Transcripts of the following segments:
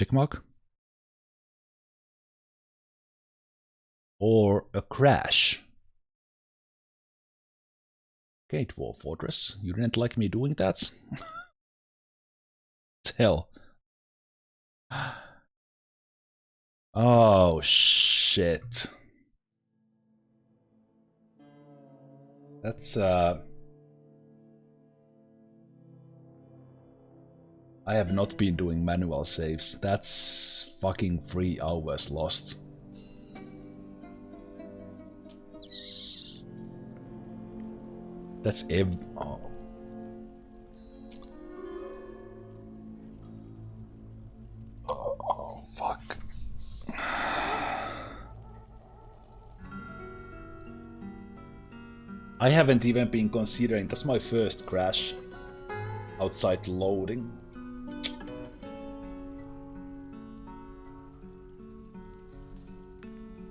Checkmark. Or a crash. Okay, Dwarf Fortress, you didn't like me doing that? Hell. Oh, shit. That's, I have not been doing manual saves. That's fucking 3 hours lost. That's oh. Oh, fuck. I haven't even been considering. That's my first crash outside loading.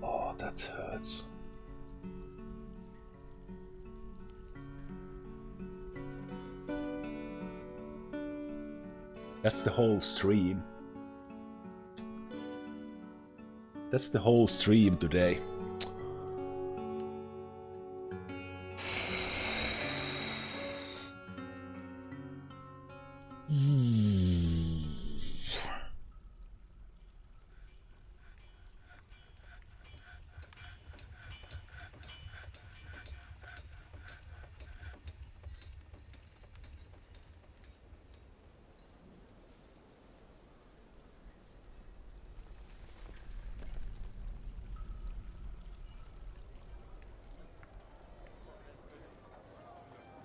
Oh, that hurts. That's the whole stream. That's the whole stream today.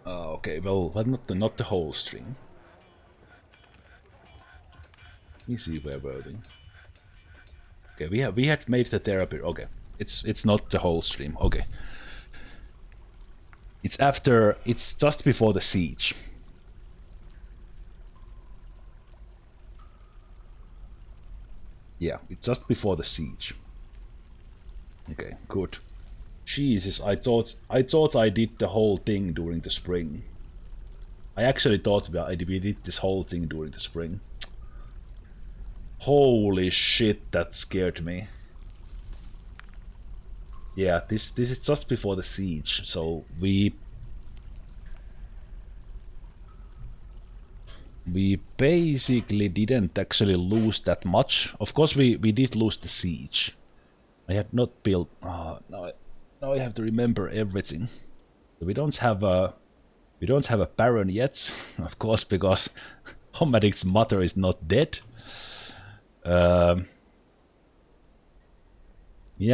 Okay, well, but not the whole stream. Easy where were we? Okay, we had made the therapy. Okay, it's not the whole stream. Okay, it's after. It's just before the siege. Yeah, it's just before the siege. Okay, good. Jesus, I thought I did the whole thing during the spring. I actually thought we did this whole thing during the spring. Holy shit, that scared me. Yeah, this is just before the siege, so we basically didn't actually lose that much. Of course, we did lose the siege. I had not built. Oh, now I have to remember everything. We don't have a baron yet, of course, because Homadic's mother is not dead. Yeah,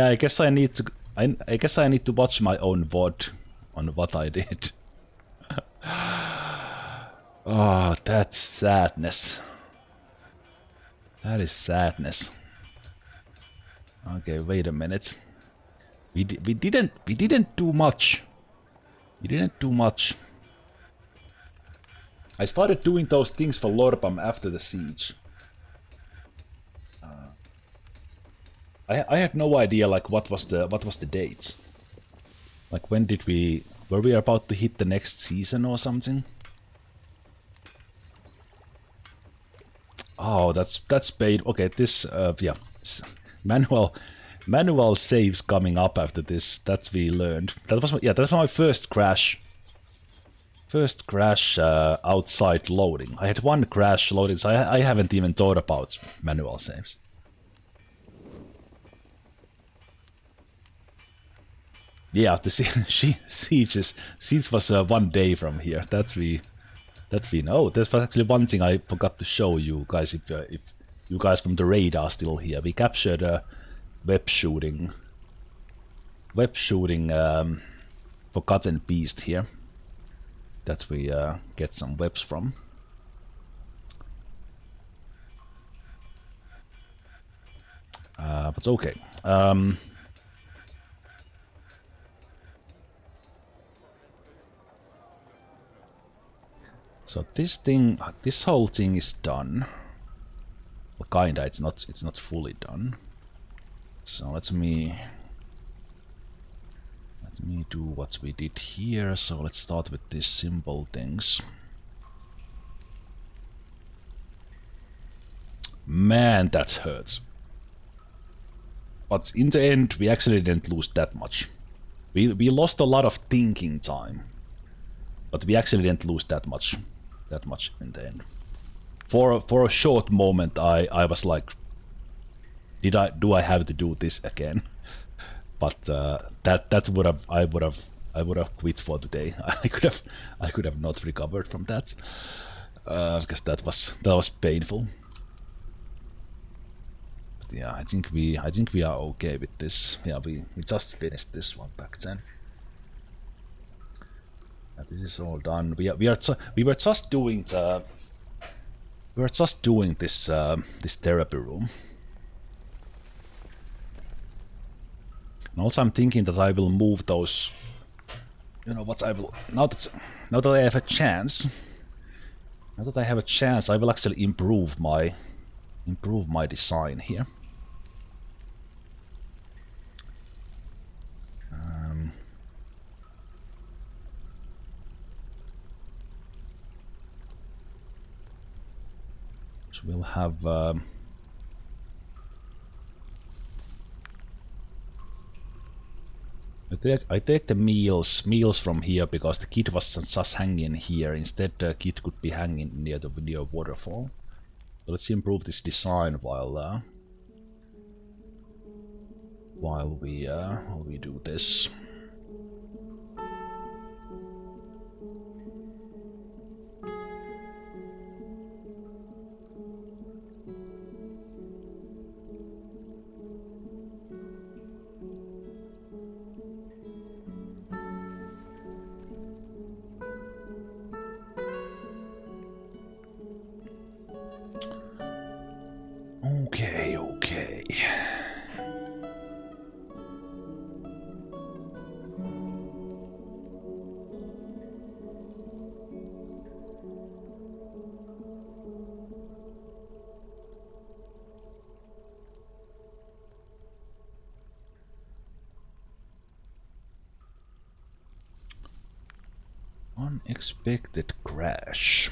I guess I need to. I guess I need to watch my own VOD on what I did. Oh, that's sadness. That is sadness. Okay, wait a minute. We didn't do much. We didn't do much. I started doing those things for Lorbam after the siege. I had no idea like what was the dates. Like when did were we about to hit the next season or something? Oh, that's paid. Okay, this yeah, manual saves coming up after this. That we learned. That was my first crash. First crash outside loading. I had one crash loading, so I haven't even thought about manual saves. Yeah, the siege was 1 day from here. That we know. That was actually one thing I forgot to show you guys. If you guys from the raid are still here, we captured a web shooting forgotten beast here. That we get some webs from. But okay. So this whole thing is done. Well, kinda. It's not fully done. So let me do what we did here. So let's start with these simple things. Man, that hurts. But in the end, we actually didn't lose that much. We lost a lot of thinking time. But we actually didn't lose that much in the end. For a short moment, I was like, do I have to do this again? But that would have I would have quit for today. I could have not recovered from that because that was painful. But yeah, I think we are okay with this. Yeah, we just finished this one back then. And this is all done. We were just doing this this therapy room. And also I'm thinking that I will move those, you know what, I will, now that I have a chance, I will actually improve my design here. So we'll have I take the meals from here because the kid was just hanging here. Instead, the kid could be hanging near the waterfall. So let's improve this design while we do this. Okay. Unexpected crash.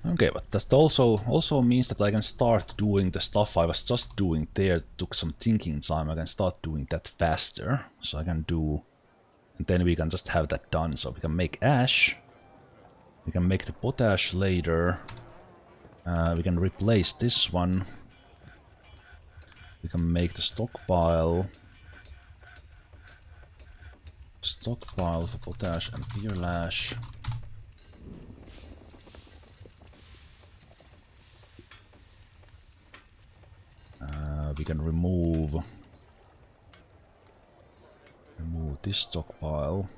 Okay, but that also means that I can start doing the stuff I was just doing there. Took some thinking time. I can start doing that faster. So I can do, and then we can just have that done. So we can make ash. We can make the potash later. We can replace this one. We can make the stockpile. Stockpile for potash and pearlash. We can remove this stockpile.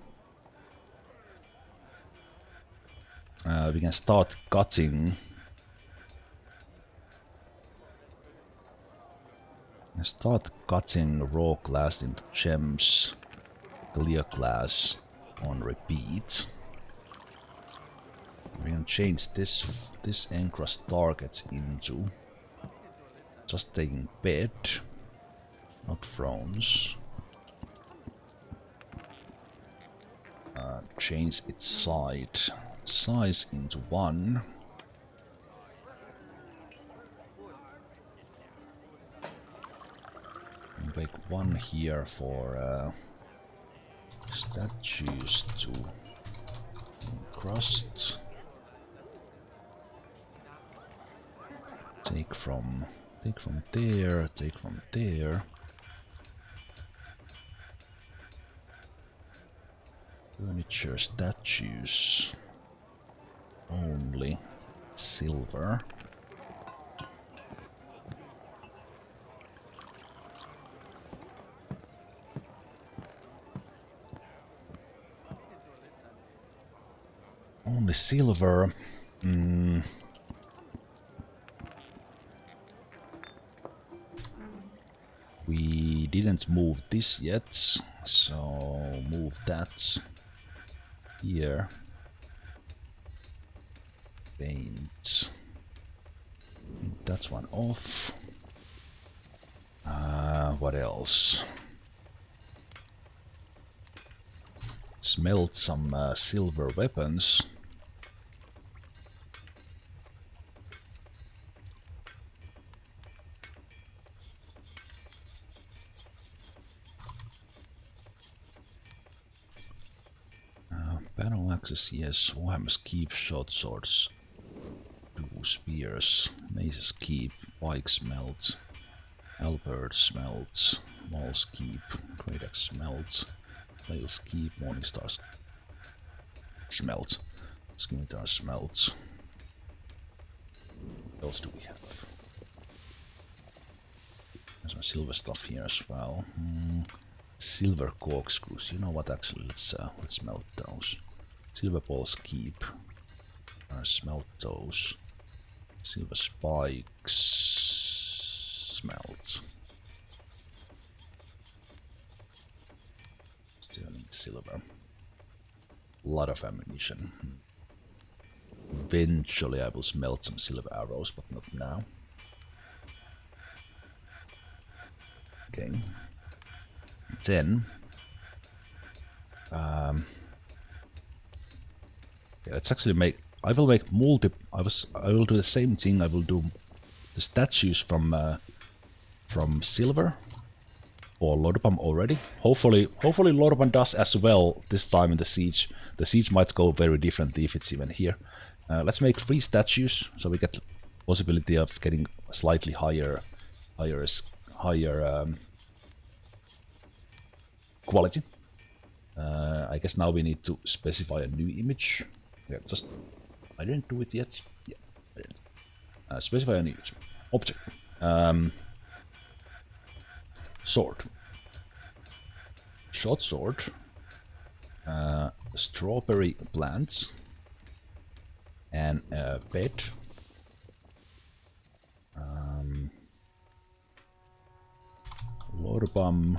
We can start cutting. Raw glass into gems, clear glass on repeat. We can change this encrust targets into just taking bed, not thrones. Change its size into 1. Make 1 here for statues to encrust. Take from there, take from there. Furniture, statues, only silver. Only silver. We didn't move this yet, so move that here. Paint. That one off. What else? Smelt some silver weapons. Battle axes, yes. Warhammer's keep, short swords, 2 spears, maces keep, pikes smelt, halberds smelt, walls keep, great axe smelt, flails keep, morning stars smelt, scimitar smelt. What else do we have? There's some silver stuff here as well. Silver corkscrews. You know what? Actually, let's smelt those. Silver balls keep. Smelt those. Silver spikes. Smelt. Still need silver. A lot of ammunition. Eventually, I will smelt some silver arrows, but not now. Okay. Then yeah, let's actually make. I will make multi. I will do the same thing. I will do the statues from silver or Lordopam already. Hopefully Lordopam does as well this time in the siege. The siege might go very differently if it's even here. Let's make 3 statues so we get possibility of getting slightly higher quality. I guess now we need to specify a new image. Yeah, I didn't do it yet. Yeah, I didn't. Specify a new image. Object. Sword. Short sword. Strawberry plants. And a bed. Lordopam.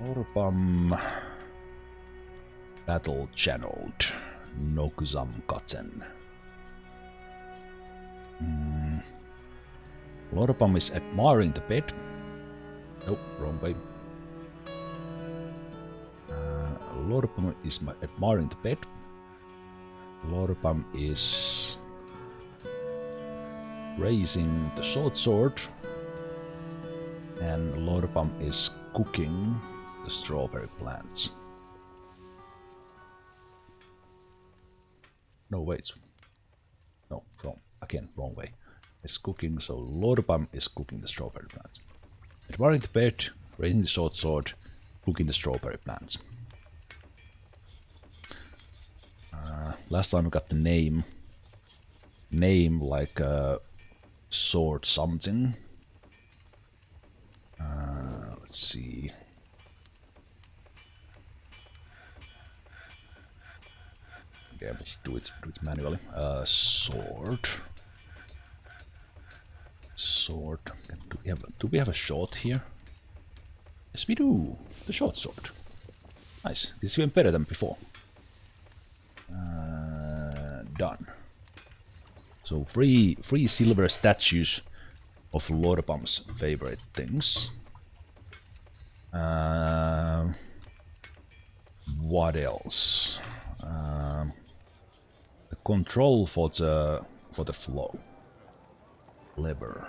Lordopam. Battle channeled. Nokuzam Katzen. Lordopam is admiring the bed. Nope, wrong way. Lordopam is admiring the bed. Lordopam is raising the short sword. And Lordopam is cooking the strawberry plants. No, wait. No, wrong. Again, wrong way. It's cooking, so Lordopam is cooking the strawberry plants. Admiring the bed, raising the short sword, cooking the strawberry plants. Last time we got the name like sword something. Let's see. Okay, let's do it manually. Sword. Sword. Do we have a short here? Yes, we do. The short sword. Nice. This is even better than before. Done. So three silver statues of Lordopam's favorite things. What else? The control for the flow. Lever.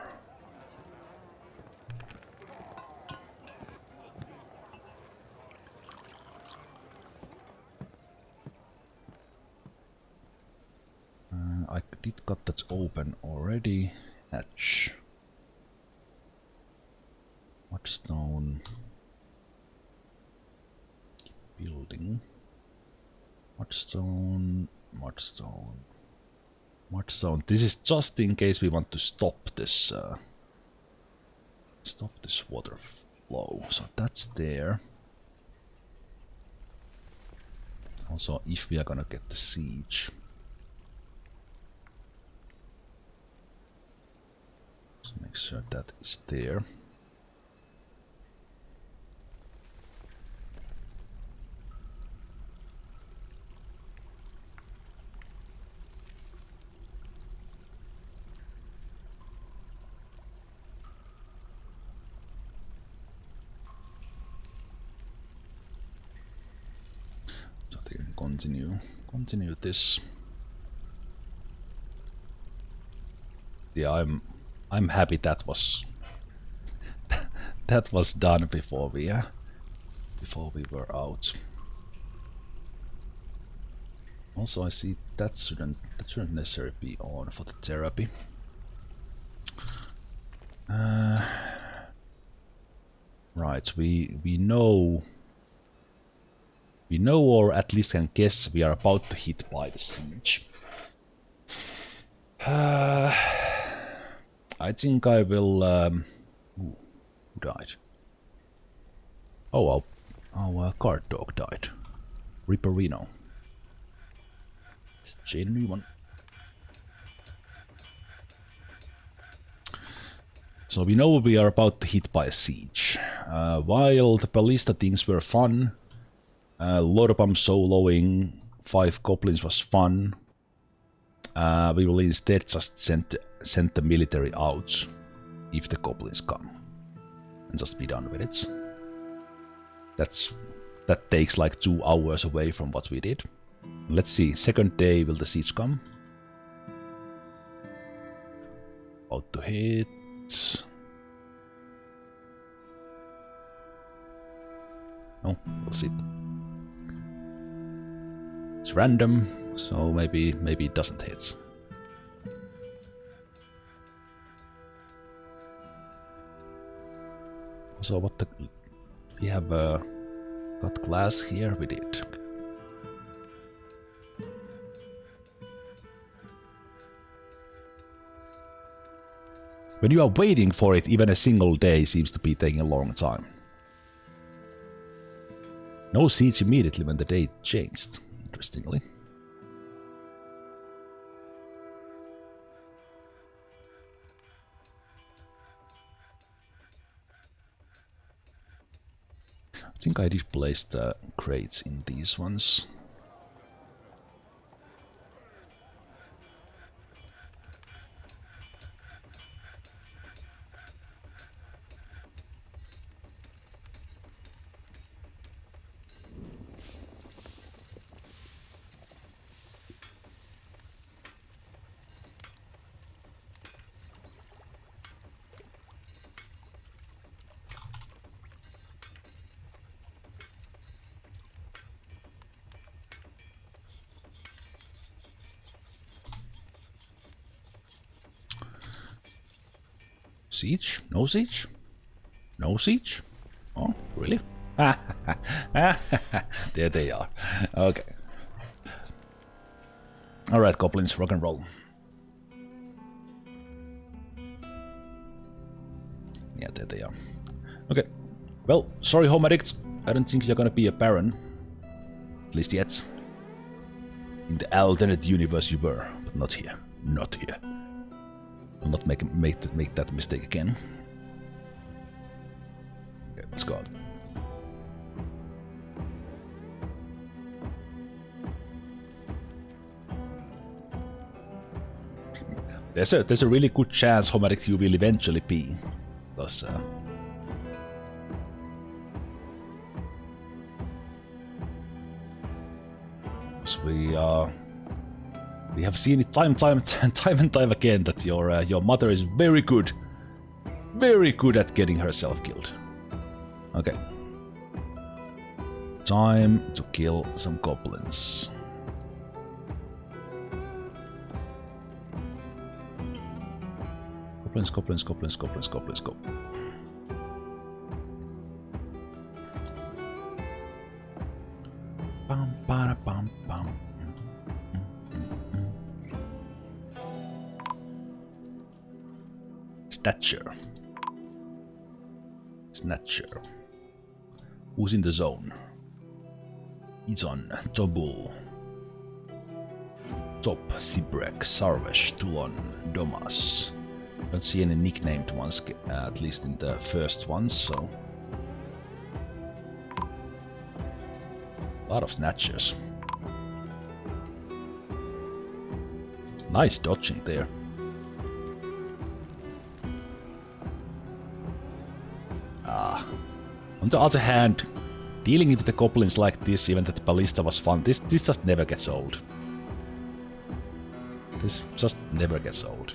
I did got that open already. Hatch. Watchstone. Building. Watchstone. Watchstone. Watchstone. This is just in case we want to stop this water flow. So that's there. Also, if we are gonna get the siege. So make sure that is there. Continue this. Yeah, I'm happy that was that was done before we were out. Also, I see that shouldn't necessarily be on for the therapy. Right, we know or at least can guess we are about to hit by the siege. I think I will. Who died? Oh, our guard dog died. Ripperino. It's a genuine one. So we know we are about to hit by a siege. While the ballista things were fun, Lordbomb soloing 5 goblins was fun. We will instead just send the military out if the goblins come, and just be done with it. That takes like 2 hours away from what we did. Let's see, second day, will the siege come? About to hit. No, we'll see. It's random, so maybe it doesn't hit. So what the... We have got glass here, we did. When you are waiting for it, even a single day seems to be taking a long time. No siege immediately when the date changed, interestingly. I think I did place the crates in these ones. Siege? No siege? No siege? Oh, really? There they are. Okay. Alright, goblins, rock and roll. Yeah, there they are. Okay. Well, sorry, home addicts. I don't think you're gonna be a baron. At least yet. In the alternate universe you were, but not here. Not here. I'll not make that mistake again. Okay, let's go out. There's a really good chance Homeric you will eventually be, because we have seen it time and time again that your mother is very good at getting herself killed. Okay, time to kill some goblins. Goblins, go. Bum, bada, bum, bum. Snatcher. Who's in the zone? Izon, Tobul, Top, Sibrek, Sarvesh, Tulon, Domas. Don't see any nicknamed ones, at least in the first ones, so... A lot of snatchers. Nice dodging there. On the other hand, Dealing with the goblins like this, even that ballista was fun, this just never gets old. This just never gets old.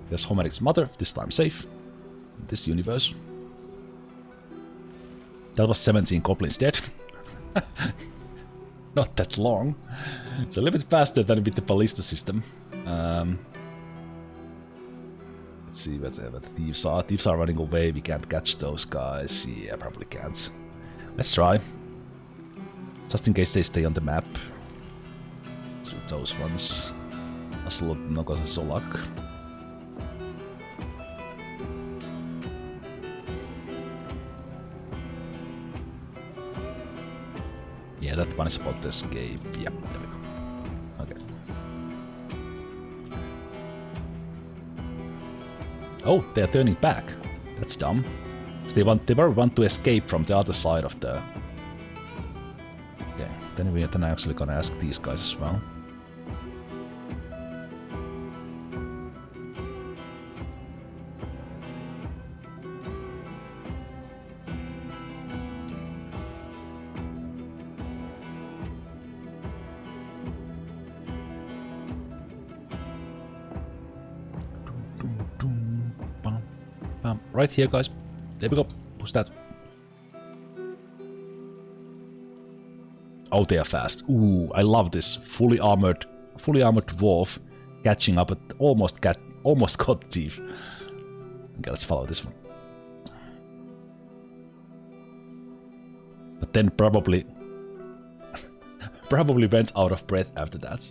There's Homeric's mother, this time safe. In this universe. That was 17 goblins dead. Not that long. It's a little bit faster than with the ballista system. Let's see what the thieves are. Thieves are running away. We can't catch those guys. Yeah, probably can't. Let's try. Just in case they stay on the map. Shoot those ones. No so luck. Yeah, that one is about to escape. Yep, there we go. Okay. Oh, they are turning back. That's dumb. So they want to escape from the other side of the... Okay, then I'm actually gonna ask these guys as well. Right here, guys. There we go. Push that. Oh, they are fast. Ooh, I love this. Fully armored dwarf catching up, but almost got thief. Okay, let's follow this one. But then probably went out of breath after that.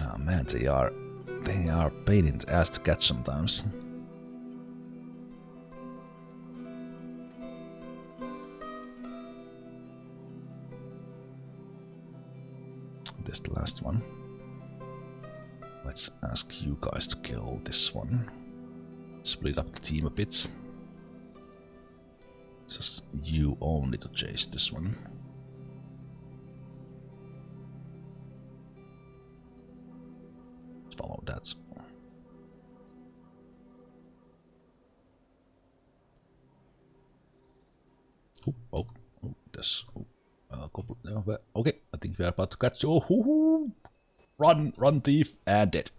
Oh man, they are pain in the ass to catch sometimes. This is the last one. Let's ask you guys to kill this one. Split up the team a bit. Just you only to chase this one. Let's follow that. Oh, this. Okay, I think we are about to catch you. Oh, run, thief, and dead.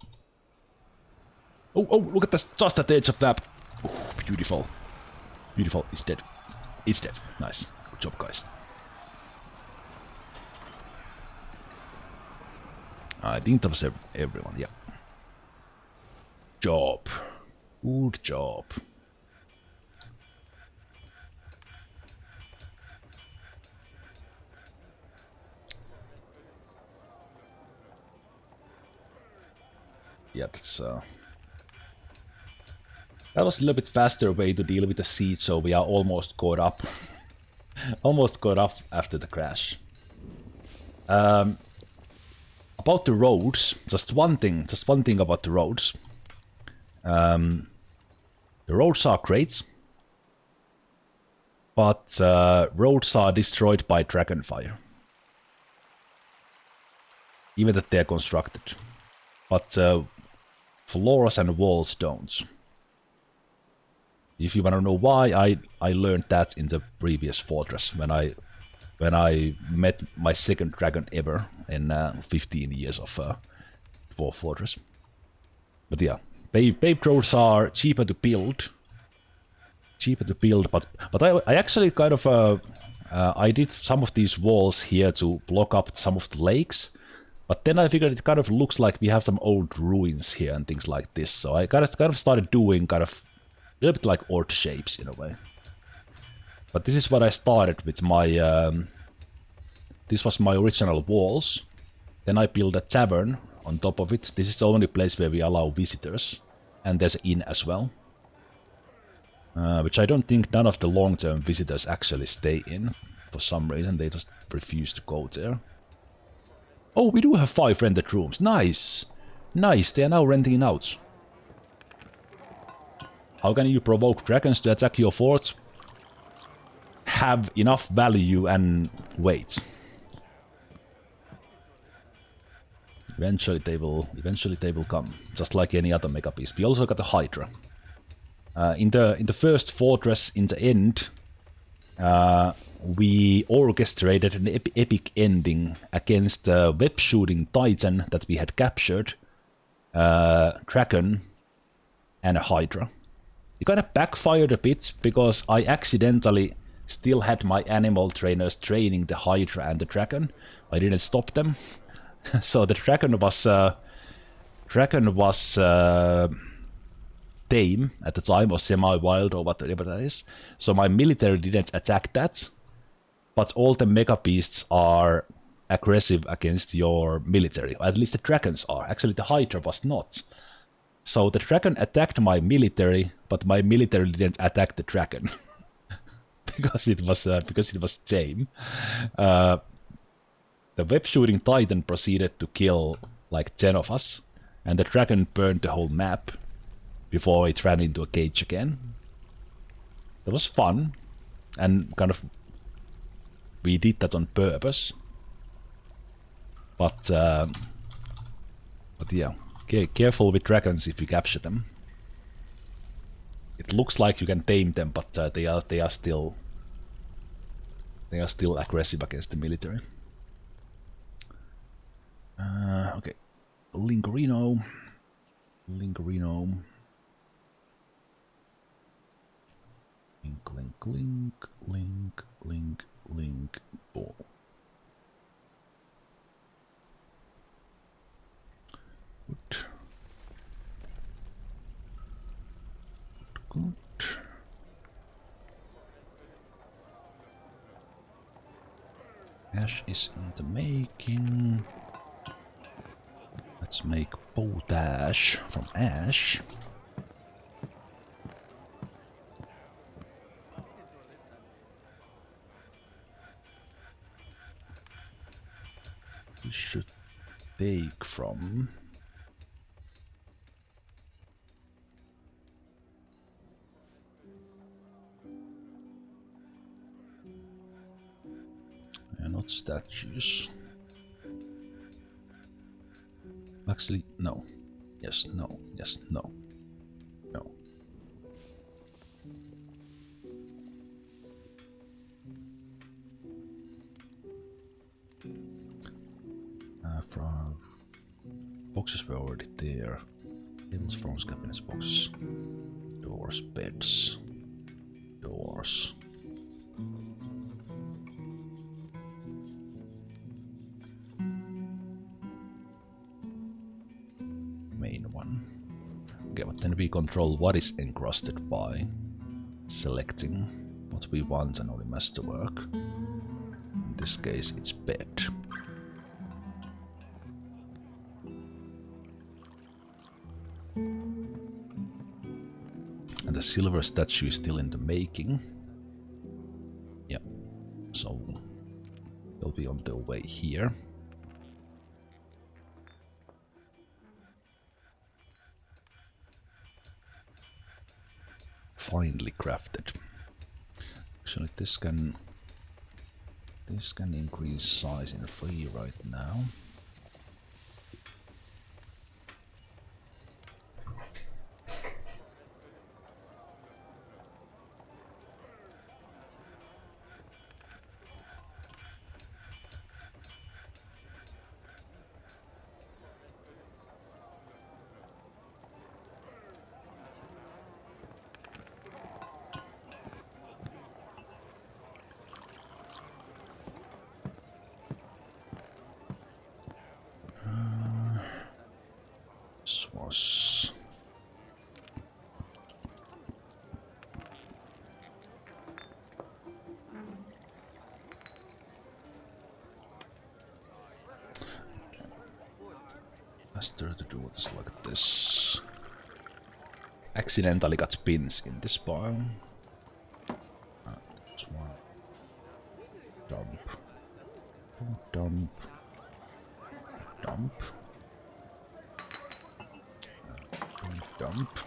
Oh, look at this, just at the edge of that. Oh, beautiful. Beautiful, it's dead. It's dead. Nice. Good job, guys. I think that was everyone, yeah. Job. Good job. Yeah, that's that was a little bit faster way to deal with the siege, so we are almost caught up. Almost caught up after the crash. About the roads, just one thing about the roads. The roads are great, but roads are destroyed by dragonfire. Even that they're constructed. But floors and walls don't. If you want to know why, I learned that in the previous fortress when I met my second dragon ever in 15 years of Dwarf Fortress. But yeah, paved roads are cheaper to build. But I actually kind of I did some of these walls here to block up some of the lakes. But then I figured it kind of looks like we have some old ruins here and things like this. So I kind of started doing kind of a little bit like odd shapes in a way. But this is what I started with my... this was my original walls. Then I built a tavern on top of it. This is the only place where we allow visitors. And there's an inn as well. Which I don't think none of the long-term visitors actually stay in. For some reason they just refuse to go there. Oh, we do have 5 rented rooms. Nice! Nice, they are now renting out. How can you provoke dragons to attack your fort? Have enough value and weight. Eventually they will come, just like any other mega beast. We also got a Hydra. In the first fortress, in the end, we orchestrated an epic ending against the web shooting titan that we had captured, Dragon, and a Hydra. It kind of backfired a bit because I accidentally still had my animal trainers training the Hydra and the Dragon. I didn't stop them. So the dragon was tame at the time, or semi-wild, or whatever that is. So my military didn't attack that, but all the mega beasts are aggressive against your military. At least the dragons are. Actually, the Hydra was not. So the dragon attacked my military, but my military didn't attack the dragon because it was tame. The web shooting titan proceeded to kill like 10 of us, and the dragon burned the whole map before it ran into a cage again. That was fun, and kind of we did that on purpose. But yeah, careful with dragons if you capture them. It looks like you can tame them, but they are still aggressive against the military. Okay, Lingerino. Link, ball. Good. Ash is in the making. Let's make potash from ash. We should take from not statues. Actually, no. Yes, no. Yes, no. No. From boxes were already there. Tables, thrones, cabinets, boxes, doors, beds, doors. Main one. Okay, but then we control what is encrusted by selecting what we want and only masterwork. In this case, it's bed. And the silver statue is still in the making. Yeah, so they'll be on their way here. Finely crafted. Actually, this can increase size in 3 right now. This was faster to do this like this. Accidentally got pins in this pile. This one. Dump. Dump. Dump. Dump.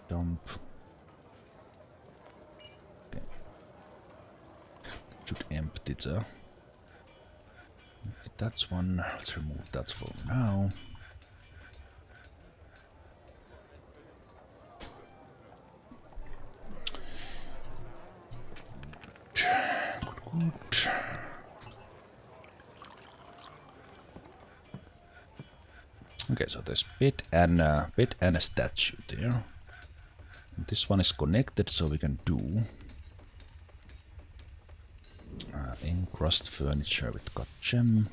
Dump. Okay. Should empty that one. Let's remove that for now. Good. Okay, so there's bed and a statue there. This one is connected, so we can do encrust furniture with cut gem.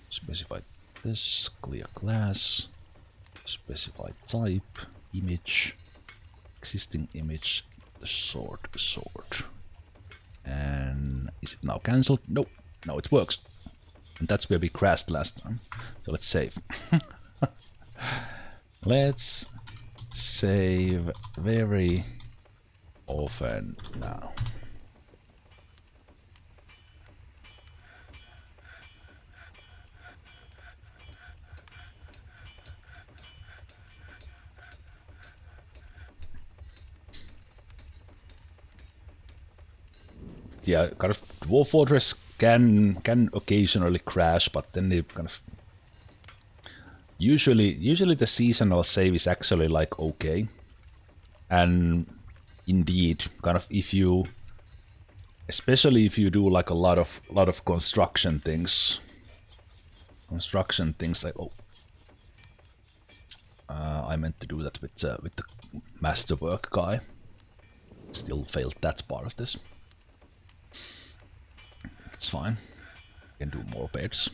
Specify this, clear glass. Specify type, image, existing image, the sword. And is it now cancelled? Nope. No, it works. And that's where we crashed last time. So let's save. Let's save very often now. Yeah, kind of Dwarf Fortress can occasionally crash, but then they kind of usually the seasonal save is actually like okay. And indeed, kind of especially if you do like a lot of construction things like I meant to do that with the masterwork guy. Still failed that part of this. It's fine. We can do more beds.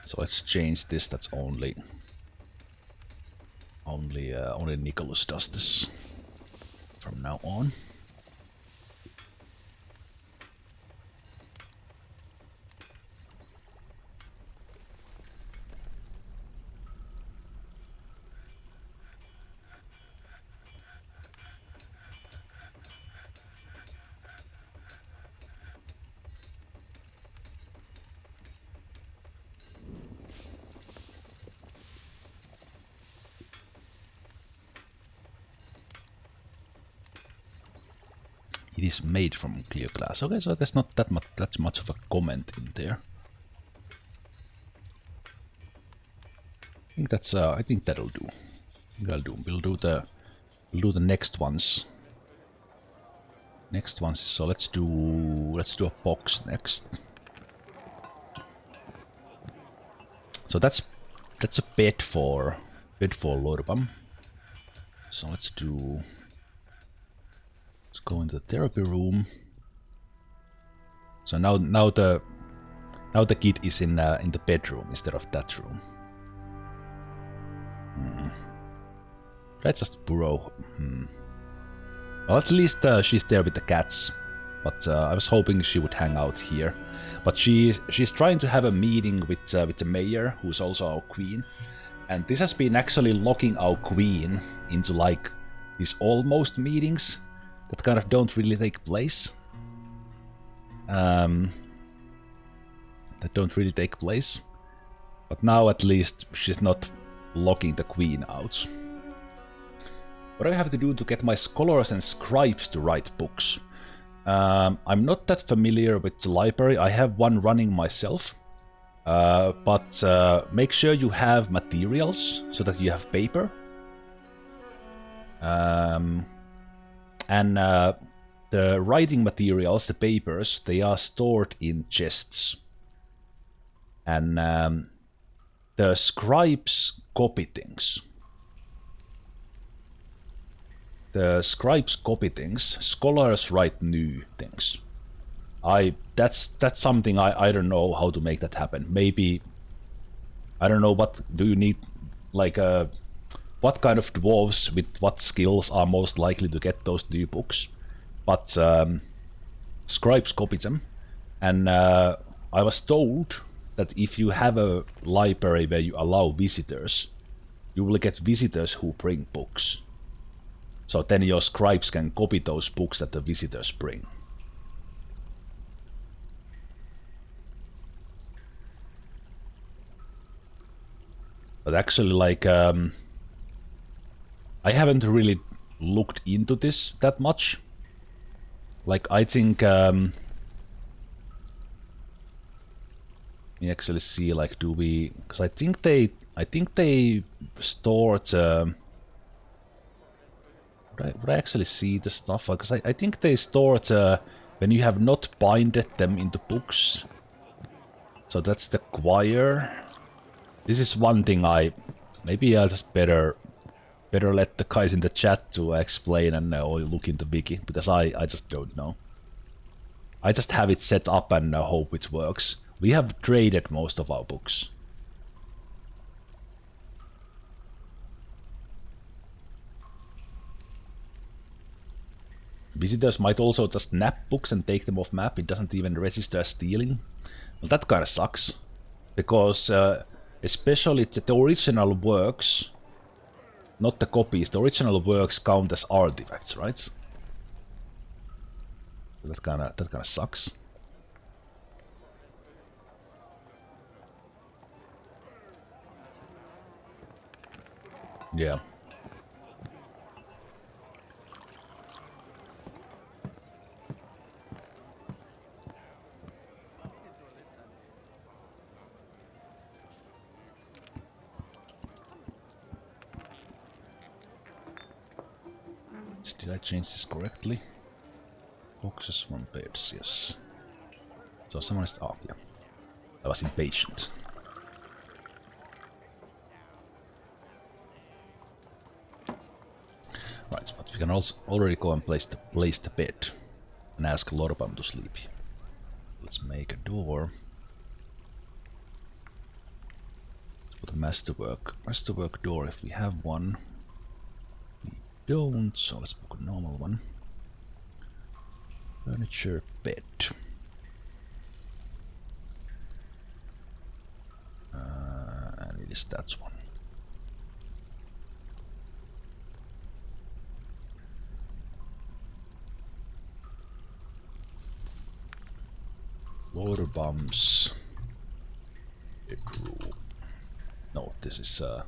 So let's change this. That's only Nicholas does this from now on. It is made from clear glass. Okay, so there's not that much of a comment in there. I think that'll do. We'll do the next ones. So let's do a box next. So that's a bed for Lorbam. So let's go into the therapy room. So now the kid is in the bedroom instead of that room. That's just Burrow. Well, at least she's there with the cats. But I was hoping she would hang out here. But she's trying to have a meeting with the mayor, who's also our queen. And this has been actually locking our queen into like these almost meetings that kind of don't really take place. But now at least she's not locking the queen out. What do I have to do to get my scholars and scribes to write books? I'm not that familiar with the library. I have one running myself. But make sure you have materials so that you have paper. And the writing materials, the papers, they are stored in chests. And the scribes copy things. Scholars write new things. That's something I don't know how to make that happen. Maybe I don't know what do you need, like what kind of dwarves with what skills are most likely to get those new books. But scribes copy them, and I was told that if you have a library where you allow visitors, you will get visitors who bring books. So then your scribes can copy those books that the visitors bring. But actually, like, I haven't really looked into this that much. Like, I think me actually see, like, do we? Because I think they stored. Would I actually see the stuff? Because I think they stored when you have not binded them into books. So that's the choir. This is one thing maybe I'll just better let the guys in the chat to explain and or look into Wiki, because I just don't know. I just have it set up and hope it works. We have traded most of our books. Visitors might also just nab books and take them off map. It doesn't even register as stealing. Well, that kind of sucks. Because especially the original works, not the copies, the original works count as artifacts, right? That kind of sucks. Yeah. Did I change this correctly? Boxes, 1 beds, yes. So someone is... Oh, yeah. I was impatient. Right, but we can also already go and place the bed. And ask Lorbam to sleep. Let's make a door. Let's put a masterwork door if we have one. We don't, so let's book a normal one. Furniture, bed. And it is that one. Lorbam's bedroom. No, this is a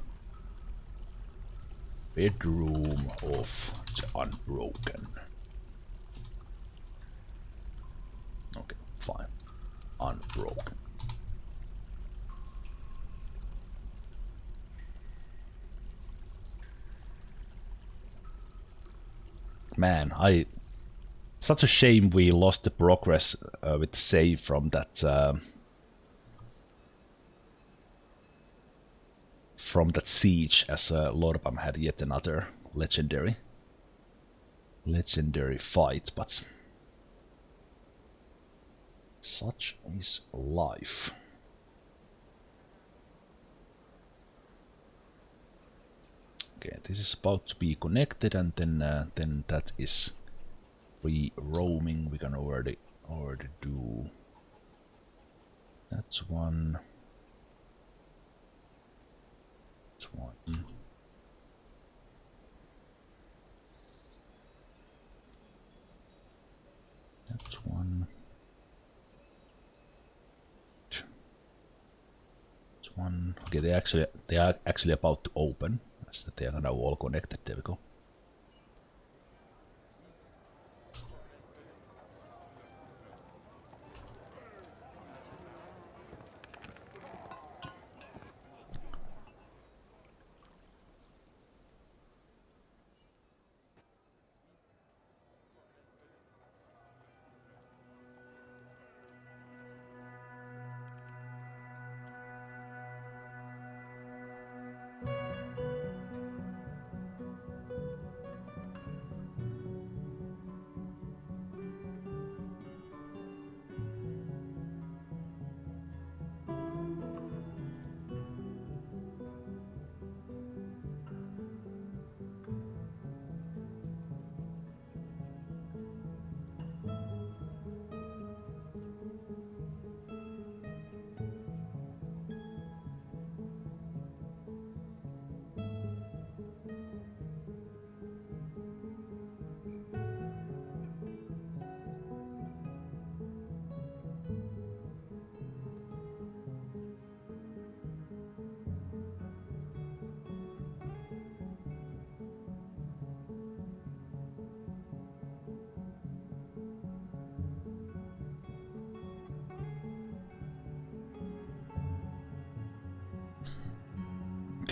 bedroom of the unbroken. Okay, fine. Unbroken. Man, such a shame we lost the progress with the save from that siege, as Lorbam had yet another legendary fight, but such is life. Okay, this is about to be connected, and then that is free roaming. We can already do that's one. That's one. That's one. That's one. Okay, they are actually about to open. That's that they are now all connected. There we go.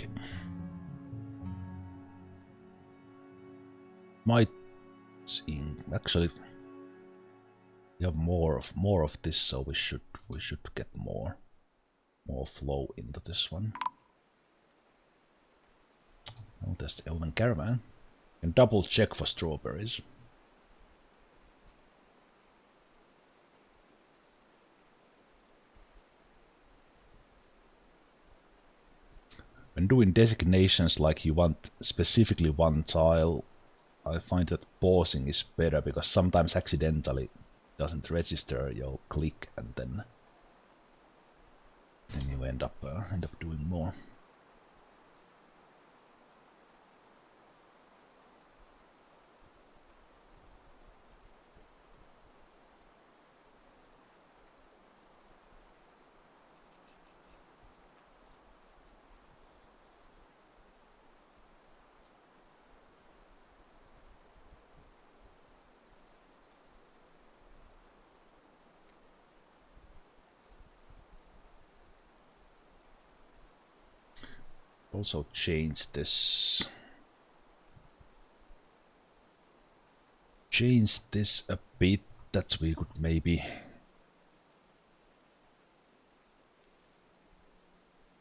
Okay. Might actually we have more of this, so we should get more flow into this one. Oh, there's the Elven Caravan. And double check for strawberries. When doing designations, like you want specifically one tile, I find that pausing is better because sometimes accidentally doesn't register your click, and then you end up doing more. Also change this. Change this a bit, that we could maybe.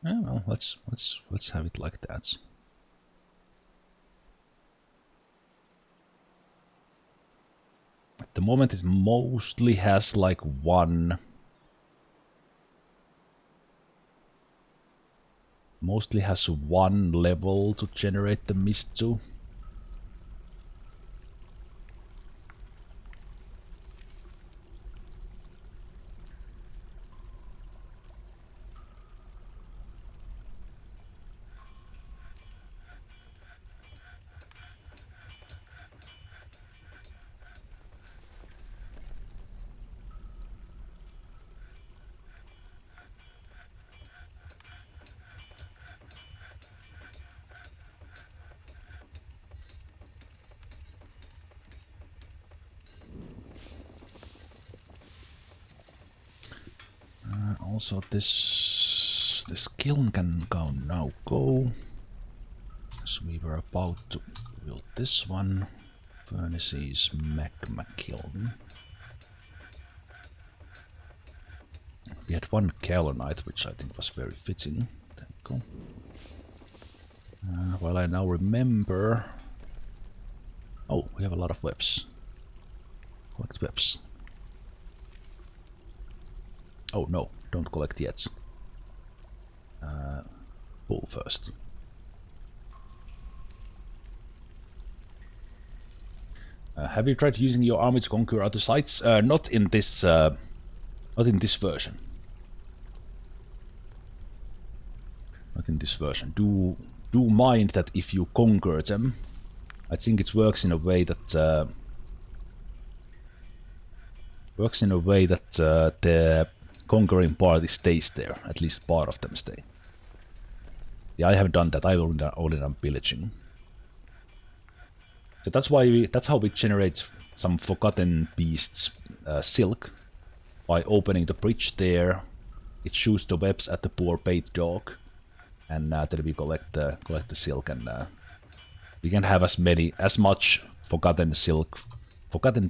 Oh, well, let's have it like that. At the moment, it mostly has like one. Mostly has one level to generate the mist to. Also, this kiln can now go. So we were about to build this one. Furnaces, magma kiln. We had one Kalonite, which I think was very fitting. There we go. Well, I now remember. Oh, we have a lot of webs. Collect webs. Oh no, don't collect yet. Pull first. Have you tried using your army to conquer other sites? Not in this version. Not in this version. Do mind that if you conquer them, I think it works in a way that the conquering party stays there. At least part of them stay. Yeah, I haven't done that. I've only done pillaging. So that's how we generate some Forgotten Beasts silk. By opening the bridge there, it shoots the webs at the poor bait dog, and then we collect the silk, and we can have as much Forgotten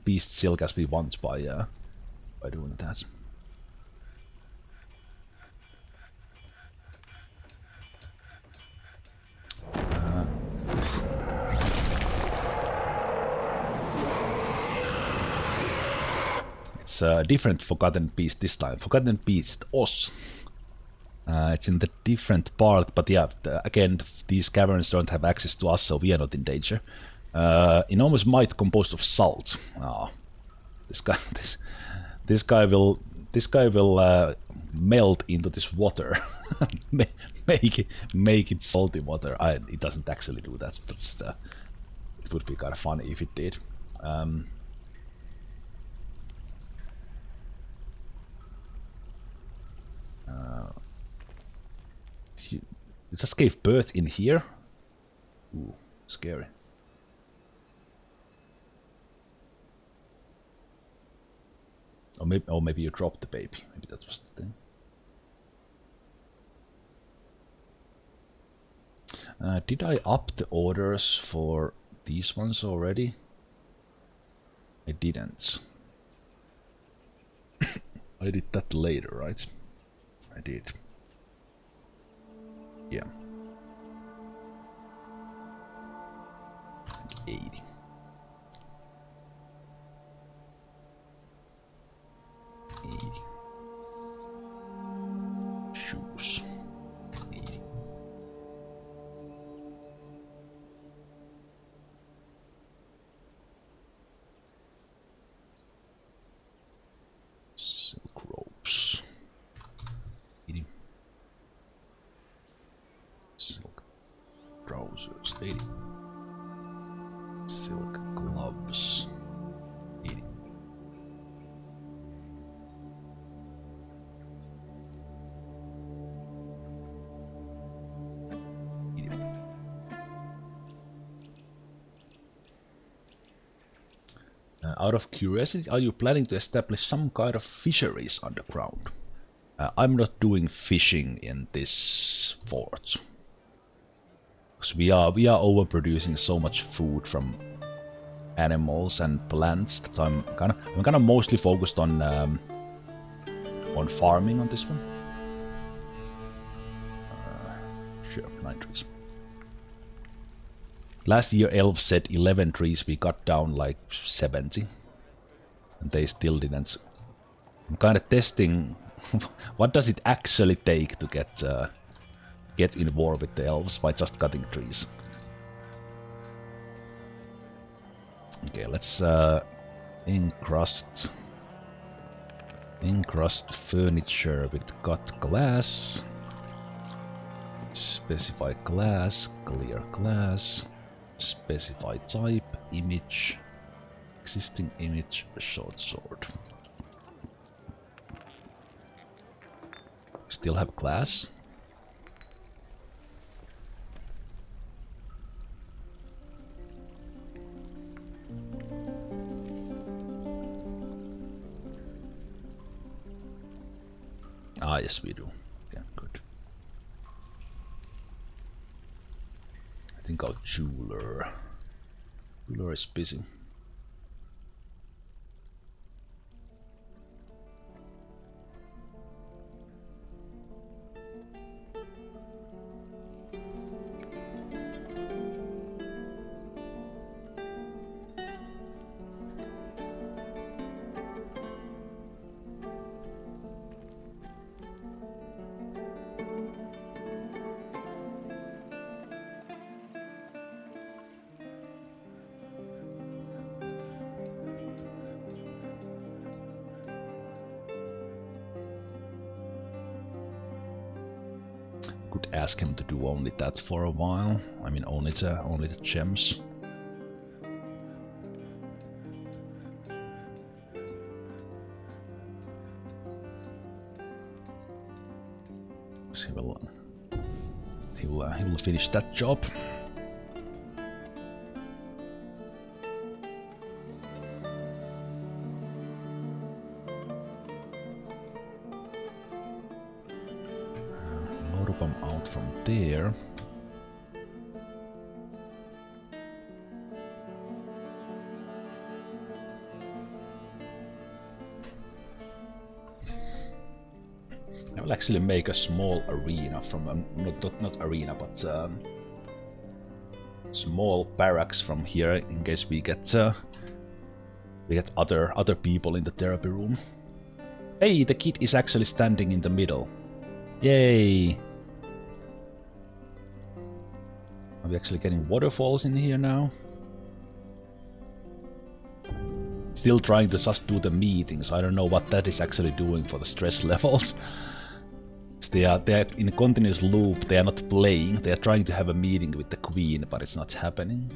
Beast silk as we want by doing that. It's a different Forgotten Beast this time. Forgotten Beast Os. It's in the different part, but yeah, again, these caverns don't have access to us, so we are not in danger. Enormous might composed of salt. Oh, this guy will melt into this water, make it salty water. It doesn't actually do that, but it would be kind of funny if it did. It just gave birth in here. Ooh, scary. Or maybe you dropped the baby. Maybe that was the thing. Did I up the orders for these ones already? I didn't. I did that later, right? I did. Yeah. 80. Shoes. 80. Silk ropes. 80. Silk trousers. 80. Silk gloves. 80. Out of curiosity, are you planning to establish some kind of fisheries underground? I'm not doing fishing in this fort. Because we are overproducing so much food from animals and plants that I'm kind of mostly focused on farming on this one. Sure, 9 trees. Last year elves said 11 trees, we got down like 70. And they still didn't. I'm kind of testing what does it actually take to get in war with the elves by just cutting trees. Okay, let's encrust furniture with cut glass. Specify class, clear class. Specify type, image, existing image, short sword. Still have class. Ah, yes, we do. Okay, good. I think our jeweler is busy. Could ask him to do only that for a while. I mean, only the gems. He will finish that job. Out from there. I will actually make a small arena from not arena, but small barracks from here in case we get other people in the therapy room. Hey, the kid is actually standing in the middle. Yay! Are we actually getting waterfalls in here now? Still trying to just do the meetings. I don't know what that is actually doing for the stress levels. They are in a continuous loop. They are not playing. They are trying to have a meeting with the queen, but it's not happening.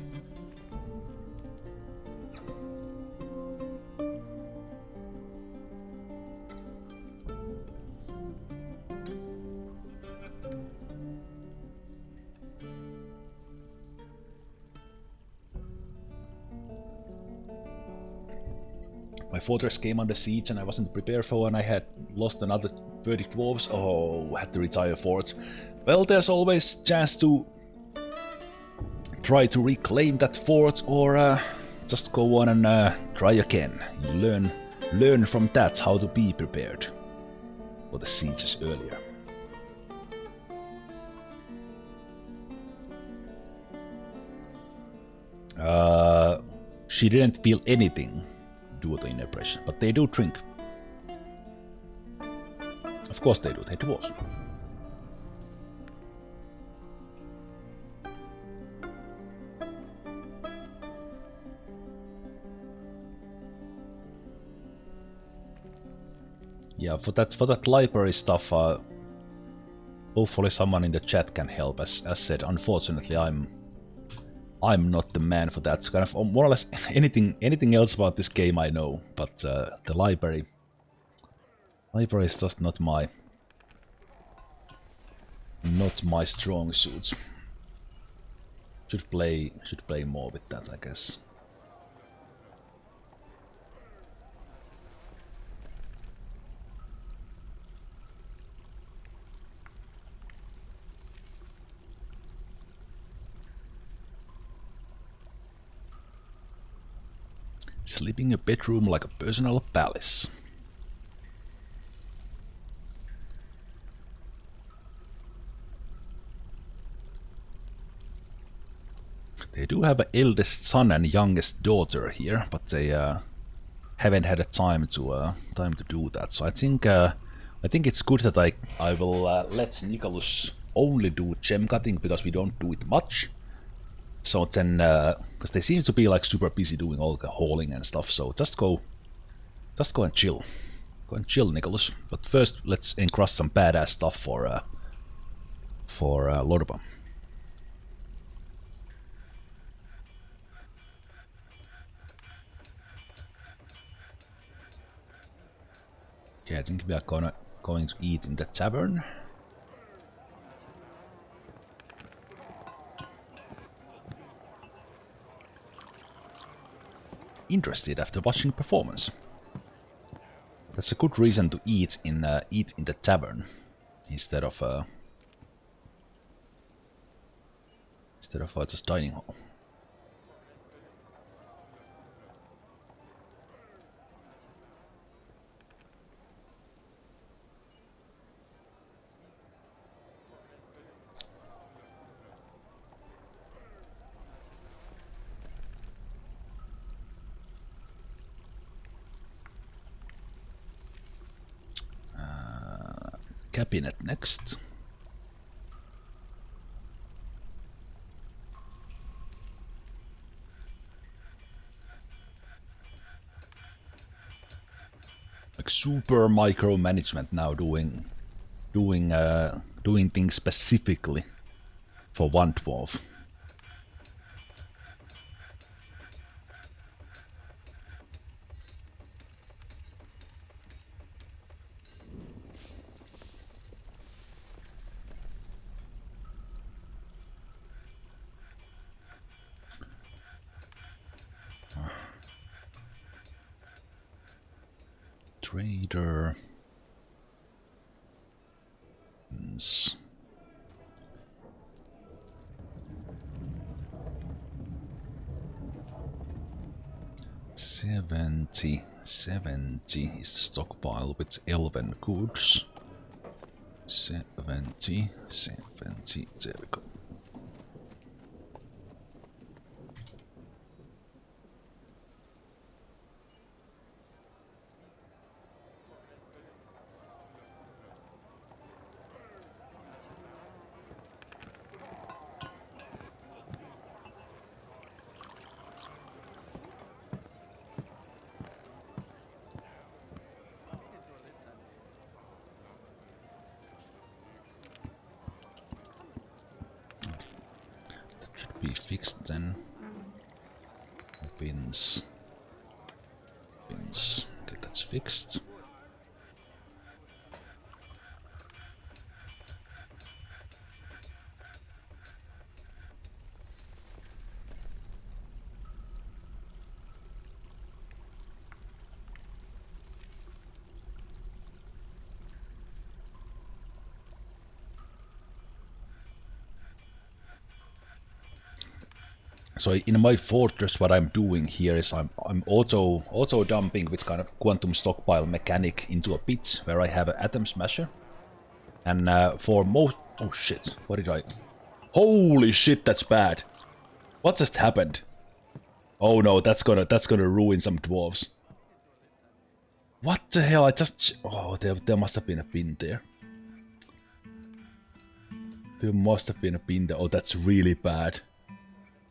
My fortress came under siege and I wasn't prepared for, and I had lost another 30 dwarves. Oh, had to retire forts. Well, there's always chance to try to reclaim that fort or just go on and try again. You learn from that how to be prepared for the sieges earlier. She didn't feel anything due to the impression, but they do drink. Of course they do, they dwarves. Yeah, for that library stuff, hopefully someone in the chat can help. As said, unfortunately, I'm not the man for that. Kind of more or less anything else about this game I know, but the library is just not my strong suits. Should play more with that, I guess. Sleeping in a bedroom like a personal palace. They do have an eldest son and youngest daughter here, but they haven't had a time to do that. So I think it's good that I will let Nicholas only do gem cutting because we don't do it much. So then, because they seem to be like super busy doing all the hauling and stuff. So just go and chill. Go and chill, Nicholas. But first, let's encrust some badass stuff for Lorba. Okay, I think we are going to eat in the tavern. Interested after watching performance. That's a good reason to eat in the tavern instead of just dining hall. Cabinet next. Like super micromanagement now, doing things specifically for one dwarf. Trader. 70 is the stockpile with elven goods. 70, there we go. Be fixed then. Pins. Okay, that's fixed. So in my fortress, what I'm doing here is I'm auto dumping with kind of quantum stockpile mechanic into a pit where I have an atom smasher. And for most... Oh shit, what did I... Holy shit, that's bad. What just happened? Oh no, that's gonna ruin some dwarves. What the hell, I just... Oh, there must have been a pin there. There must have been a pin there. Oh, that's really bad.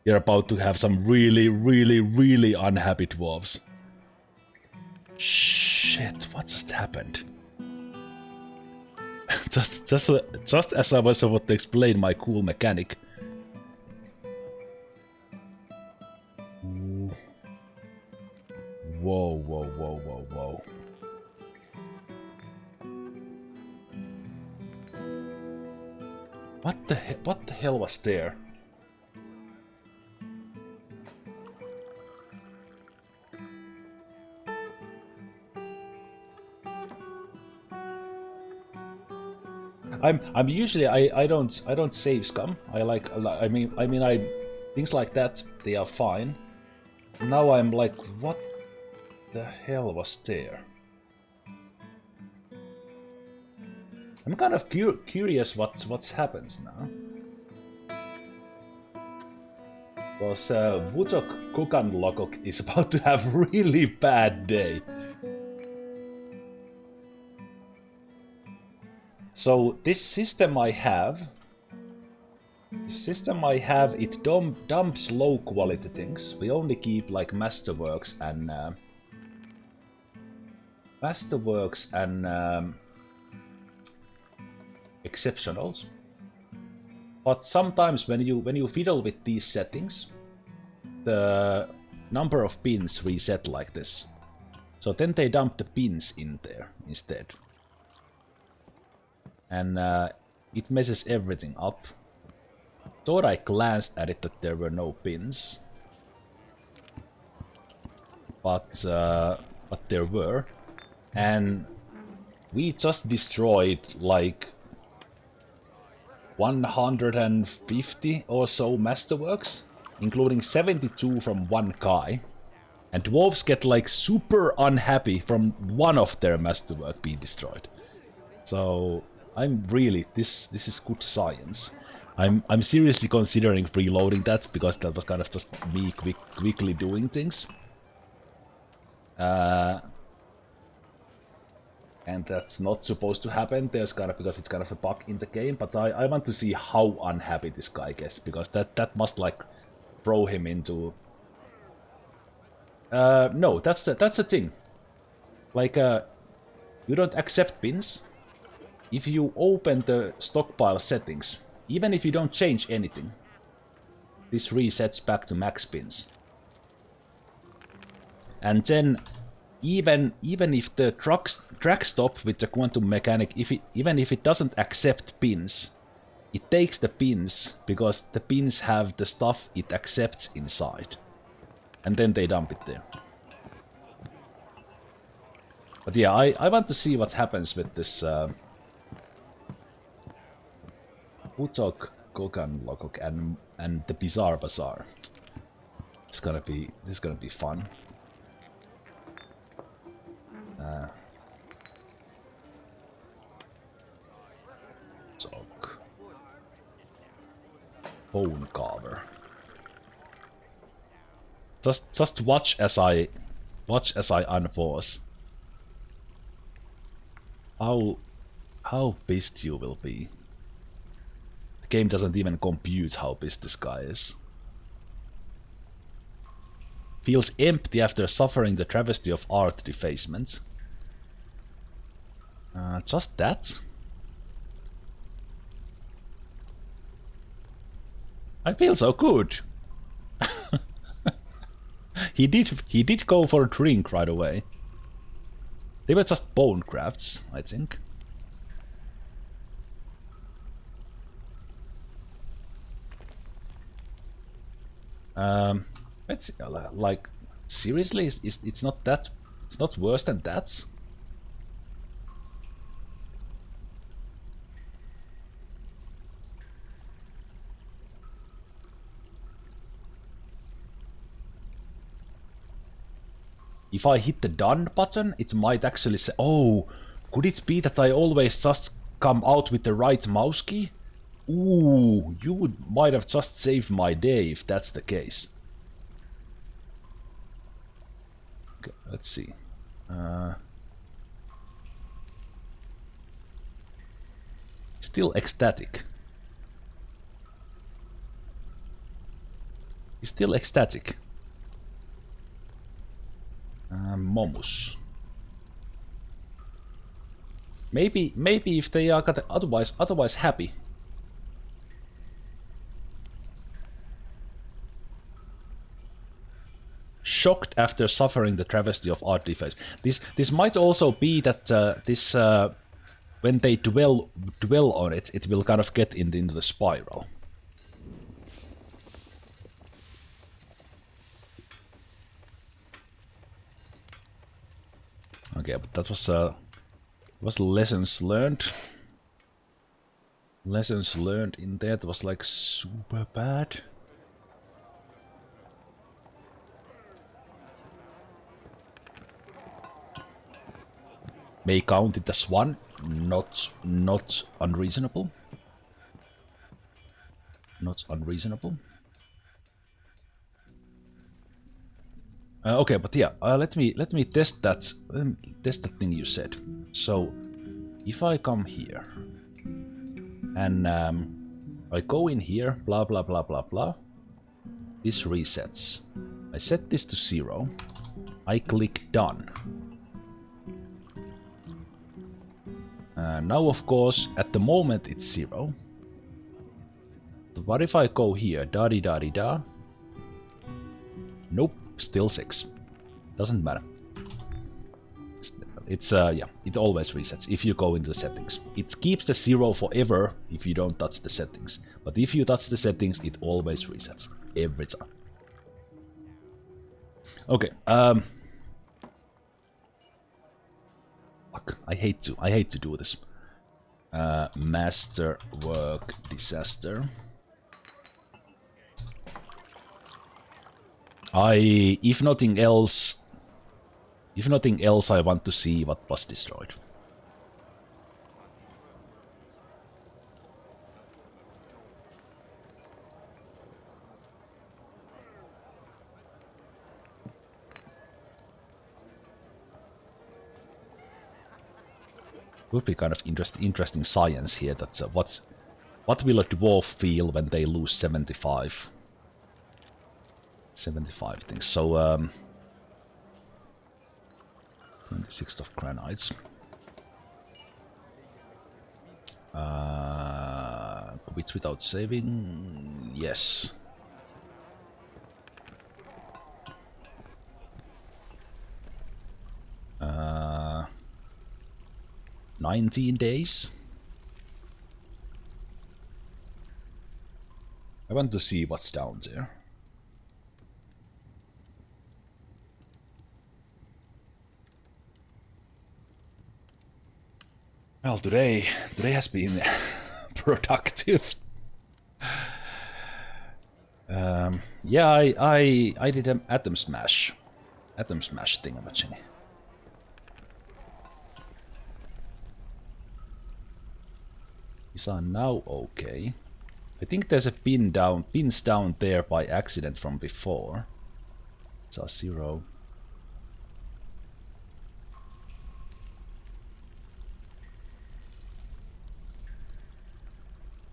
You're about to have some really, really, really unhappy dwarves. Shit, what just happened? just as I was about to explain my cool mechanic. Ooh. Whoa, whoa, whoa, whoa, whoa. What the hell was there? I'm usually I don't save scum. I mean things like that, they are fine. Now I'm like, what the hell was there? I'm kind of curious what happens now. Because Ucatucat is about to have a really bad day. So this system I have, it dumps low quality things. We only keep like Masterworks and exceptionals. But sometimes when you fiddle with these settings, the number of pins reset like this. So then they dump the pins in there instead. And it messes everything up. Thought I glanced at it that there were no pins. But there were. And we just destroyed like 150 or so Masterworks, including 72 from one guy. And dwarves get like super unhappy from one of their Masterwork being destroyed. So I'm really, this is good science. I'm seriously considering freeloading that, because that was kind of just me quickly doing things. And that's not supposed to happen. There's kind of, because it's kind of a bug in the game. But I want to see how unhappy this guy gets, because that must like throw him into. No, that's the thing. Like you don't accept pins. If you open the stockpile settings, even if you don't change anything, this resets back to max pins. And then even if the track stop with the quantum mechanic, even if it doesn't accept pins, it takes the pins because the pins have the stuff it accepts inside. And then they dump it there. But yeah, I want to see what happens with this Ucatucat and the Bizarre Bazaar. This is gonna be fun. Bone carver. Just watch as I unpause. How pissed you will be. The game doesn't even compute how pissed this guy is. Feels empty after suffering the travesty of art defacement. Just that? I feel so good. He did go for a drink right away. They were just bone crafts, I think. Let's see, like seriously, it's not that, it's not worse than that. If I hit the done button, it might actually say, oh, could it be that I always just come out with the right mouse key? Ooh, you might have just saved my day if that's the case. Okay, let's see. Still ecstatic. He's still ecstatic. Momus. Maybe if they are otherwise happy. Shocked after suffering the travesty of art defects. This might also be that when they dwell on it, it will kind of get into the spiral. Okay, but that was lessons learned. Lessons learned in that was like super bad. May count it as one, not unreasonable. Not unreasonable. Okay, but yeah, let me test that thing you said. So, if I come here and I go in here, blah blah blah blah blah. This resets. I set this to 0. I click done. Now, of course, at the moment it's 0. But what if I go here, da di da di da? Nope. Still 6. Doesn't matter. It's, yeah, it always resets if you go into the settings. It keeps the 0 forever if you don't touch the settings. But if you touch the settings, it always resets. Every time. Okay, fuck, I hate to do this. Masterwork disaster. If nothing else, I want to see what was destroyed. Would be kind of interesting science here. That's what will a dwarf feel when they lose 75 things. So 26 of granites. Which without saving, yes. Uh, 19 days. I want to see what's down there. Well, today has been productive. Yeah, I did an atom smash thingamajiggy. These are now okay. I think there's a pins down there by accident from before. It's a 0.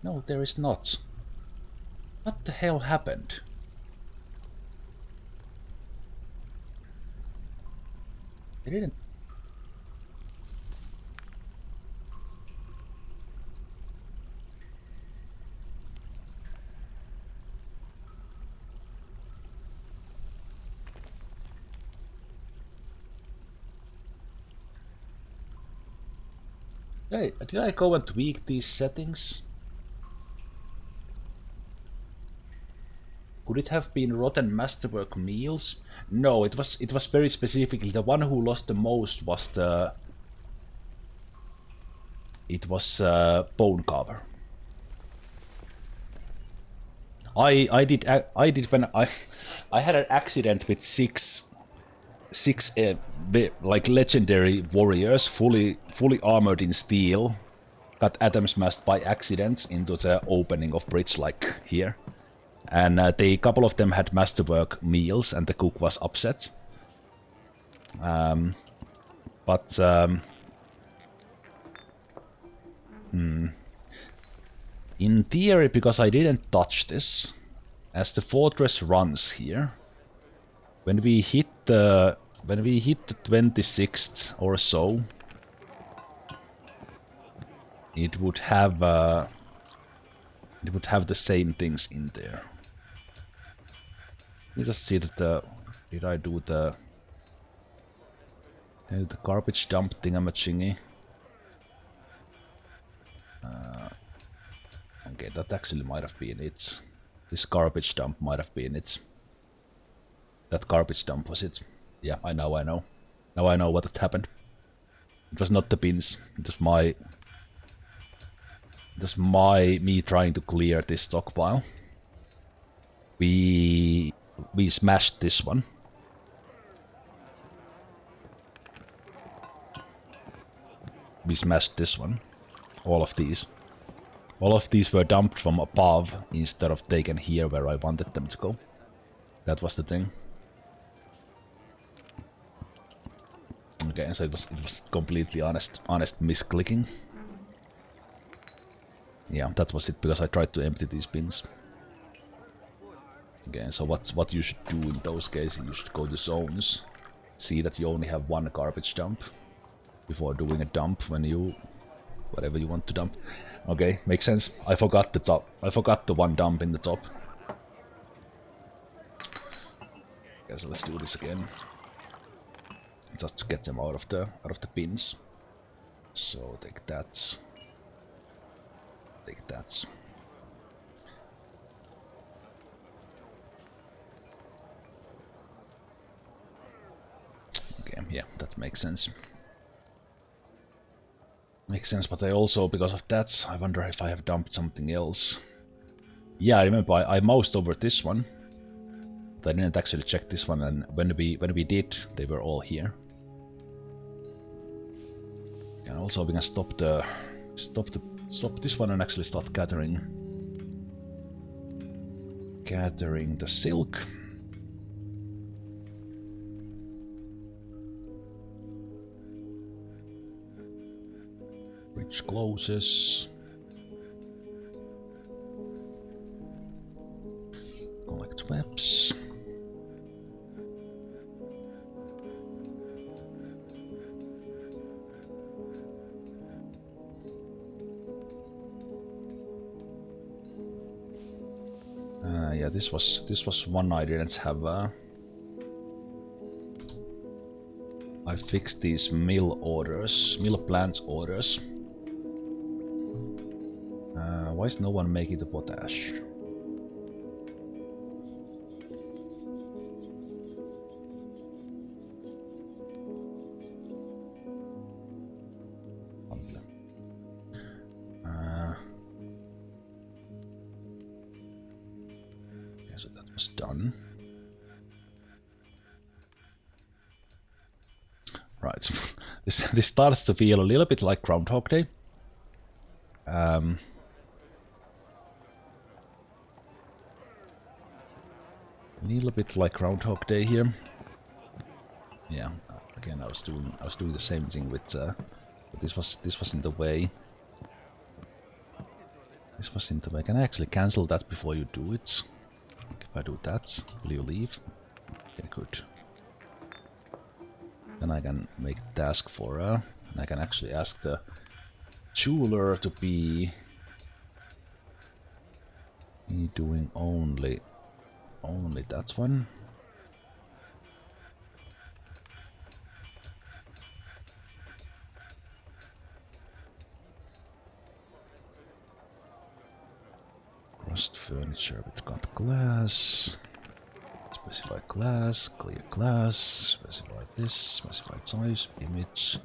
No, there is not. What the hell happened? I didn't... Hey, did I go and tweak these settings? Could it have been rotten masterwork meals? No, it was very specifically the one who lost the most was the... It was bone carver. I did when I had an accident with six six like legendary warriors, fully armored in steel, got atom smashed by accident into the opening of bridge, like here. And a couple of them had masterwork meals, and the cook was upset. In theory, because I didn't touch this, as the fortress runs here, when we hit the 26th or so, it would have the same things in there. Let me just see that did I do the garbage dump thingamajiggy? Okay, that actually might have been it. This garbage dump might have been it. That garbage dump was it. Yeah, I know. Now I know what had happened. It was not the bins. It was me trying to clear this stockpile. We smashed this one. We smashed this one. All of these. All of these were dumped from above instead of taken here where I wanted them to go. That was the thing. Okay, so it was completely honest misclicking. Yeah, that was it, because I tried to empty these bins. Okay, so what you should do in those cases, you should go to zones, see that you only have one garbage dump before doing a dump when you whatever you want to dump. Okay, makes sense. I forgot the top. I forgot the one dump in the top. Okay, so let's do this again. Just to get them out of the bins. So take that. Take that. Okay, yeah, that makes sense. Makes sense, but I also, because of that, I wonder if I have dumped something else. Yeah, I remember I moused over this one, but I didn't actually check this one, and when we did, they were all here. And also we can stop this one and actually start gathering the silk. Bridge closes. Collect webs. Yeah, this was one I didn't have. I fixed these mill plants orders. Why is no one making the potash? Okay, so that was done. Right, this starts to feel a little bit like Groundhog Day. A little bit like Groundhog Day here. Yeah, again I was doing the same thing with but this was in the way. This was in the way. Can I actually cancel that before you do it? If I do that, will you leave? Okay, good. Then I can make the task for and I can actually ask the jeweler to be doing only that one. Rust furniture with cut glass. Specify glass, clear glass, specify this, specify size, image,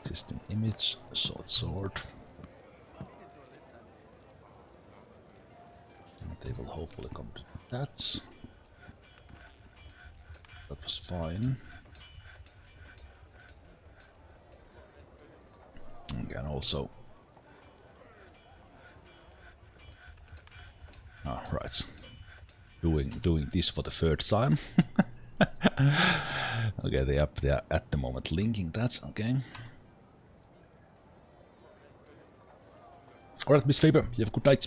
existing image, sort. And they will hopefully come to that. That was fine. also... Oh, right. Doing this for the third time. Okay, they are at the moment linking that, okay. Alright, Miss Faber, you have a good night.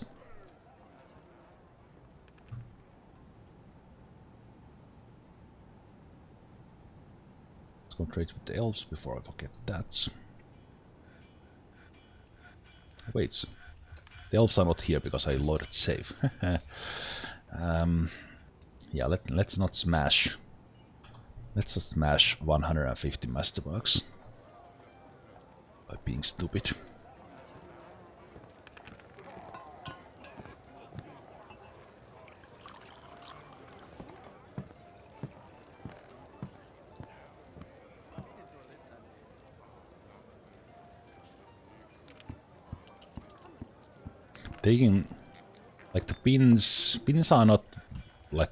Let's go trade with the elves before I forget that. Wait, the elves are not here because I loaded save. Yeah, let's not smash. Let's just smash 150 masterworks by being stupid. Taking, like, the pins are not like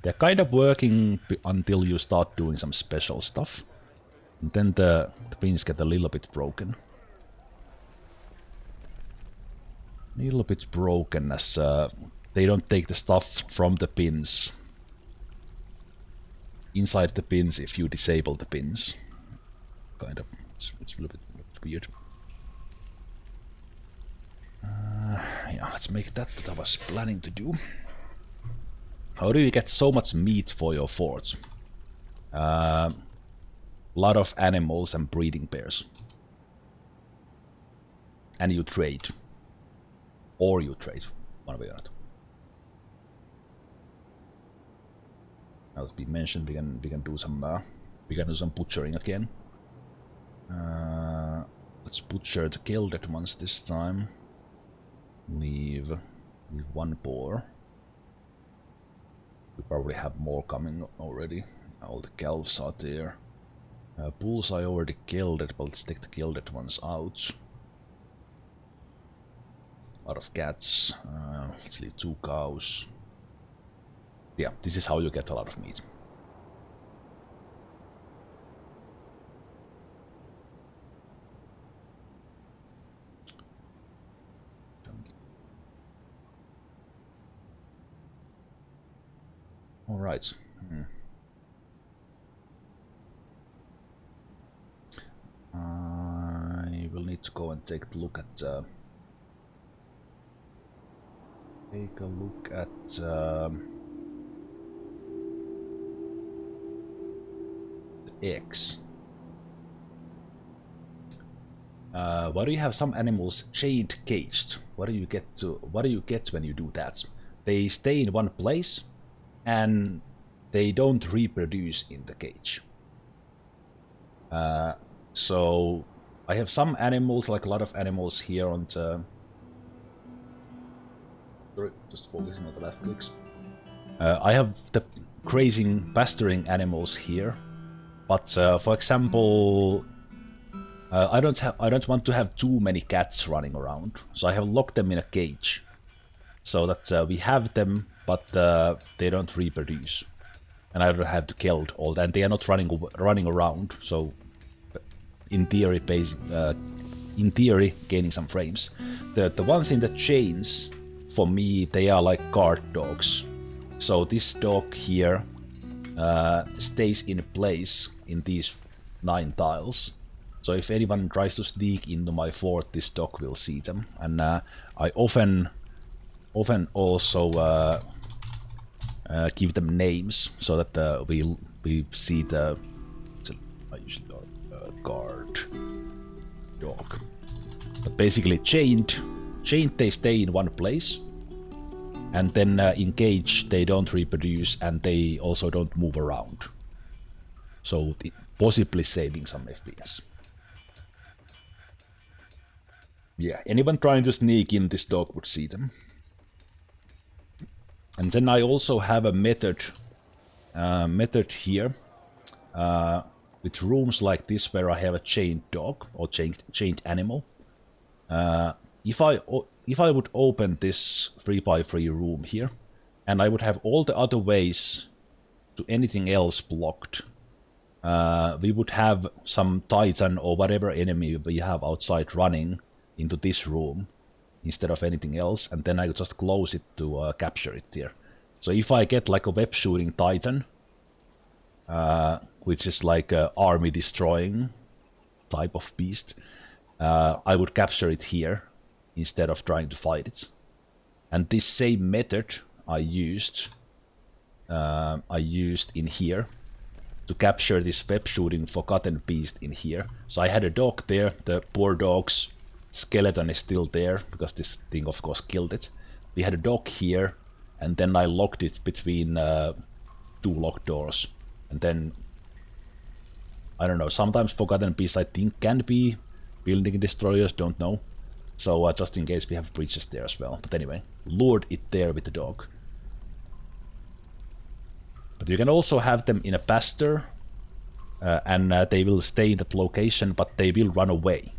they're kind of working until you start doing some special stuff, and then the pins get a little bit broken. A little bit broken as they don't take the stuff from the pins inside the pins if you disable the pins. Kind of, it's a little bit weird. Yeah, let's make that what I was planning to do. How do you get so much meat for your fort? Lot of animals and breeding pairs. And you trade. Or you trade, one way or another. As we mentioned, we can do some butchering again. Let's butcher the gilded ones this time. Leave one boar. We probably have more coming already. All the calves are there. Bulls I already gilded, but let's take the gilded ones out. A lot of cats. Let's leave 2 cows. Yeah, this is how you get a lot of meat. All right. I will need to go and take a look at the eggs. Why do you have some animals chained caged? What do you get when you do that? They stay in one place and they don't reproduce in the cage. So I have some animals, like a lot of animals here on the... Sorry, just focusing on the last clicks. I have the grazing, pasturing animals here, but for example, I don't want to have too many cats running around, so I have locked them in a cage, so that we have them, but they don't reproduce, and I don't have to kill all that. And they are not running around, so in theory, gaining some frames. The ones in the chains, for me, they are like guard dogs. So this dog here stays in place in these 9 tiles. So if anyone tries to sneak into my fort, this dog will see them. And I often also give them names so that we see the... I usually guard dog. But basically chained they stay in one place, and then in cage they don't reproduce and they also don't move around. So possibly saving some FPS. Yeah, anyone trying to sneak in, this dog would see them. And then I also have a method here with rooms like this where I have a chained dog or chained animal. If I would open this 3x3 room here, and I would have all the other ways to anything else blocked, we would have some Titan or whatever enemy we have outside running into this room instead of anything else, and then I could just close it to capture it here. So if I get like a web shooting Titan, which is like a army destroying type of beast, I would capture it here instead of trying to fight it. And this same method I used in here to capture this web shooting forgotten beast in here. So I had a dog there, the poor dog's skeleton is still there because this thing of course killed it. We had a dog here, and then I locked it between two locked doors. And then, I don't know, sometimes forgotten beasts I think can be building destroyers, don't know. So just in case we have breaches there as well. But anyway, lured it there with the dog. But you can also have them in a pasture, and they will stay in that location, but they will run away.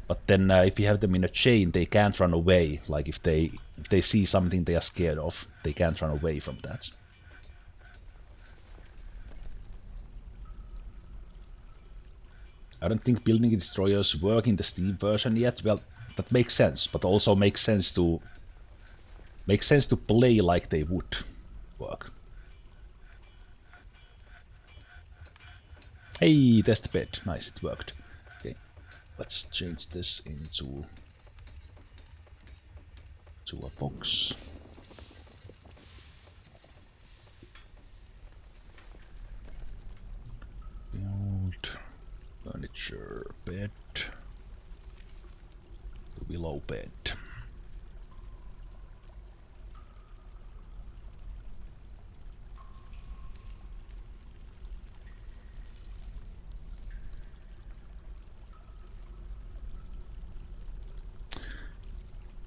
But then if you have them in a chain, they can't run away. Like if they see something they are scared of, they can't run away from that. I don't think building destroyers work in the Steam version yet. Well, that makes sense, but also makes sense to play like they would work. Hey, test bed. Nice, it worked. Okay, let's change this into a box. Build furniture bed to below bed.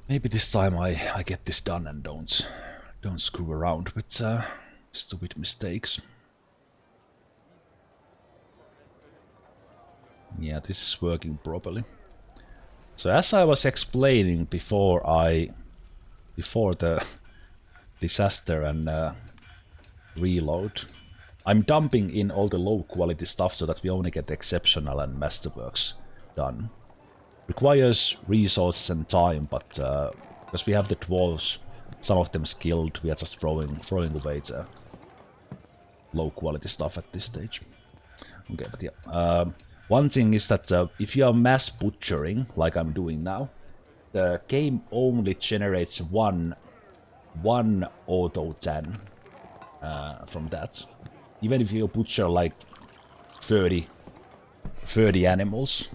Maybe this time I get this done and don't screw around with stupid mistakes. Yeah, this is working properly. So as I was explaining before the disaster and reload, I'm dumping in all the low quality stuff so that we only get exceptional and masterworks done. Requires resources and time, but because we have the dwarves, some of them skilled, we are just throwing away the low quality stuff at this stage. Okay, but yeah. One thing is that if you are mass butchering, like I'm doing now, the game only generates one auto 10 from that. Even if you butcher like 30 animals,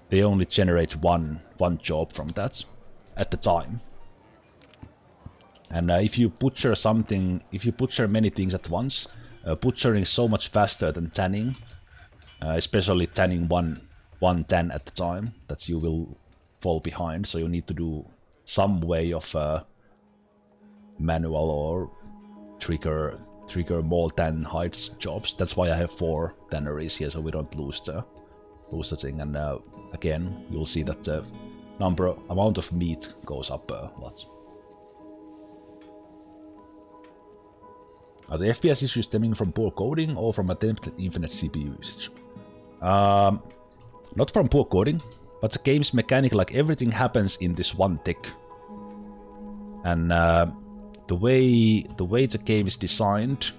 they only generate one job from that at the time. And if you butcher many things at once, butchering is so much faster than tanning, especially tanning one 10 at the time, that you will fall behind. So you need to do some way of manual or trigger more 10 height jobs. That's why I have 4 tanneries here, so we don't lose the thing. And again, you'll see that the amount of meat goes up a lot. Are the FPS issues stemming from poor coding or from attempted infinite CPU usage? Not from poor coding, but the game's mechanic, like everything happens in this one tick. And the way the game is designed,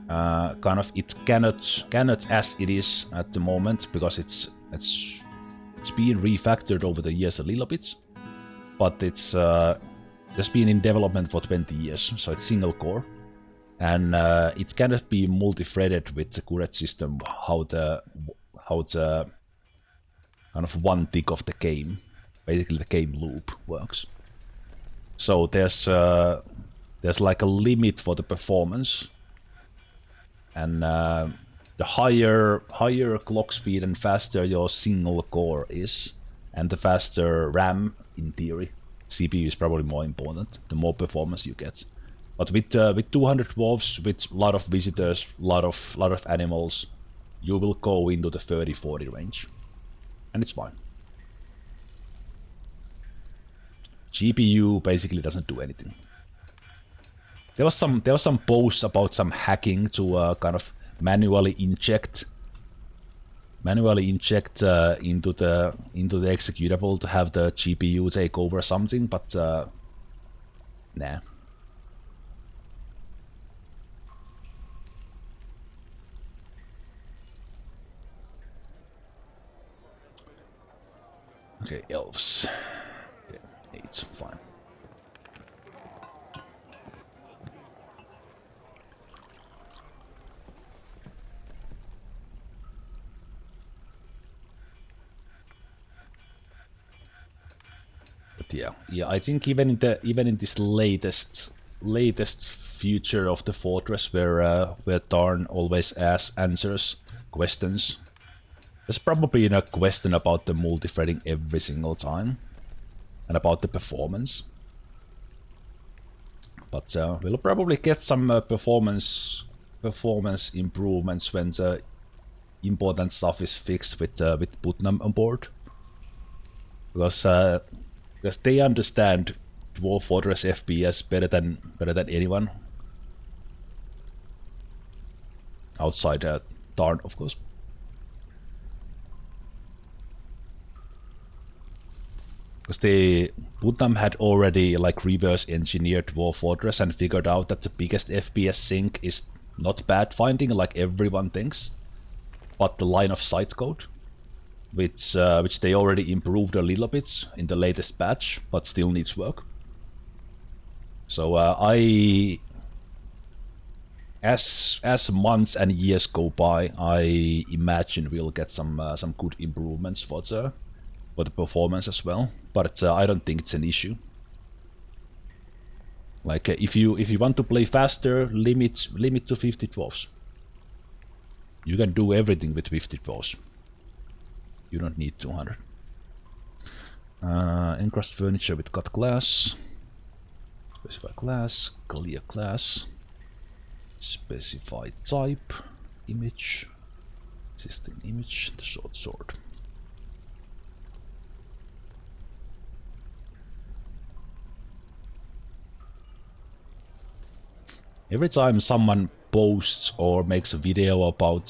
kind of it cannot as it is at the moment, because it's been refactored over the years a little bit, but it's been in development for 20 years, so it's single core, and it cannot be multi-threaded with the current system. How the kind of one tick of the game, basically the game loop, works. So there's like a limit for the performance. And the higher clock speed and faster your single core is, and the faster RAM, in theory, CPU is probably more important, the more performance you get. But with 200 dwarves, with a lot of visitors, lot of animals, you will go into the 30-40 range, and it's fine. GPU basically doesn't do anything. There was some posts about some hacking to kind of manually inject into the executable to have the GPU take over something, but nah. Okay, elves. Okay, 8, fine. But yeah, I think even in this latest future of the fortress, where Tarn always answers questions, there's probably a question about the multi-threading every single time, and about the performance. But we'll probably get some performance improvements when the important stuff is fixed with Putnam on board, because they understand Dwarf Fortress FPS better than anyone outside Tarn, of course. Because Putnam had already like reverse engineered Dwarf Fortress and figured out that the biggest FPS sink is not pathfinding like everyone thinks, but the line of sight code, which they already improved a little bit in the latest patch, but still needs work. So as months and years go by, I imagine we'll get some good improvements for the performance as well. But I don't think it's an issue. Like if you want to play faster, limit to 50 dwarfs. You can do everything with 50 dwarfs. You don't need 200. Encrust furniture with cut glass. Specify class, clear class. Specify type, image, existing image, the short sword. Every time someone posts or makes a video about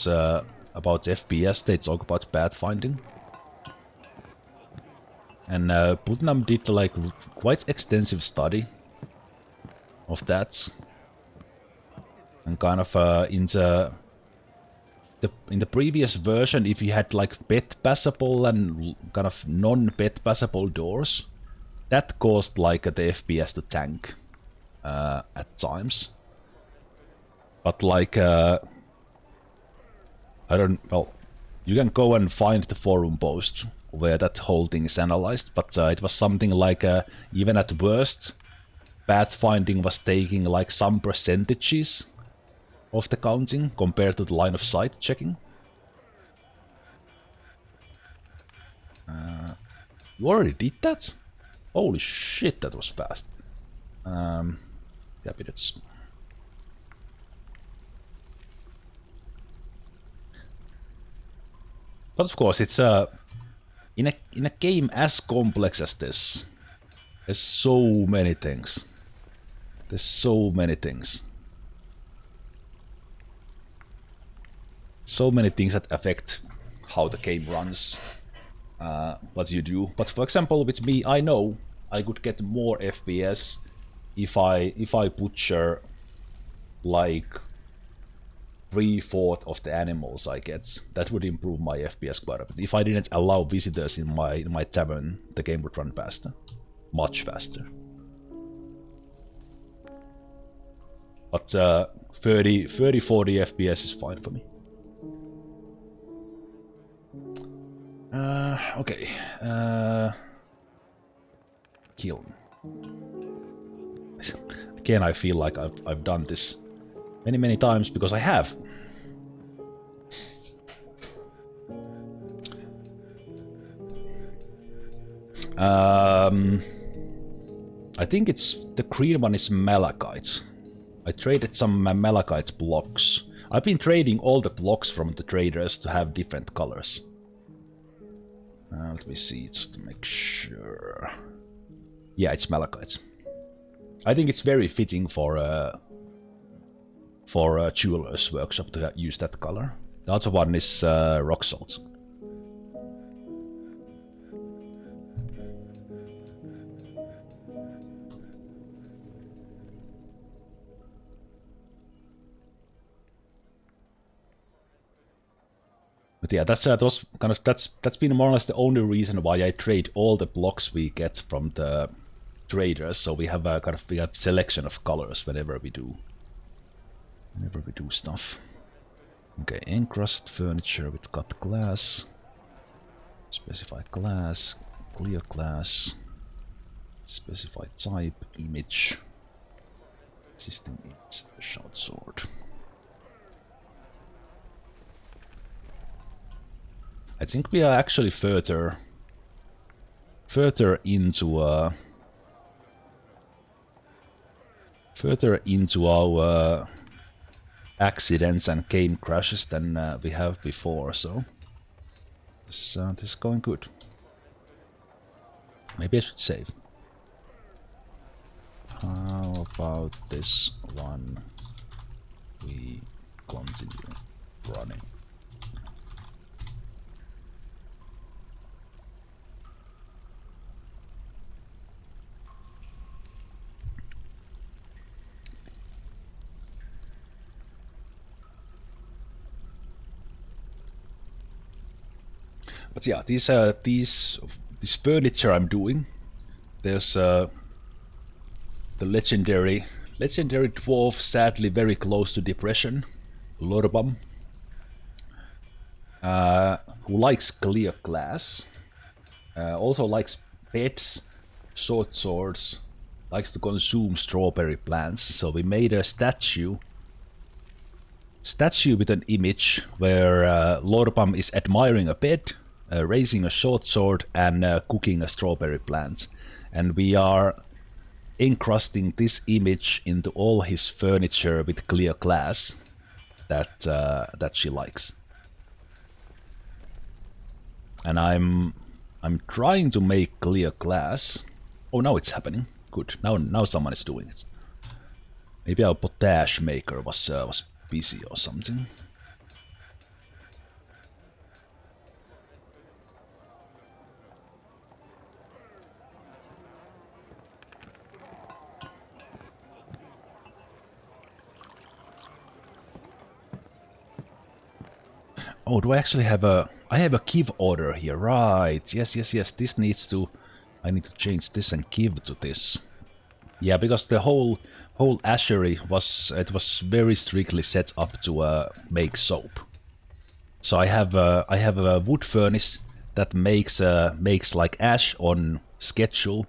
FPS, they talk about pathfinding. And Putnam did like quite extensive study of that. And kind of in the previous version, if you had like pet passable and kind of non-pet passable doors, that caused like the FPS to tank at times. But like you can go and find the forum post where that whole thing is analyzed, but it was something like even at worst, pathfinding was taking like some percentages of the counting compared to the line of sight checking. You already did that? Holy shit, that was fast. Cabinets. But of course, it's in a game as complex as this, there's so many things. There's so many things. So many things that affect how the game runs, what you do. But for example, with me, I know I could get more FPS if I butcher like 3/4 of the animals I get. That would improve my FPS quite a bit. If I didn't allow visitors in my tavern, the game would run faster, much faster. But 30-40 FPS is fine for me. Okay. Kiln. Again, I feel like I've done this many times because I have. I think it's the green one is malachite. I traded some malachite blocks. I've been trading all the blocks from the traders to have different colors. Let me see, just to make sure. Yeah, it's malachite. I think it's very fitting for for Jeweler's Workshop to use that color. The other one is rock salt. But yeah, that's that's been more or less the only reason why I trade all the blocks we get from the traders. So we have a we have selection of colors whenever we do stuff. Okay, encrust furniture with cut glass, specify glass, clear glass, specify type, image, existing image, short sword. I think we are actually further into our accidents and game crashes than we have before, so this is going good. Maybe I should save. How about this one? We continue running. But yeah, this furniture I'm doing. There's the legendary dwarf, sadly very close to depression, Lorbam, who likes clear glass, also likes pets, short swords, likes to consume strawberry plants. So we made a statue with an image where Lorbam is admiring a pet, raising a short sword, and cooking a strawberry plant. And we are encrusting this image into all his furniture with clear glass that she likes. And I'm trying to make clear glass. Oh, now it's happening. Good. Now someone is doing it. Maybe our potash maker was busy or something. Oh, do I actually have a... I have a give order here, right. Yes. This needs to... I need to change this and give to this. Yeah, because the whole ashery was very strictly set up to make soap. So I have a wood furnace that makes like ash on schedule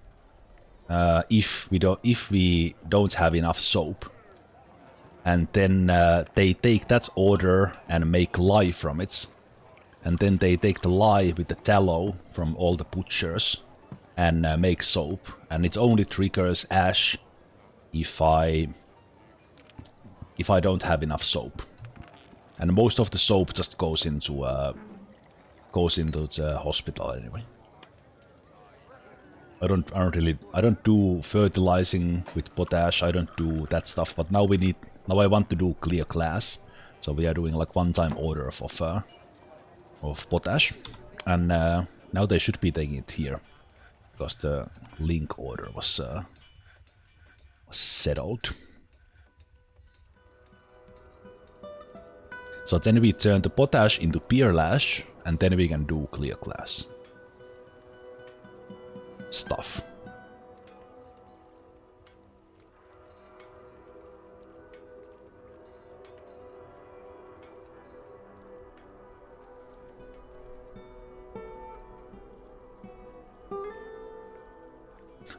if we don't have enough soap. And then they take that order and make lye from it. And then they take the lye with the tallow from all the butchers and make soap. And it only triggers ash if I don't have enough soap. And most of the soap just goes into the hospital anyway. I don't do fertilizing with potash. I don't do that stuff. But now I want to do clear glass, so we are doing like one-time order of potash, and now they should be taking it here because the link order was settled. So then we turn the potash into pearlash, and then we can do clear glass stuff.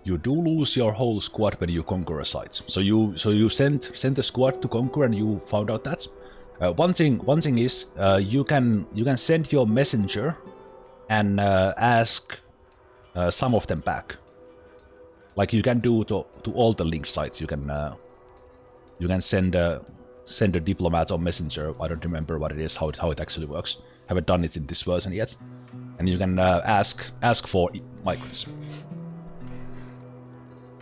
You do lose your whole squad when you conquer a site. So you sent a squad to conquer, and you found out that. One thing is you can send your messenger and ask some of them back. Like you can do to all the link sites. You can send a diplomat or messenger. I don't remember what it is, how it actually works. Haven't done it in this version yet. And you can ask for migrants.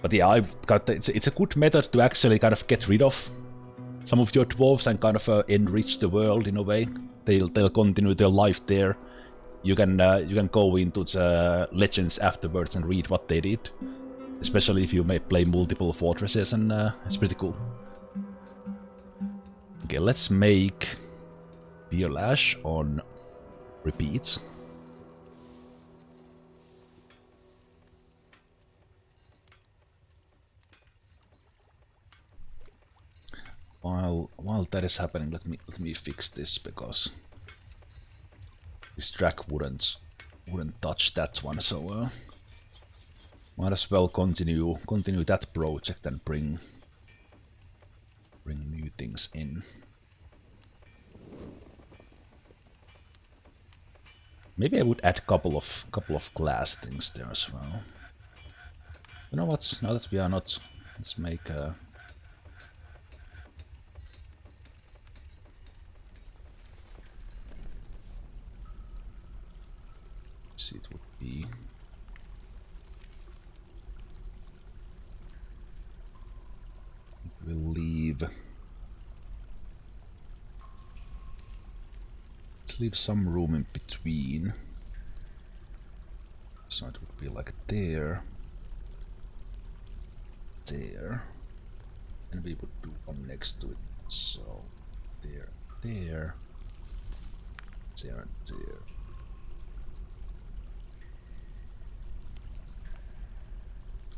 But yeah, it's a good method to actually kind of get rid of some of your dwarves and kind of enrich the world in a way. They'll continue their life there. You can go into the legends afterwards and read what they did, especially if you may play multiple fortresses, and it's pretty cool. Okay, let's make Beer Lash on repeats. While that is happening, let me fix this, because this track wouldn't touch that one, so might as well continue that project and bring new things in. Maybe I would add couple of glass things there as well. You know what? Now that we are not, let's make a. See, it would be. We'll leave. Let's leave some room in between. So it would be like there, there, and we would do one next to it. So there, there, there, and there.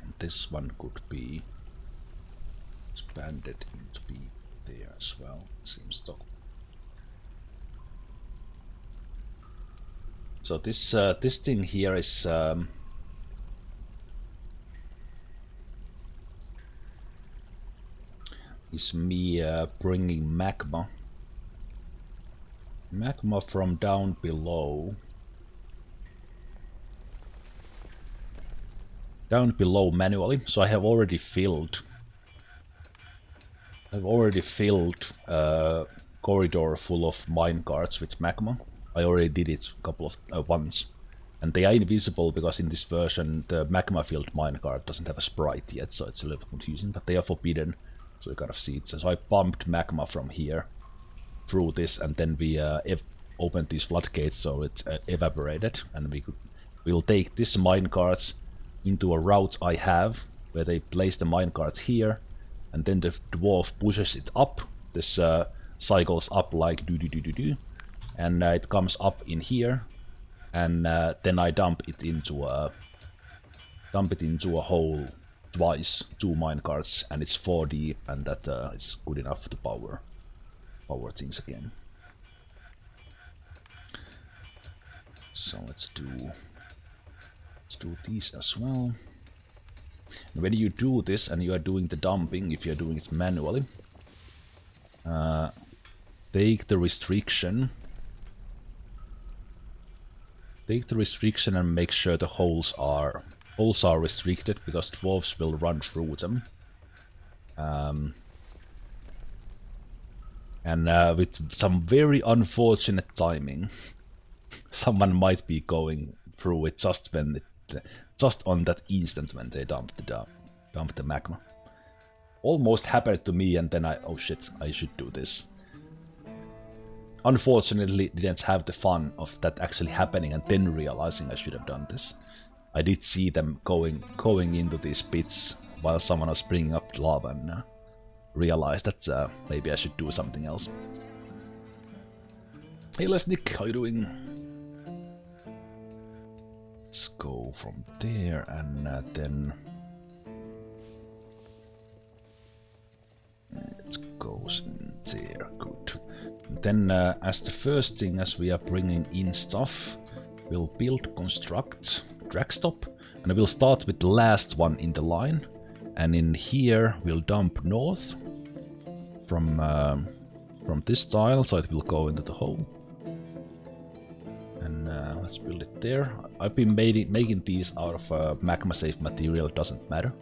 And this one could be expanded into be there as well. Seems to. So this thing here is me bringing magma from down below manually. So I have already filled a corridor full of minecarts with magma. I already did it a couple of once, and they are invisible because in this version the magma filled minecart doesn't have a sprite yet, so it's a little confusing, but they are forbidden, so you kind of see it. So I pumped magma from here through this, and then we opened these floodgates, so it evaporated, and we'll take this minecarts into a route I have where they place the minecarts here, and then the dwarf pushes it up. This cycles up like do. And it comes up in here, and then I dump it into a hole twice, 2 minecarts, and it's 4 deep, and that is good enough to power things again. So let's do these as well. And when you do this and you are doing the dumping, if you are doing it manually, take the restriction. Take the restriction and make sure the holes are restricted, because dwarves will run through them. And with some very unfortunate timing, someone might be going through it just on that instant when they dump the magma. Almost happened to me, and then oh shit, I should do this. Unfortunately, didn't have the fun of that actually happening and then realizing I should have done this. I did see them going into these pits while someone was bringing up lava, and realized that maybe I should do something else. Hey Lesnick, how you doing? Let's go from there, and then it goes in there. Good. And then as the first thing, as we are bringing in stuff, we'll build, construct, drag stop, and we'll start with the last one in the line, and in here we'll dump north from this tile, so it will go into the hole. And let's build it there. I've been making these out of magma safe material, doesn't matter.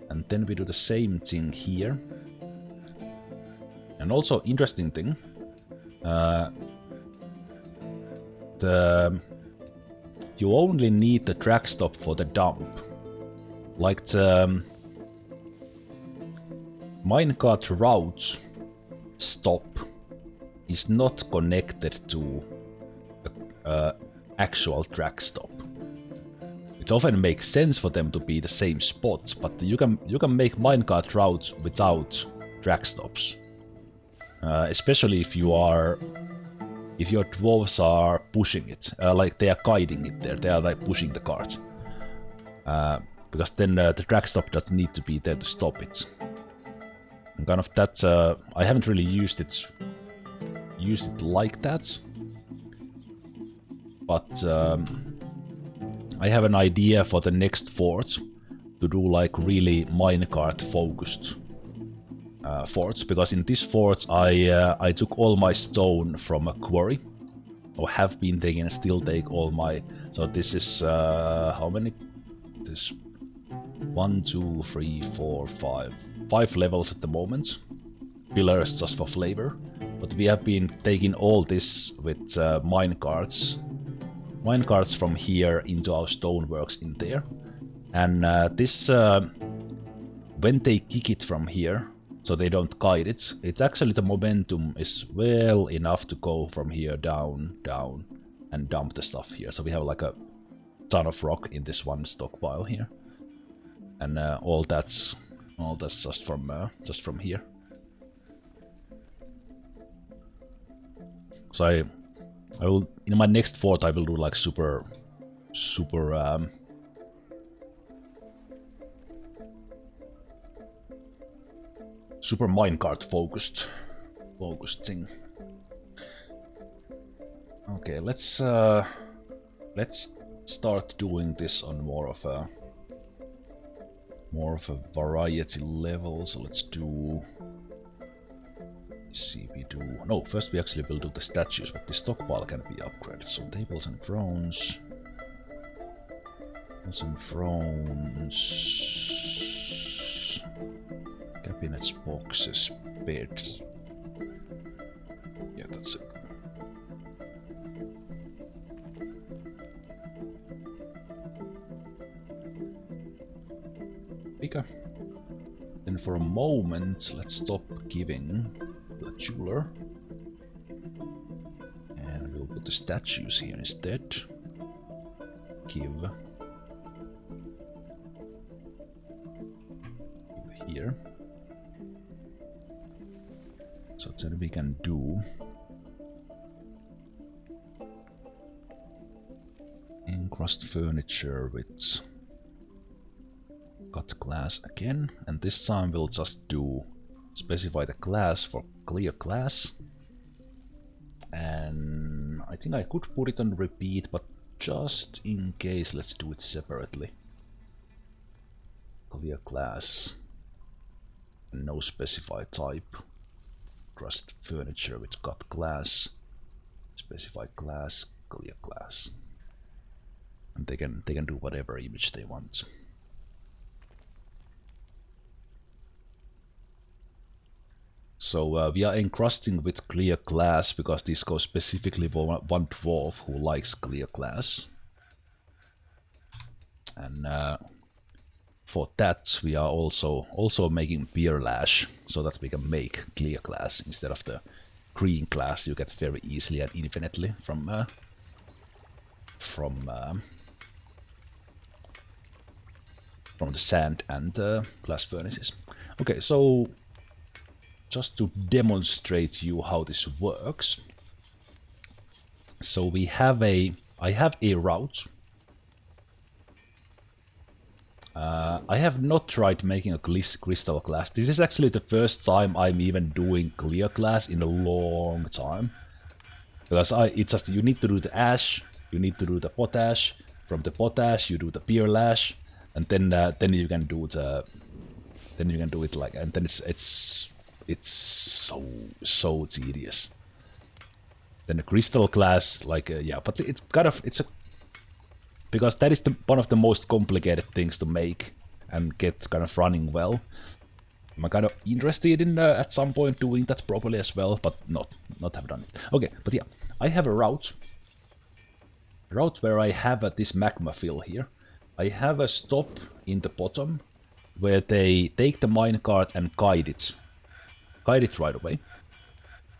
And then we do the same thing here. And also interesting thing, you only need the drag stop for the dump. Like the minecart routes stop is not connected to the actual track stop. It often makes sense for them to be the same spots, but you can make minecart routes without track stops. Especially if your dwarves are pushing it, like they are guiding it there, they are like pushing the cart. Because then the track stop doesn't need to be there to stop it. And kind of that, I haven't really used it like that. But I have an idea for the next fort to do like really minecart focused forts, because in this fort I took all my stone from a quarry, or have been taking and still take all my. So this is how many? This 1, 2, 3, 4, 5 levels at the moment. Pillars just for flavor, but we have been taking all this with minecarts from here into our stoneworks in there, and this when they kick it from here, so they don't guide it, it's actually the momentum is well enough to go from here down, and dump the stuff here. So we have like a ton of rock in this one stockpile here, and all that's just from here. So I will, in my next fort I will do like super minecart focused thing. Okay, let's start doing this on more of a variety level. So let's do. See, first we actually will do the statues, but the stockpile can be upgraded. So tables and thrones. Cabinets, boxes, beds. Yeah, that's it. Bigger. Then for a moment, let's stop giving the jeweler, and we'll put the statues here instead. Give here. So then we can do encrust furniture with cut glass again, and this time we'll just do specify the class for clear glass, and I think I could put it on repeat, but just in case let's do it separately. Clear glass, no specified type, crust furniture with cut glass, specify glass, clear glass, and they can do whatever image they want. So we are encrusting with clear glass because this goes specifically for one dwarf who likes clear glass. And for that we are also making beer lash, so that we can make clear glass instead of the green glass you get very easily and infinitely from the sand and glass furnaces. Okay, so just to demonstrate you how this works. So I have a route. I have not tried making a crystal glass. This is actually the first time I'm even doing clear glass in a long time. Because it's just, you need to do the ash, you need to do the potash, from the potash you do the beer lash, and then you can do it like, and then it's so tedious. Then the crystal glass, like yeah, but it's kind of because that is one of the most complicated things to make and get kind of running well. I'm kind of interested in at some point doing that properly as well, but not have done it. Okay, but yeah, I have a route where I have this magma fill here. I have a stop in the bottom where they take the minecart and guide it right away.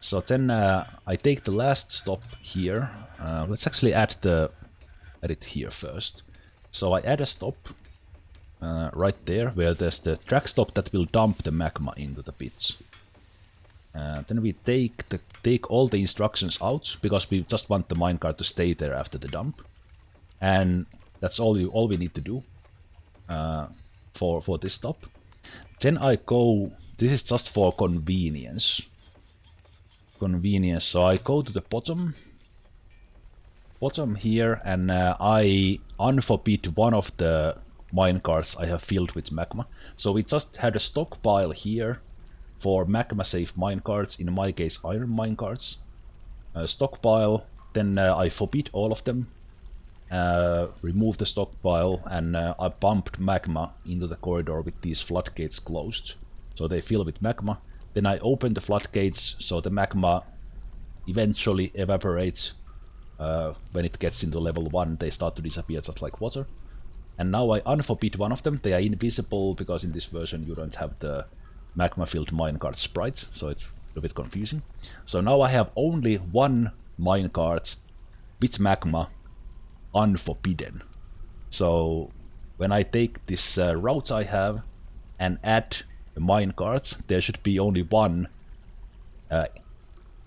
So then I take the last stop here. Let's actually add it here first. So I add a stop right there, where there's the track stop that will dump the magma into the pits. Then we take all the instructions out, because we just want the minecart to stay there after the dump. And that's all we need to do for this stop. Then I go, this is just for convenience. So I go to the bottom here, and I unforbid one of the minecarts I have filled with magma. So we just had a stockpile here for magma safe minecarts, in my case iron minecarts. Stockpile, then I forbid all of them, remove the stockpile, and I pumped magma into the corridor with these floodgates closed, so they fill with magma. Then I open the floodgates, so the magma eventually evaporates. When it gets into level 1, they start to disappear just like water. And now I unforbid one of them. They are invisible, because in this version you don't have the magma-filled minecart sprites, so it's a bit confusing. So now I have only one minecart with magma unforbidden. So when I take this route I have and add the minecarts, there should be only one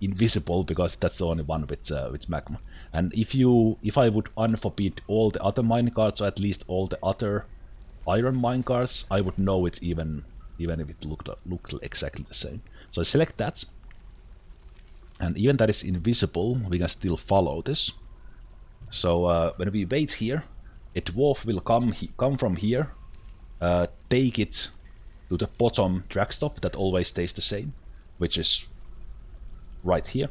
invisible, because that's the only one with magma. And if I would unforbid all the other minecarts, or at least all the other iron minecarts, I would know it even if it looked exactly the same. So I select that, and even that is invisible, we can still follow this. So when we wait here, a dwarf will come from here, take it to the bottom track stop that always stays the same, which is right here,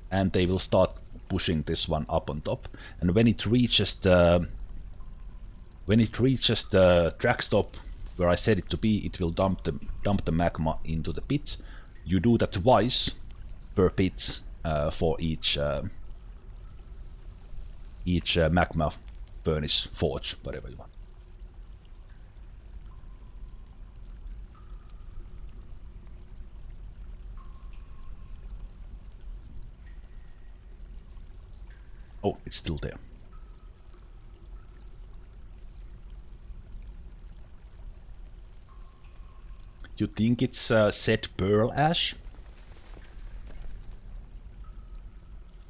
and they will start pushing this one up on top. And when it reaches the track stop where I set it to be, it will dump the magma into the pit. You do that twice per pit for each magma furnace, forge, whatever you want. Oh, it's still there. You think it's said pearl ash?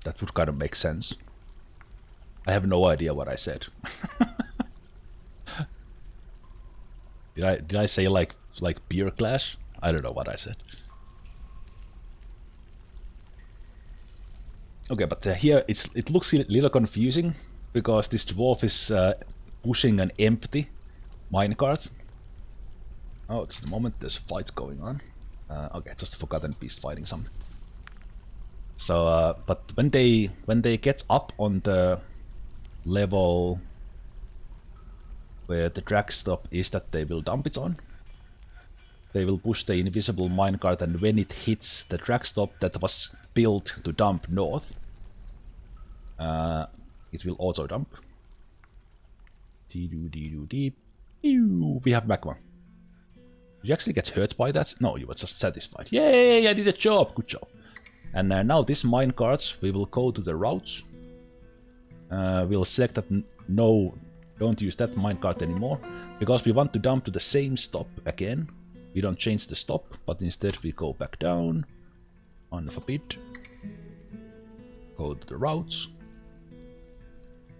That would kind of make sense. I have no idea what I said. Did I say like beer clash? I don't know what I said. Okay, but here it looks a little confusing, because this dwarf is pushing an empty minecart. Oh, it's the moment there's a fight going on. Okay, just a forgotten beast fighting something. So, but when they get up on the level where the drag stop is that they will dump it on, they will push the invisible minecart, and when it hits the drag stop that was built to dump north, it will auto dump. We have magma. Did you actually get hurt by that? No, you were just satisfied. Yay, I did a job! Good job. And now this minecart, we will go to the routes. We'll select that no, don't use that minecart anymore, because we want to dump to the same stop again. We don't change the stop, but instead we go back down, unforbid, go to the routes,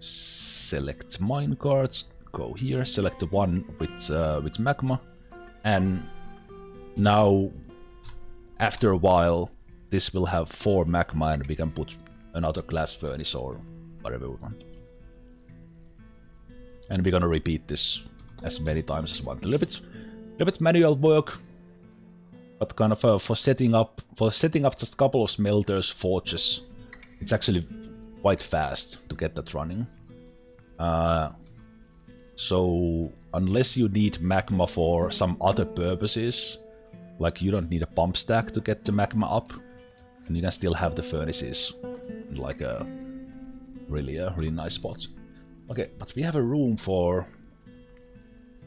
select minecarts, go here, select the one with magma, and now after a while this will have 4 magma, and we can put another glass furnace or whatever we want. And we're gonna repeat this as many times as we want. A little bit manual work, but kind of for setting up just a couple of smelters, forges, it's actually quite fast to get that running. So unless you need magma for some other purposes, like you don't need a pump stack to get the magma up, and you can still have the furnaces in like a really nice spot. Okay, but we have a room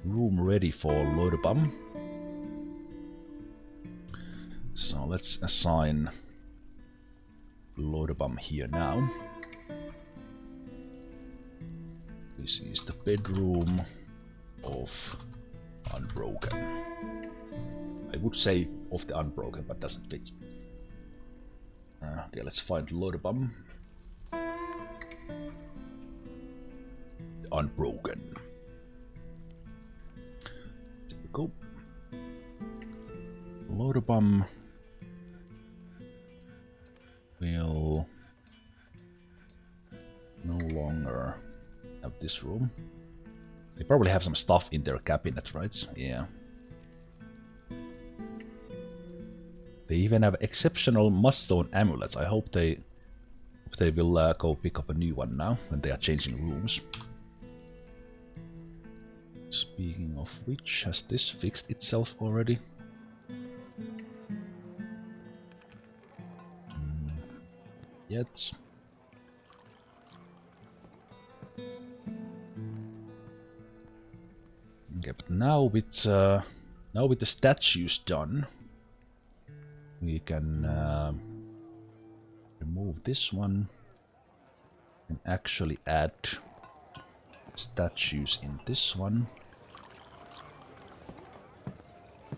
ready for Lodebum. So let's assign load a bomb here now. This is the bedroom of Unbroken. I would say of the Unbroken, but doesn't fit. Okay, let's find load a bomb. Unbroken. There we go. Load a bomb will no longer have this room. They probably have some stuff in their cabinet, right? Yeah. They even have exceptional mudstone amulets. I hope they will go pick up a new one now when they are changing rooms. Speaking of which, has this fixed itself already? Yet. Okay, but now with the statues done, we can remove this one and actually add statues in this one.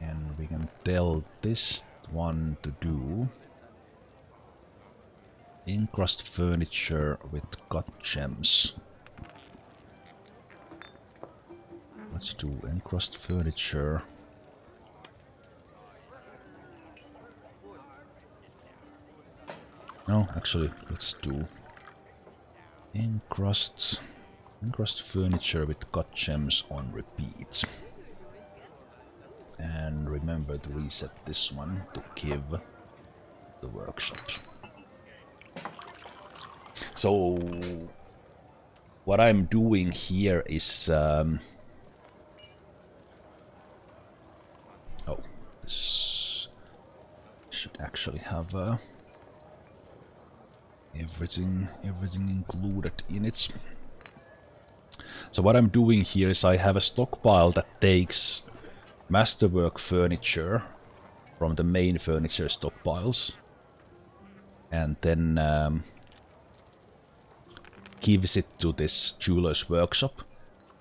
And we can tell this one to do encrust furniture with cut gems. Let's do encrust furniture. No, actually, let's do encrust furniture with cut gems on repeat. And remember to reset this one to give the workshop. So what I'm doing here is this should actually have everything included in it. So what I'm doing here is I have a stockpile that takes masterwork furniture from the main furniture stockpiles and then gives it to this jeweler's workshop,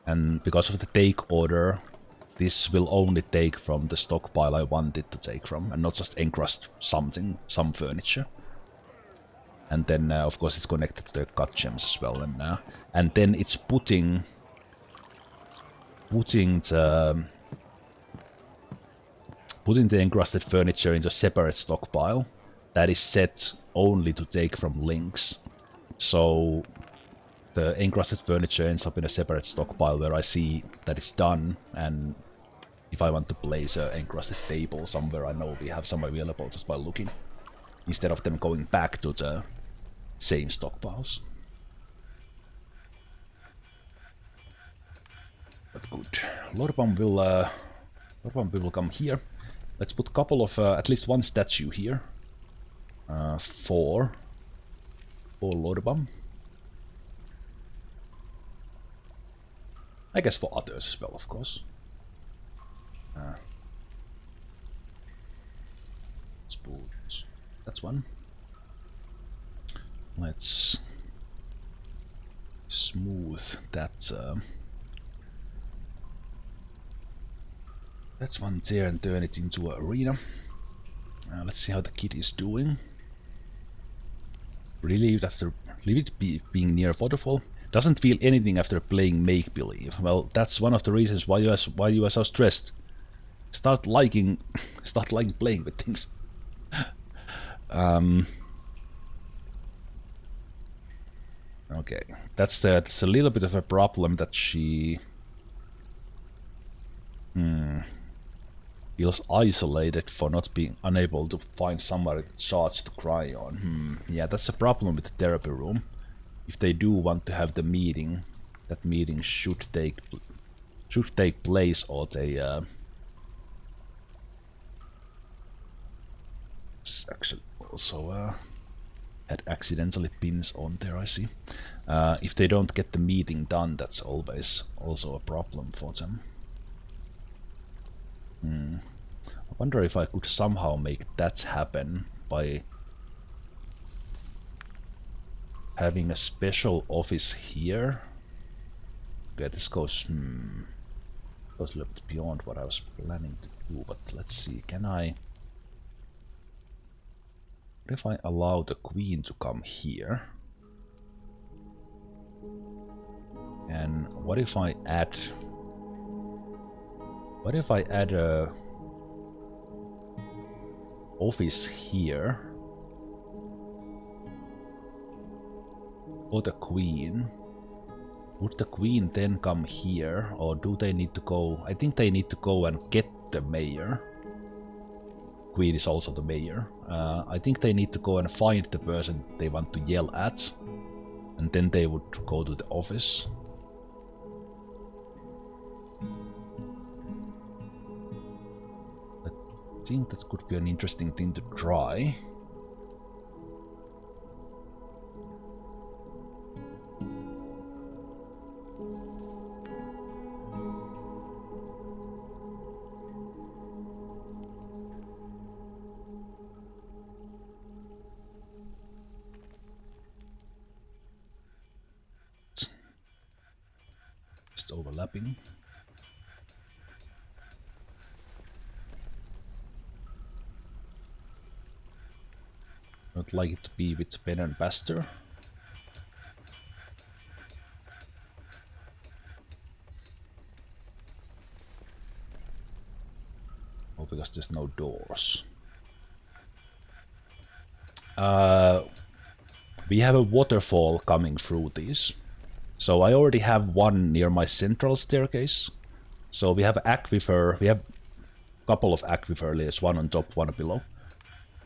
and because of the take order this will only take from the stockpile I wanted to take from and not just encrust some furniture. And then of course it's connected to the cut gems as well, and then it's putting the encrusted furniture into a separate stockpile that is set only to take from links. So the encrusted furniture ends up in a separate stockpile where I see that it's done, and if I want to place an encrusted table somewhere, I know we have some available just by looking, instead of them going back to the same stockpiles. But good. Lord Bomb will come here. Let's put a couple of, at least one statue here. For Lord Bomb. I guess for others as well, of course. Let's put that one. Let's smooth that one there and turn it into an arena. Let's see how the kid is doing. Relieved after being near waterfall. Doesn't feel anything after playing make-believe. Well, that's one of the reasons why you are so stressed. Start liking playing with things. Okay, that's a little bit of a problem that she feels isolated for not being unable to find somewhere to charge to cry on. Yeah, that's a problem with the therapy room. If they do want to have the meeting, that meeting should take place, or they actually also had accidentally pins on there, I see. If they don't get the meeting done, that's always also a problem for them. I wonder if I could somehow make that happen by having a special office here. Okay, this goes a little bit beyond what I was planning to do, but let's see, can I... What if I allow the queen to come here? And what if I add... What if I add a office here for the queen? Would the queen then come here, or do they need to go... I think they need to go and get the mayor. Queen is also the mayor. I think they need to go and find the person they want to yell at, and then they would go to the office. I think that could be an interesting thing to try. Just overlapping. I'd like it to be with Ben and Pastor. Oh, because there's no doors. We have a waterfall coming through these. So I already have one near my central staircase. So we have aquifer, we have a couple of aquifer layers, one on top, one below.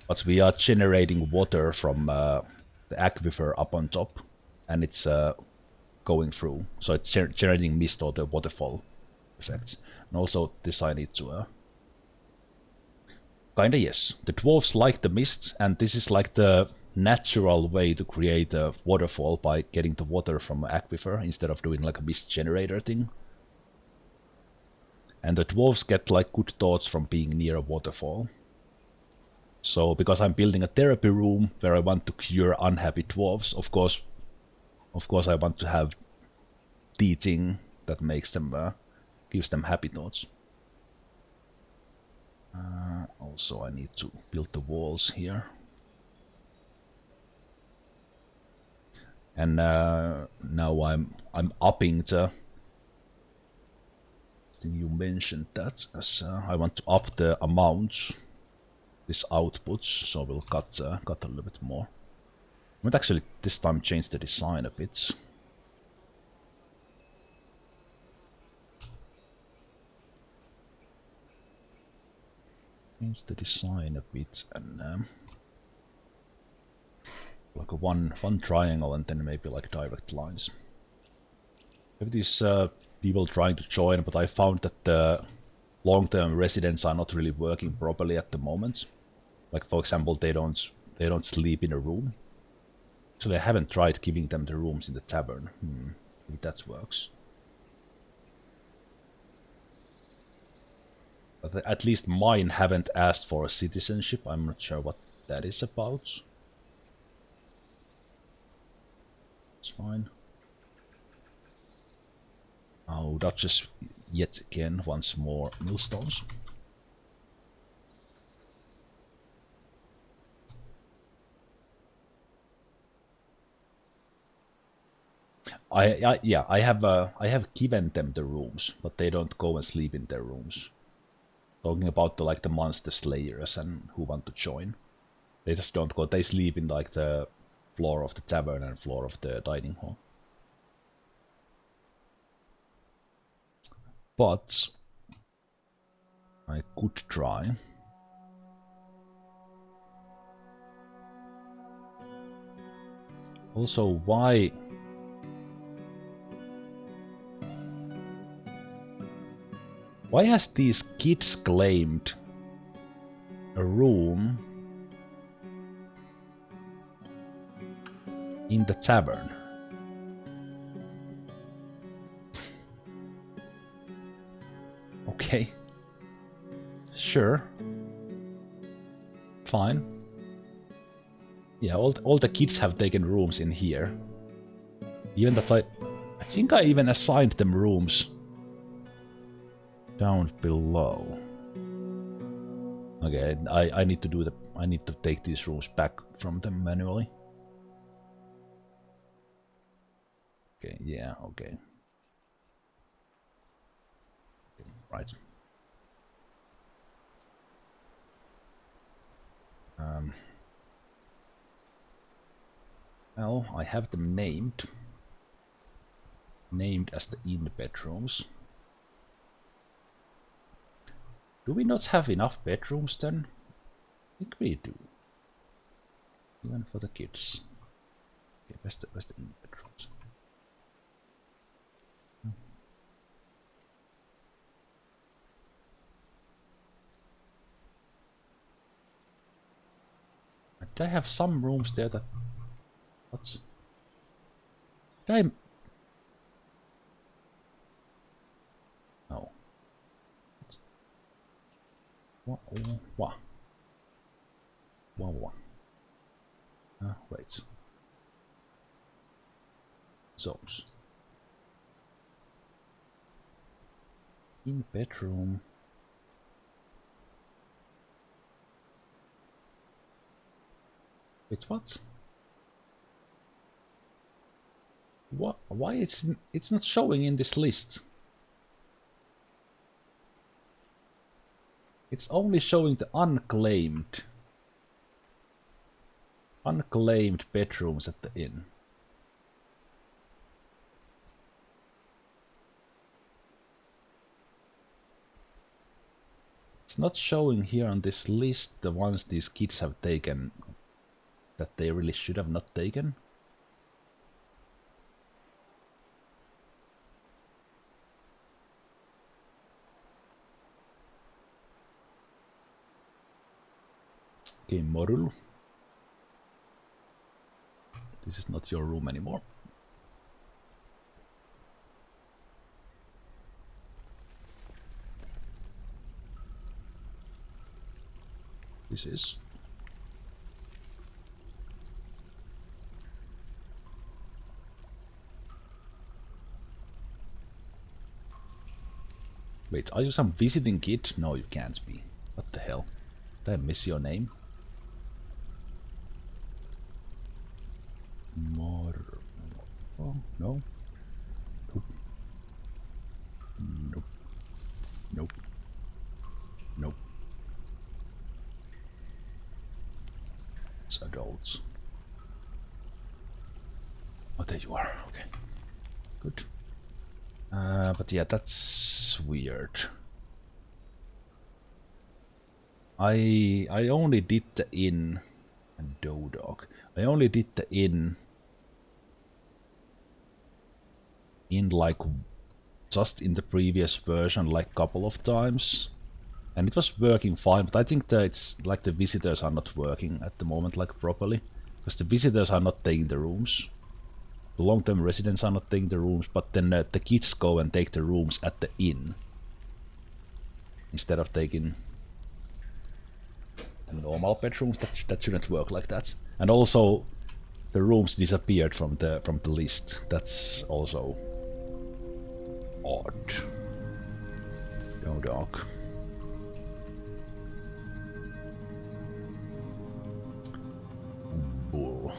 But we are generating water from the aquifer up on top, and it's going through. So it's generating mist or the waterfall effects. And also this I need to... Kinda yes. The dwarves like the mist, and this is like the natural way to create a waterfall by getting the water from an aquifer instead of doing like a mist generator thing. And the dwarves get like good thoughts from being near a waterfall. So because I'm building a therapy room where I want to cure unhappy dwarves, of course I want to have teaching that makes them gives them happy thoughts. Also I need to build the walls here. And now I'm upping the... I think you mentioned that, as I want to up the amount, this outputs, so we'll cut a little bit more. I might actually this time change the design a bit. Change the design a bit, and like a one triangle, and then maybe like direct lines. We have these people trying to join, but I found that the long-term residents are not really working properly at the moment. Like for example, they don't sleep in a room. Actually, I haven't tried giving them the rooms in the tavern. Maybe that works. But at least mine haven't asked for a citizenship. I'm not sure what that is about. It's fine. Oh, Duchess yet again wants more millstones. I have given them the rooms, but they don't go and sleep in their rooms. Talking about the monster slayers and who want to join. They just don't go. They sleep in like the floor of the tavern and floor of the dining hall. But I could try. Also, why has these kids claimed a room in the tavern? Okay. Sure. Fine. Yeah, all the kids have taken rooms in here. Even that I think I even assigned them rooms down below. Okay, I need to do the I need to take these rooms back from them manually. Okay, yeah, okay. Right. Well, I have them named as the inn bedrooms. Do we not have enough bedrooms then? I think we do. Even for the kids. Okay, where's the inn bedrooms? Did I have some rooms there that... What's... Did I... No. What? What? What? Wait. Zones. In bedroom. Wait, what? What? Why it's not showing in this list? It's only showing the unclaimed bedrooms at the inn. It's not showing here on this list the ones these kids have taken that they really should have not taken. Okay, Morul. This is not your room anymore. This is. Wait, are you some visiting kid? No, you can't be. What the hell? Did I miss your name? Oh, no. Nope. Nope. Nope. Nope. It's adults. Oh, there you are. Okay. Good. But yeah, that's weird. I only did the inn and Dodog. I only did the inn like just in the previous version like couple of times, and it was working fine. But I think that it's like the visitors are not working at the moment like properly, because the visitors are not taking the rooms. The long-term residents are not taking the rooms, but then the kids go and take the rooms at the inn instead of taking the normal bedrooms. That shouldn't work like that. And also, the rooms disappeared from the list. That's also odd. No dog. Bull.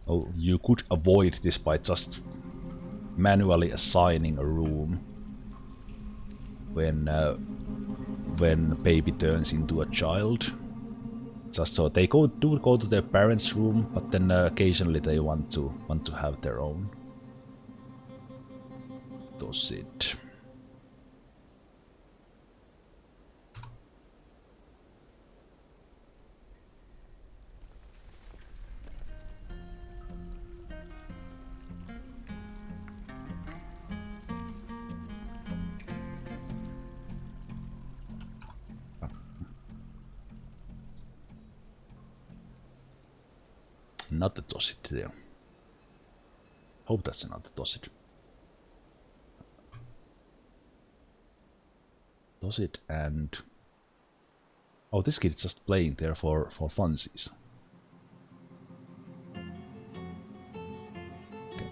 Well, you could avoid this by just manually assigning a room when baby turns into a child. Just so they do go to their parents' room, but then occasionally they want to have their own. Does it? not the Tossid there. Hope that's not the Tossid. Tossid and... Oh, this kid is just playing there for funsies. Okay.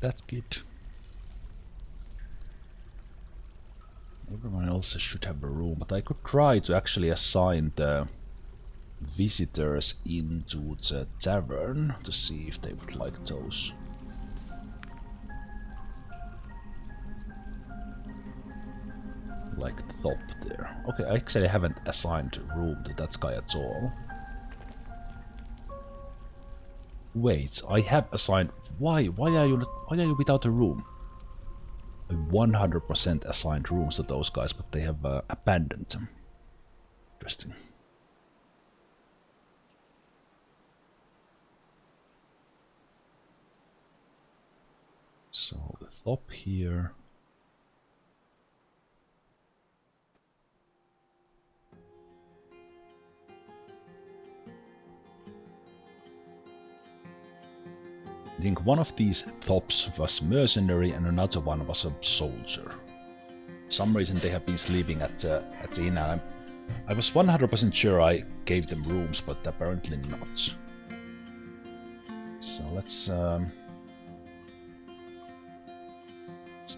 That's good. Everyone else should have a room, but I could try to actually assign the visitors into the tavern to see if they would like those. Like the top there. Okay, I actually haven't assigned a room to that guy at all. Wait, I have assigned. Why are you without a room? I 100% assigned rooms to those guys, but they have abandoned them. Interesting. So the top here. I think one of these tops was mercenary and another one was a soldier. For some reason they have been sleeping at the inn, and I was 100% sure I gave them rooms, but apparently not. So let's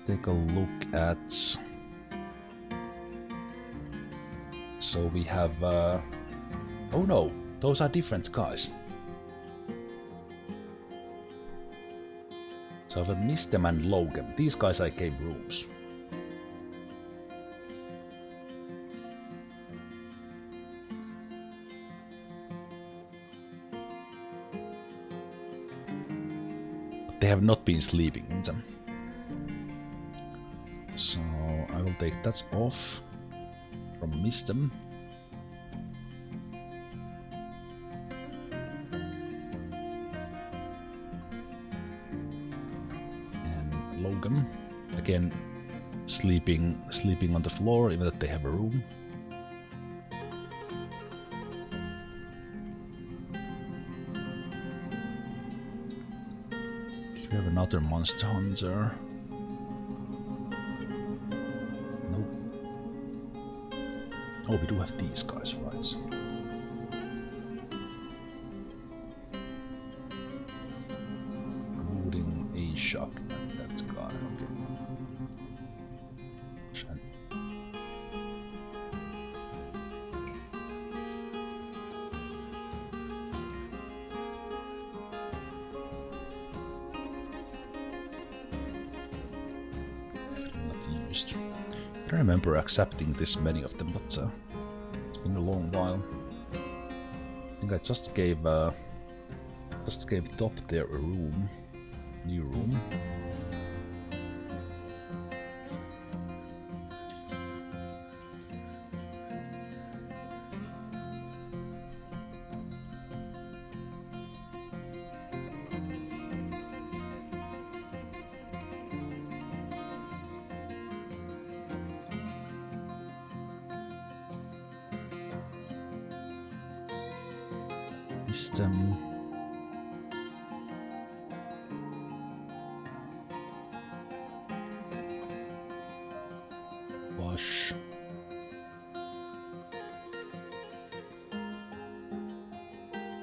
take a look at... So we have... Oh no, those are different guys. So I have Mistem and Logan. These guys I gave rooms. But they have not been sleeping in them. So I will take that off from Mistem. Logan, again, sleeping on the floor, even that they have a room. Do we have another monster hunter? Nope. Oh, we do have these guys, right? Including a shock. I don't remember accepting this many of them, but it's been a long while. I think I just gave top there a room, new room. System. Wash.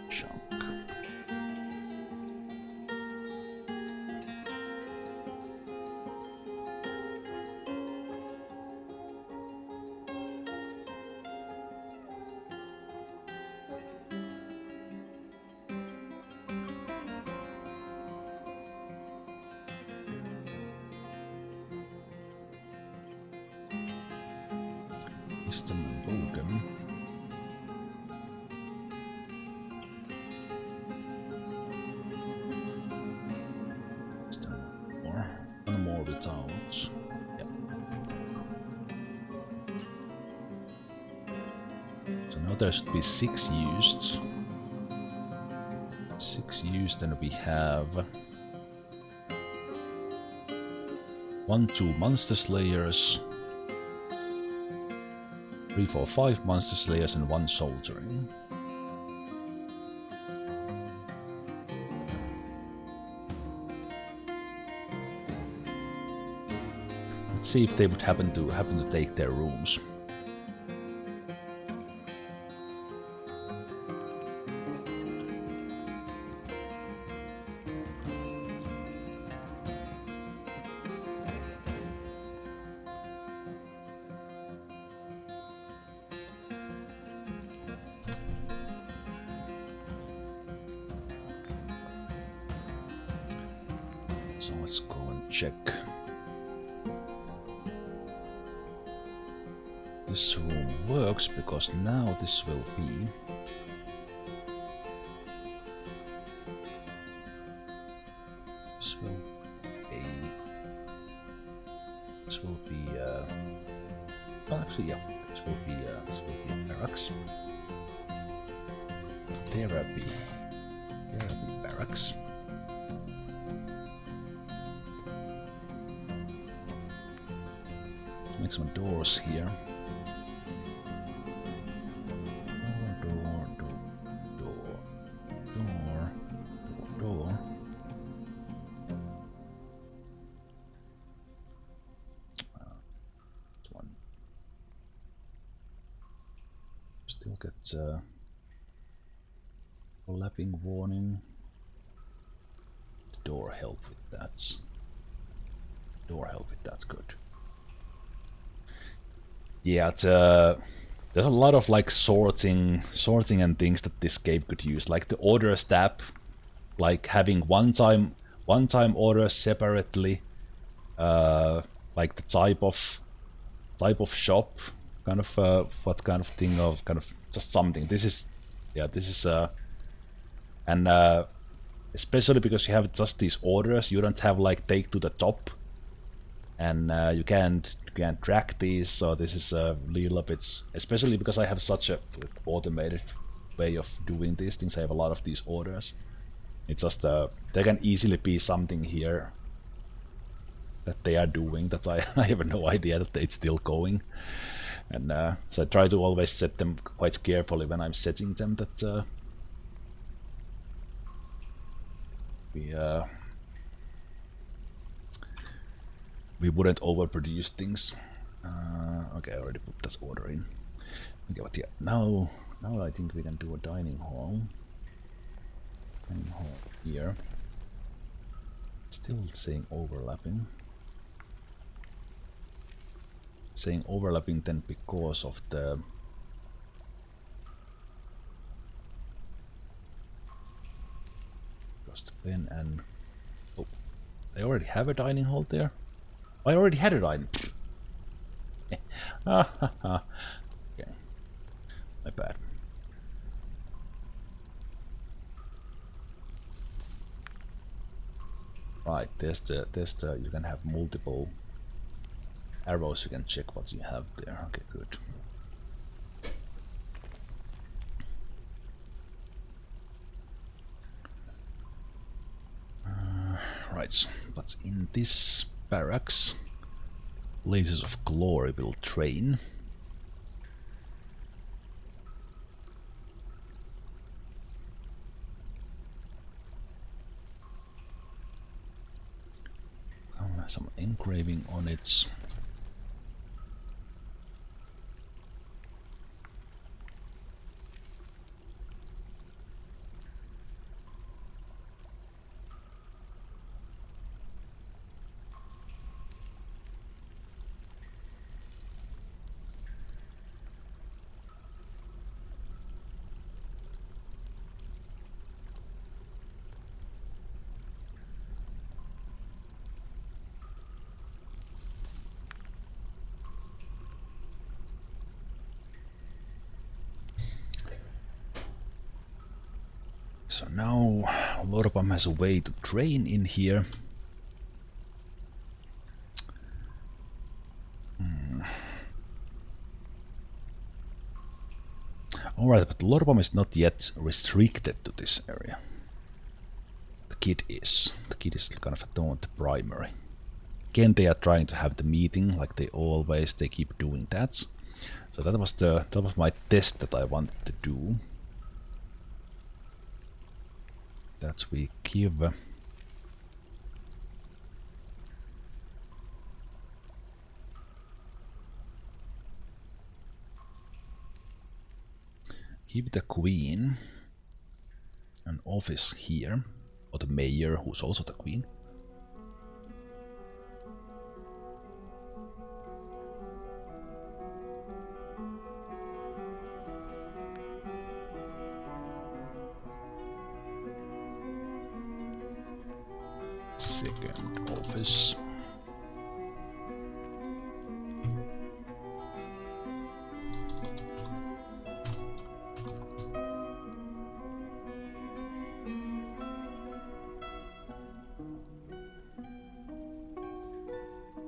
Chunk. System and Logan. Is there more? One more without. Yeah. there should be 6 used. 6 used, and we have 1, 2 Monster Slayers, 3, 4, 5 Monster Slayers, and 1 Soldiering. Let's see if they would happen to take their rooms. So let's go and check. This room works because now this will be well, actually, yeah, this will be barracks. Therapy barracks. Make some doors here. Door. One. Still get overlapping warning. Door help with that. Good. Yeah, there's a lot of like sorting and things that this game could use, like the orders tab, like having one time orders separately, like the type of shop, kind of what kind of thing of kind of just something. This is and especially because you have just these orders, you don't have like take to the top, and you can't track these. So this is a little bit, especially because I have such a automated way of doing these things. I have a lot of these orders. It's just there can easily be something here that they are doing that I have no idea that it's still going, and so I try to always set them quite carefully when I'm setting them, that we wouldn't overproduce things. Okay, I already put that order in. Okay, but yeah, now I think we can do a dining hall. Dining hall here. Still saying overlapping. Saying overlapping then because of the pen and I already have a dining hall there. I already had a dining. Okay, my bad. Right, there's the you can have multiple arrows. You can check what you have there. Okay, good. Right, but in this barracks, Blazes of Glory will train. Some engraving on it. So now Lorpam has a way to train in here. Alright, but Lorbam is not yet restricted to this area. The kid is. The kid is kind of a taunt primary. Again, they are trying to have the meeting like they always. They keep doing that. So that was my test that I wanted to do. That we give the queen an office here, or the mayor, who's also the queen. Second office.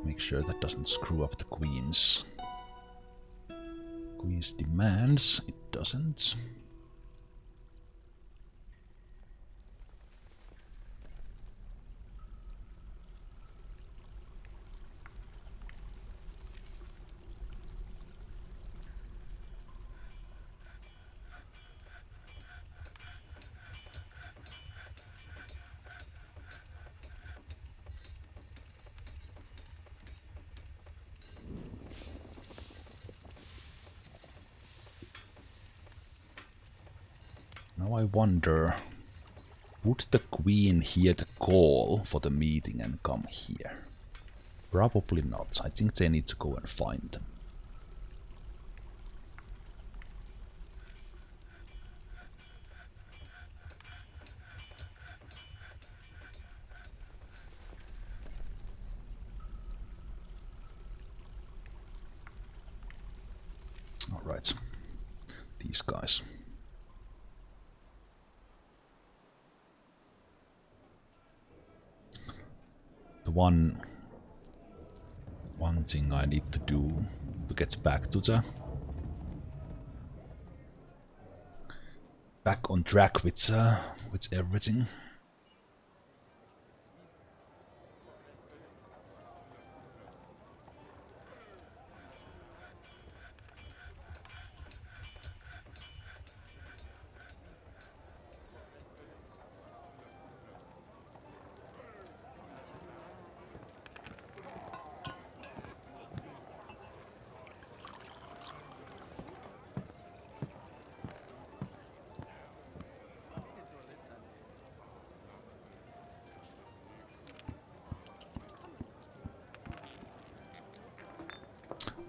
Make sure that doesn't screw up the queen's demands. It doesn't. Now I wonder, would the queen hear the call for the meeting and come here? Probably not. I think they need to go and find them. Alright, these guys. The one thing I need to do to get back on track with everything.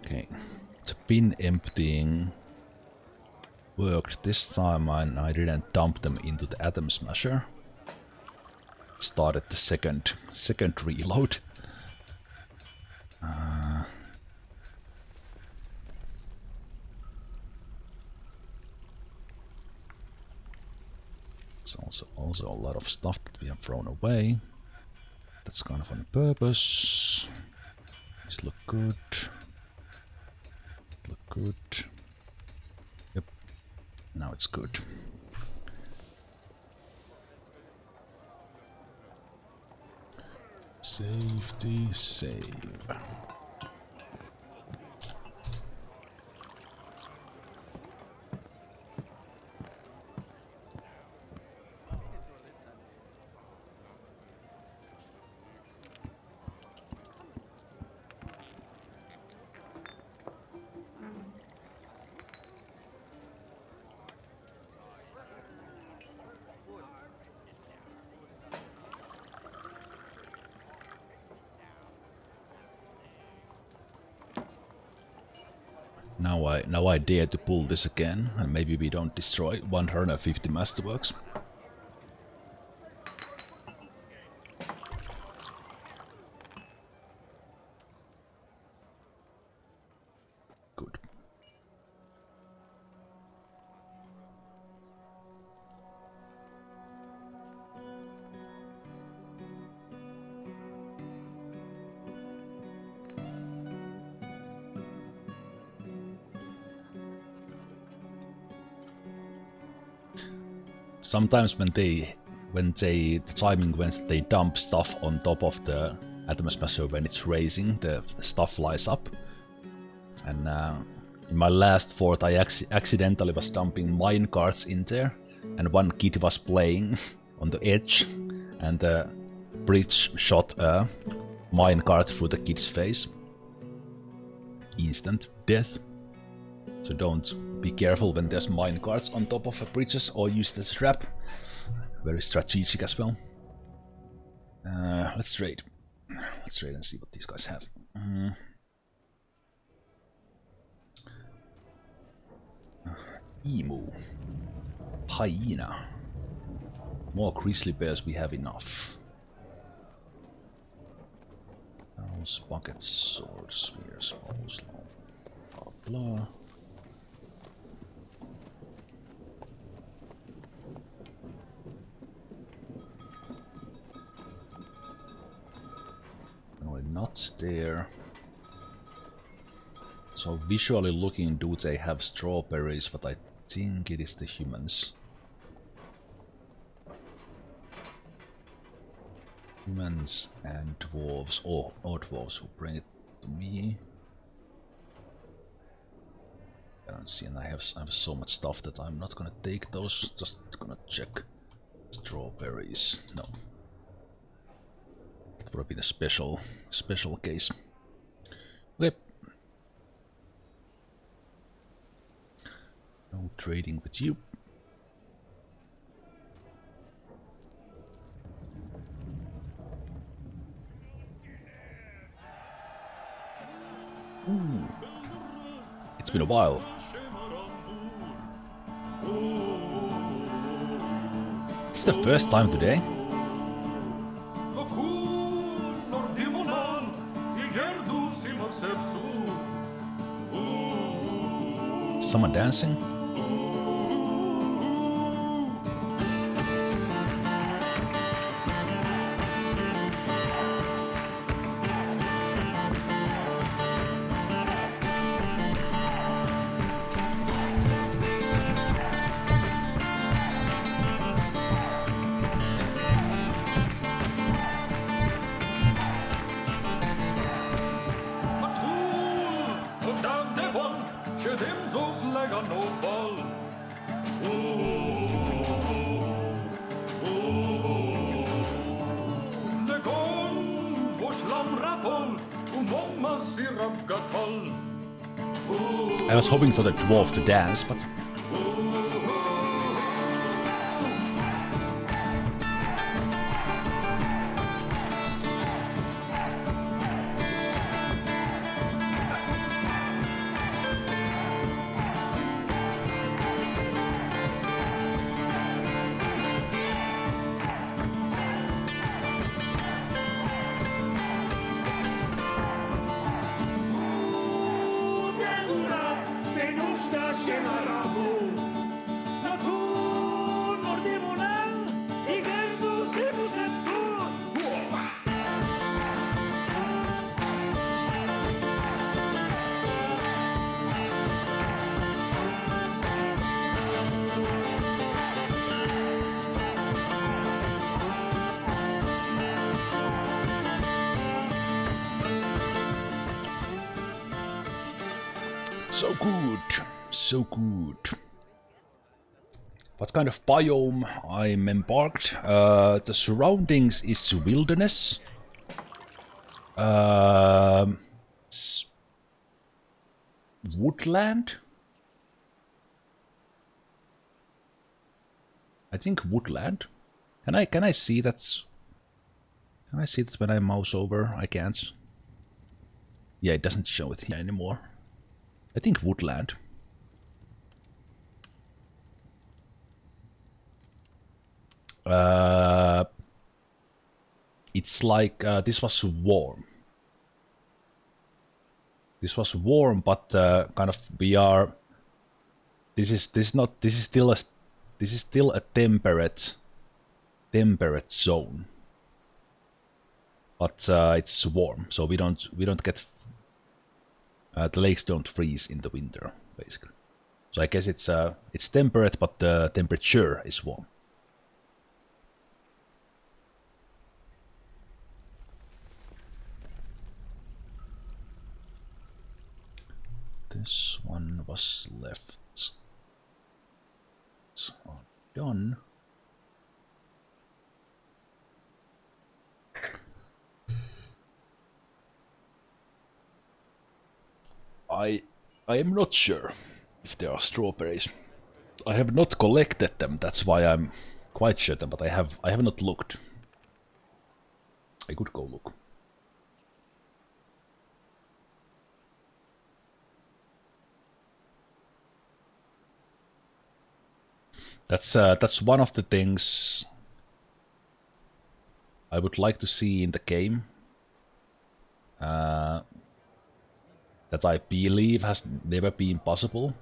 Okay, the bin emptying worked this time, and I didn't dump them into the atom smasher. Started the second reload. It's also a lot of stuff that we have thrown away. That's kind of on purpose. These look good. Look good. Yep. Now it's good. Safety, save. Now I dare to pull this again, and maybe we don't destroy 150 masterworks. Good. sometimes the timing when they dump stuff on top of the Atom Smasher when it's racing, the stuff flies up. And in my last fort I accidentally was dumping mine carts in there, and one kid was playing on the edge, and the bridge shot a mine cart through the kid's face. Instant death. So don't be careful when there's mine carts on top of bridges, or use the trap. Very strategic as well. Let's trade. Let's trade and see what these guys have. Emu. Hyena. More grizzly bears, we have enough. Arrows, buckets, swords, spears, bows, blah blah. No, nuts there. So visually looking, do they have strawberries? But I think it is the humans. Humans and dwarves, or dwarves who bring it to me. I don't see, and I have so much stuff that I'm not gonna take those. Just gonna check. Strawberries, no. That would have been a special case. Okay. No trading with you. Ooh. It's been a while. It's the first time today. Someone dancing? I was hoping for the dwarf to dance, but... So good, so good. What kind of biome I'm embarked? The surroundings is wilderness. Woodland? I think woodland. Can I see that? Can I see that when I mouse over? I can't. Yeah, it doesn't show it here anymore. I think woodland. It's like this was warm. This was warm, but kind of we are. This is still a temperate zone. But it's warm, so we don't get. The lakes don't freeze in the winter, basically. So I guess it's temperate, but the temperature is warm. This one was left. It's all done. I am not sure if there are strawberries. I have not collected them, that's why I'm quite certain, but I have not looked. I could go look. That's one of the things I would like to see in the game. That I believe has never been possible.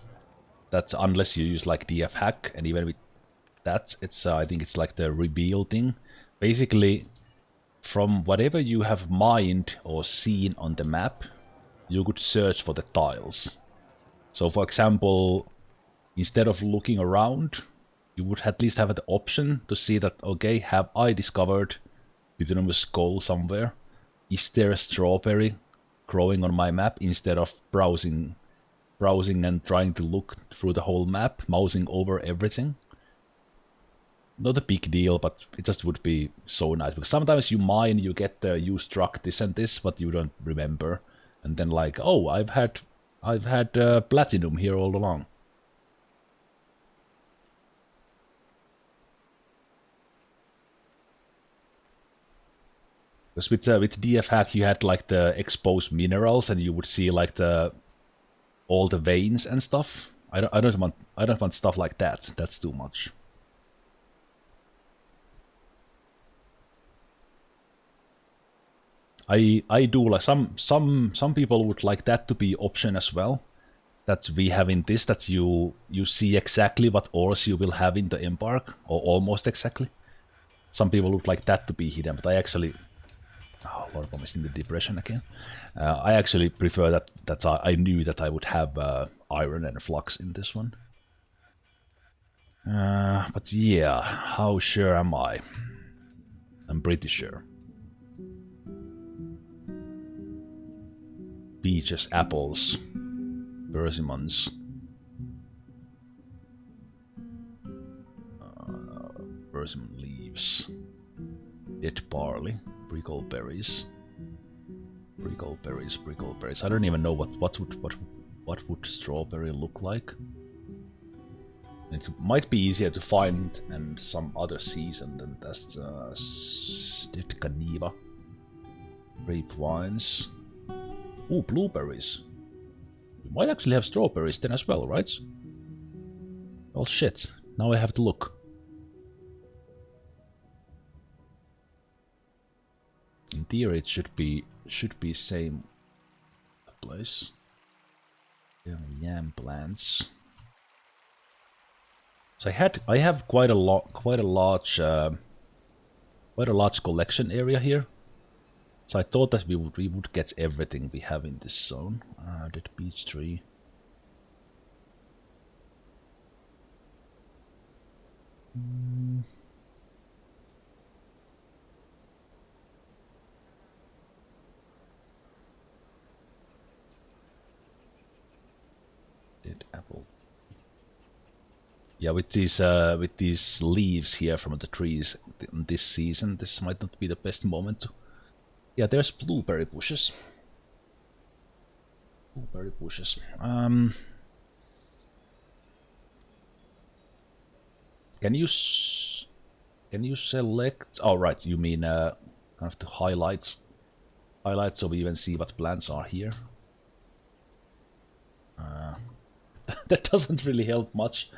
That unless you use like DF hack, and even with that, it's I think it's like the reveal thing. Basically, from whatever you have mined or seen on the map, you could search for the tiles. So, for example, instead of looking around, you would at least have the option to see that, okay, have I discovered Euthanamus skull somewhere? Is there a strawberry growing on my map, instead of browsing and trying to look through the whole map, mousing over everything? Not a big deal, but it just would be so nice, because sometimes you mine, you get you struck this and this, but you don't remember, and then like, oh, I've had platinum here all along. Because with DF hack you had like the exposed minerals, and you would see like all the veins and stuff. I don't want stuff like that. That's too much. I do like some people would like that to be option as well. That we have in this, that you see exactly what ores you will have in the embark, or almost exactly. Some people would like that to be hidden, but I actually, oh Lord, I'm in the depression again. I actually prefer that I knew that I would have iron and flux in this one. But yeah, how sure am I? I'm pretty sure. Peaches, apples, persimmons, persimmon leaves, dead barley, prickleberries, prickleberries. I don't even know what would strawberry look like. It might be easier to find in some other season than that's dead caniva, grape wines. Ooh, blueberries. You might actually have strawberries then as well, right? Well, shit. Now I have to look. In theory, it should be same place. Yam plants. So I have quite a large collection area here. So I thought that we would get everything we have in this zone. That peach tree. Dead apple. Yeah, with these leaves here from the trees in this season, this might not be the best moment to. Yeah, there's blueberry bushes. Blueberry bushes. Can you select? Oh, right. You mean kind of to highlight so we even see what plants are here. That doesn't really help much.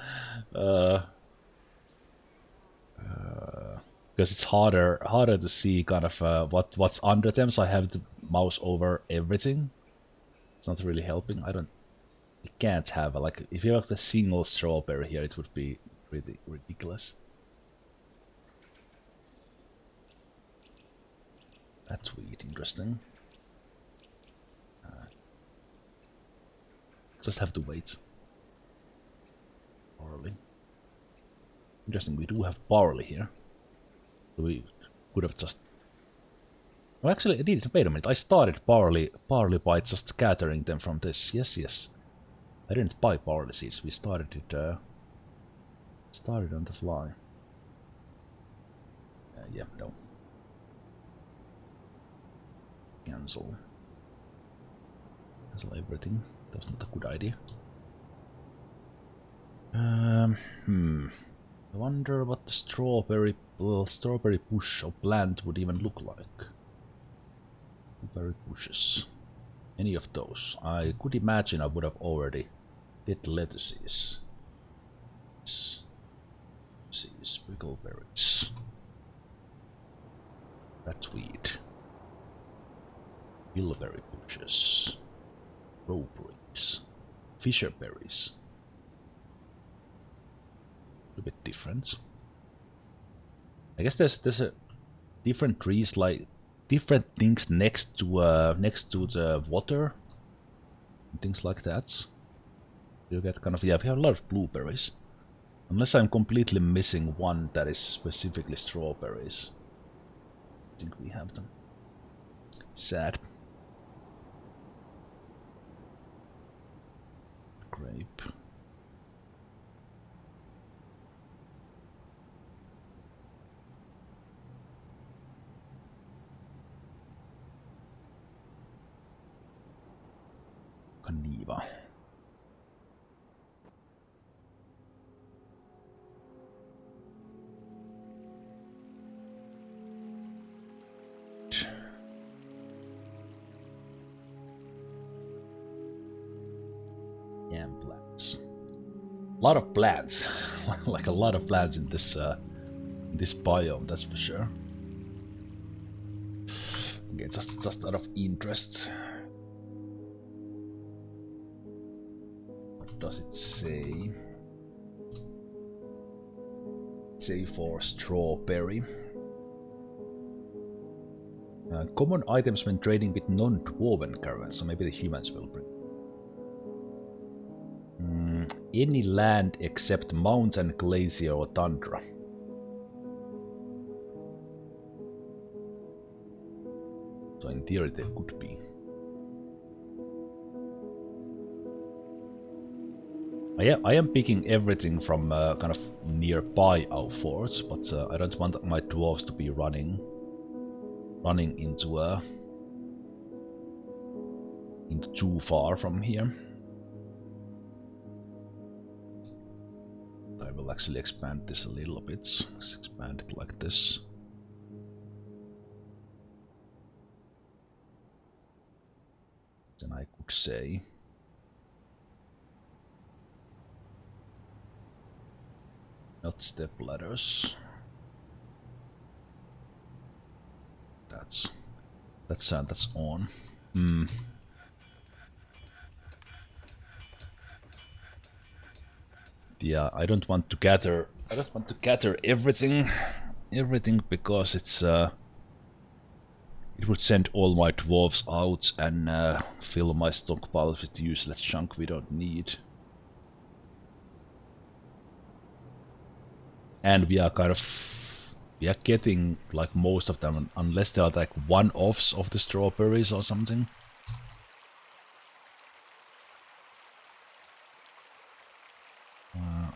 Because it's harder to see kind of what's under them, so I have to mouse over everything. It's not really helping. You can't have like, if you have a single strawberry here, it would be pretty ridiculous. That's weird. Interesting. Just have to wait. Barley. Interesting. We do have barley here. We could have just. Well, actually, I did. Wait a minute. I started barley by just scattering them from this. Yes. I didn't buy barley seeds. We started it. Started on the fly. Yeah, no. Cancel. Cancel everything. That's not a good idea. I wonder what the strawberry bush or plant would even look like. Strawberry bushes. Any of those. I could imagine I would have already did lettuces. Brickleberries. Ratweed. Bilberry bushes. Rowberries. Fisherberries. A bit different. I guess there's a different trees, like different things next to the water and things like that. You get kind of, yeah, we have a lot of blueberries. Unless I'm completely missing one that is specifically strawberries. I think we have them. Sad. Grape. Kaniva. Yam plants. A lot of plants. Like a lot of plants in this biome, that's for sure. Okay, just out of interest. What does it say? Say for strawberry. Common items when trading with non-dwarven caravans, so maybe the humans will bring. Any land except mountain, glacier or tundra. So in theory there could be. I am picking everything from kind of nearby our forts, but I don't want my dwarves to be running into too far from here. I will actually expand this a little bit. Let's expand it like this. Then I could say not step ladders. That's on. Yeah, I don't want to gather everything because it's it would send all my dwarves out and fill my stockpiles with useless junk we don't need. And we are getting like most of them, unless they are like one-offs of the strawberries or something.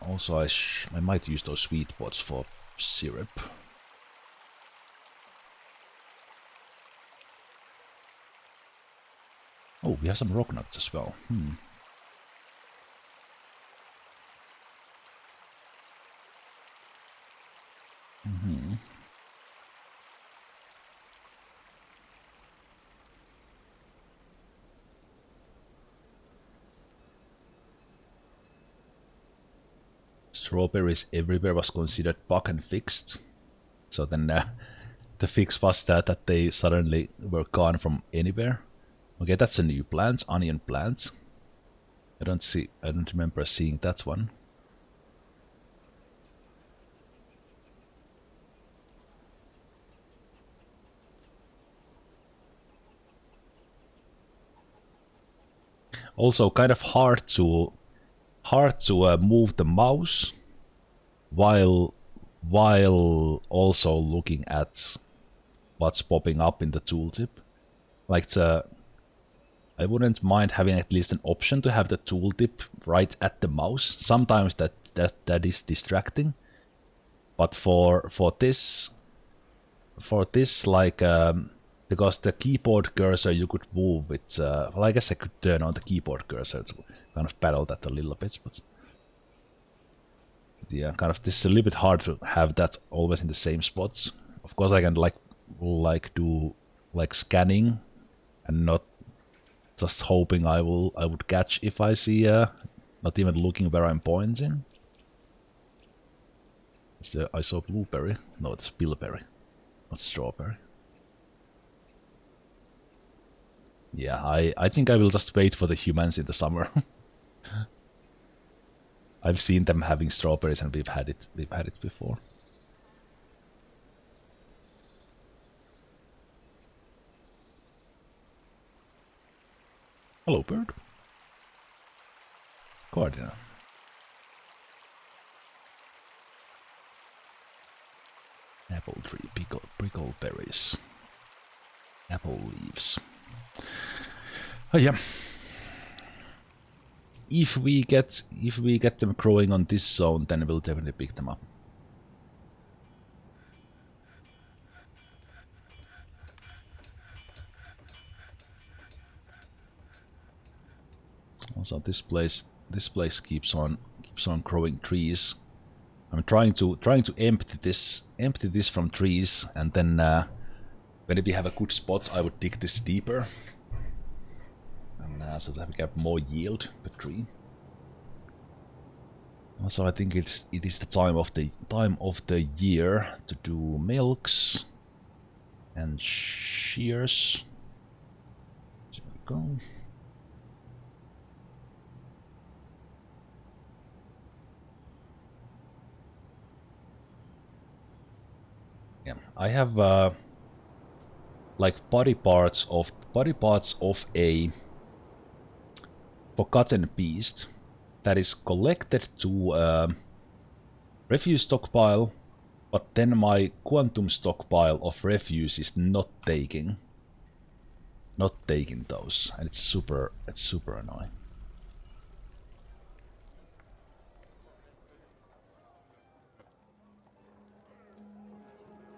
Also, I might use those sweet pots for syrup. Oh, we have some rock nuts as well. Strawberries everywhere was considered bug and fixed. So then the fix was that they suddenly were gone from anywhere. Okay, that's a new plant, onion plant. I don't remember seeing that one. Also kind of hard to move the mouse while also looking at what's popping up in the tooltip. Like I wouldn't mind having at least an option to have the tooltip right at the mouse. Sometimes that is distracting, but for this like because the keyboard cursor you could move with. Well, I guess I could turn on the keyboard cursor to kind of battle that a little bit, but yeah, kind of this is a little bit hard to have that always in the same spots. Of course, I can like do like scanning and not just hoping I would catch if I see not even looking where I'm pointing. I saw blueberry. No, it's bilberry, not strawberry. Yeah, I think I will just wait for the humans in the summer. I've seen them having strawberries and we've had it before. Hello, bird. Guardian. Apple tree, prickle berries, apple leaves. Oh yeah. If we get them growing on this zone, then we'll definitely pick them up. Also, this place keeps on growing trees. I'm trying to empty this from trees, and then when we have a good spot, I would dig this deeper, and so that we get more yield per tree. Also, I think it is the time of the year to do milks and shears. There we go. Yeah, I have like body parts of a forgotten beast that is collected to refuse stockpile, but then my quantum stockpile of refuse is not taking those, and it's super annoying.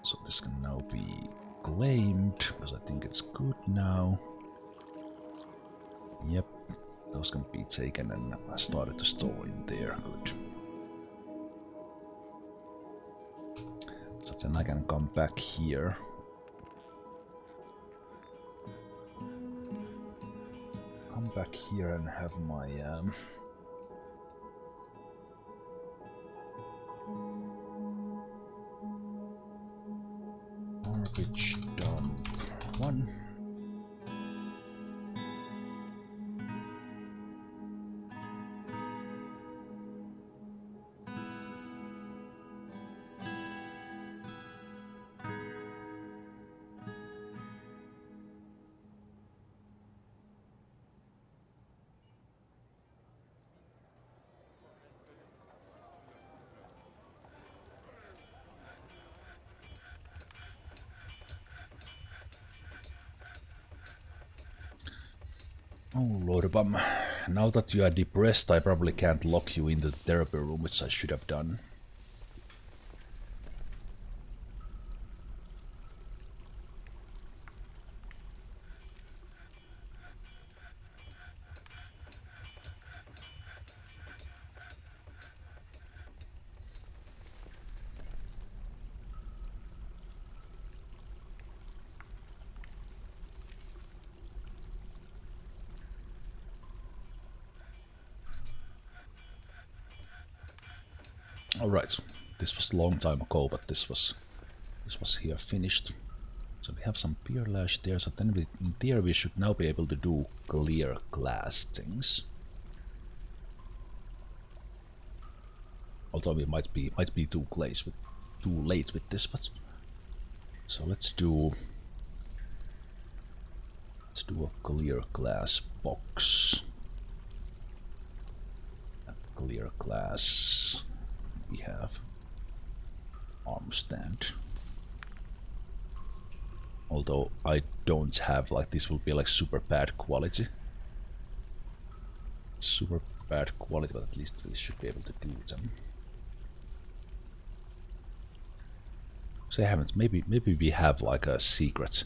So this can now be claimed, because I think it's good now. Yep, those can be taken and I started to store in there, good. So then I can come back here. Come back here and have my garbage dump 1. Oh Lord Bum, now that you are depressed, I probably can't lock you into the therapy room, which I should have done. Alright, this was a long time ago, but this was here finished. So we have some beer lash there, so then in theory we should now be able to do clear glass things. Although we might be too late with this, but so let's do a clear glass box. A clear glass. We have arm stand. Although I don't have, like, this will be like super bad quality. super bad quality, but at least we should be able to do them. So I haven't. Maybe we have like a secret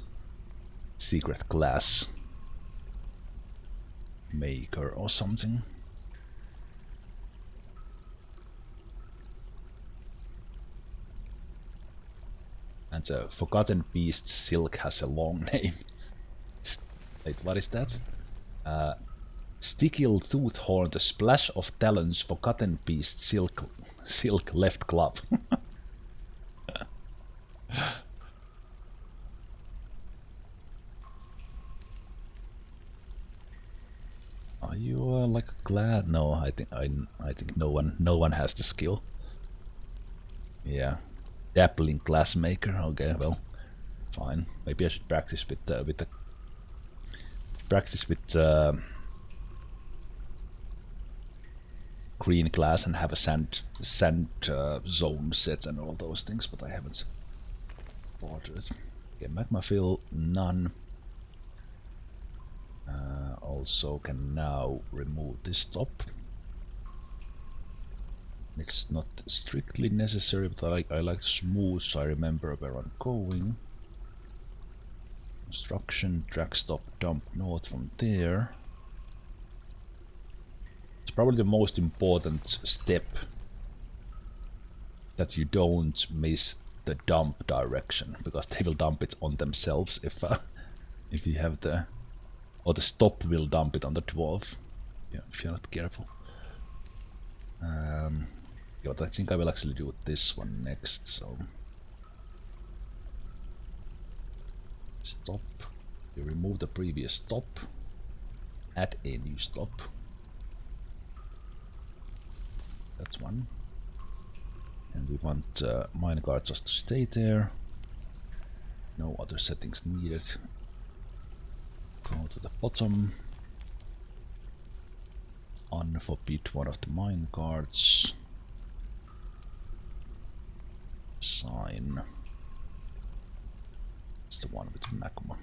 glass maker or something. And the Forgotten Beast silk has a long name. Wait, what is that? Stickle Toothhorn, the splash of talons, Forgotten Beast silk left club. Are you like glad? No, I think no one has the skill. Yeah, dappling glassmaker. Okay, well, fine. Maybe I should practice with green glass and have a sand zone set and all those things, but I haven't ordered. Okay, magma fill none. Also can now remove this top. It's not strictly necessary, but I like to smooth so I remember where I'm going. Construction, drag stop, dump north from there. It's probably the most important step, that you don't miss the dump direction, because they will dump it on themselves if you have the, or the stop will dump it on the dwarf. Yeah, if you're not careful. Yeah, but I think I will actually do this one next. So stop. You remove the previous stop. Add a new stop. That one. And we want minecart just to stay there. No other settings needed. Go to the bottom. Unforbid one of the minecarts. Sign. It's the one with magma.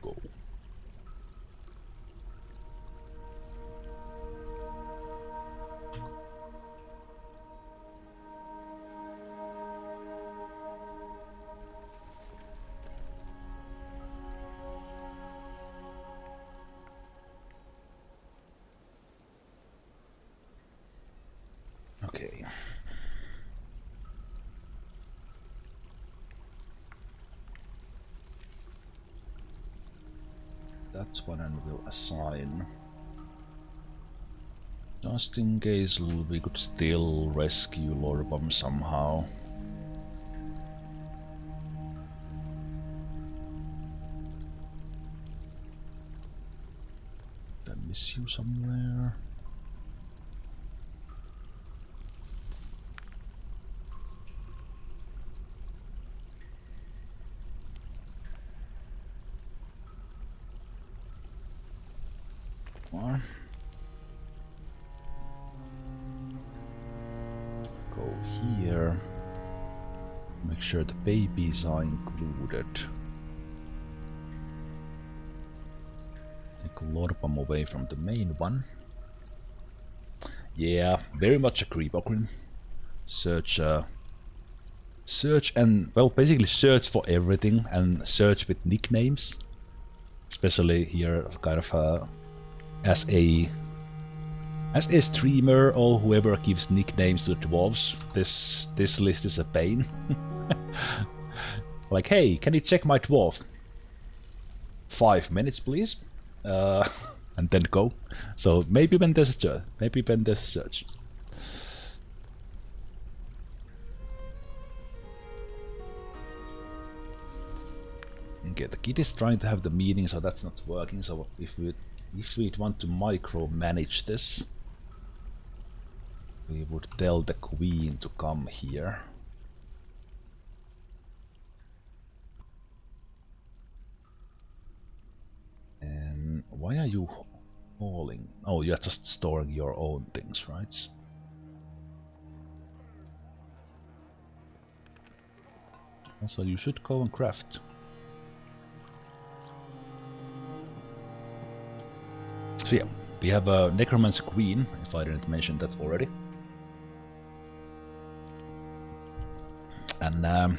Go. Okay. That's one, and we'll assign. Just in case we could still rescue Lorbam somehow. Did I miss you somewhere? Go here. Make sure the babies are included. Take Lorbam away from the main one. Yeah, very much agree, Bokrin. Search and, well, basically search for everything and search with nicknames. Especially here, kind of as a streamer or whoever gives nicknames to the dwarves, this list is a pain. Like, hey, can you check my dwarf? 5 minutes, please. And then go. So maybe when there's a search. Okay, the kid is trying to have the meeting, so that's not working. So if we want to micromanage this, we would tell the queen to come here. And why are you hauling? Oh, you're just storing your own things, right? Also, you should go and craft. So yeah, We have a Necromancer Queen, if I didn't mention that already. And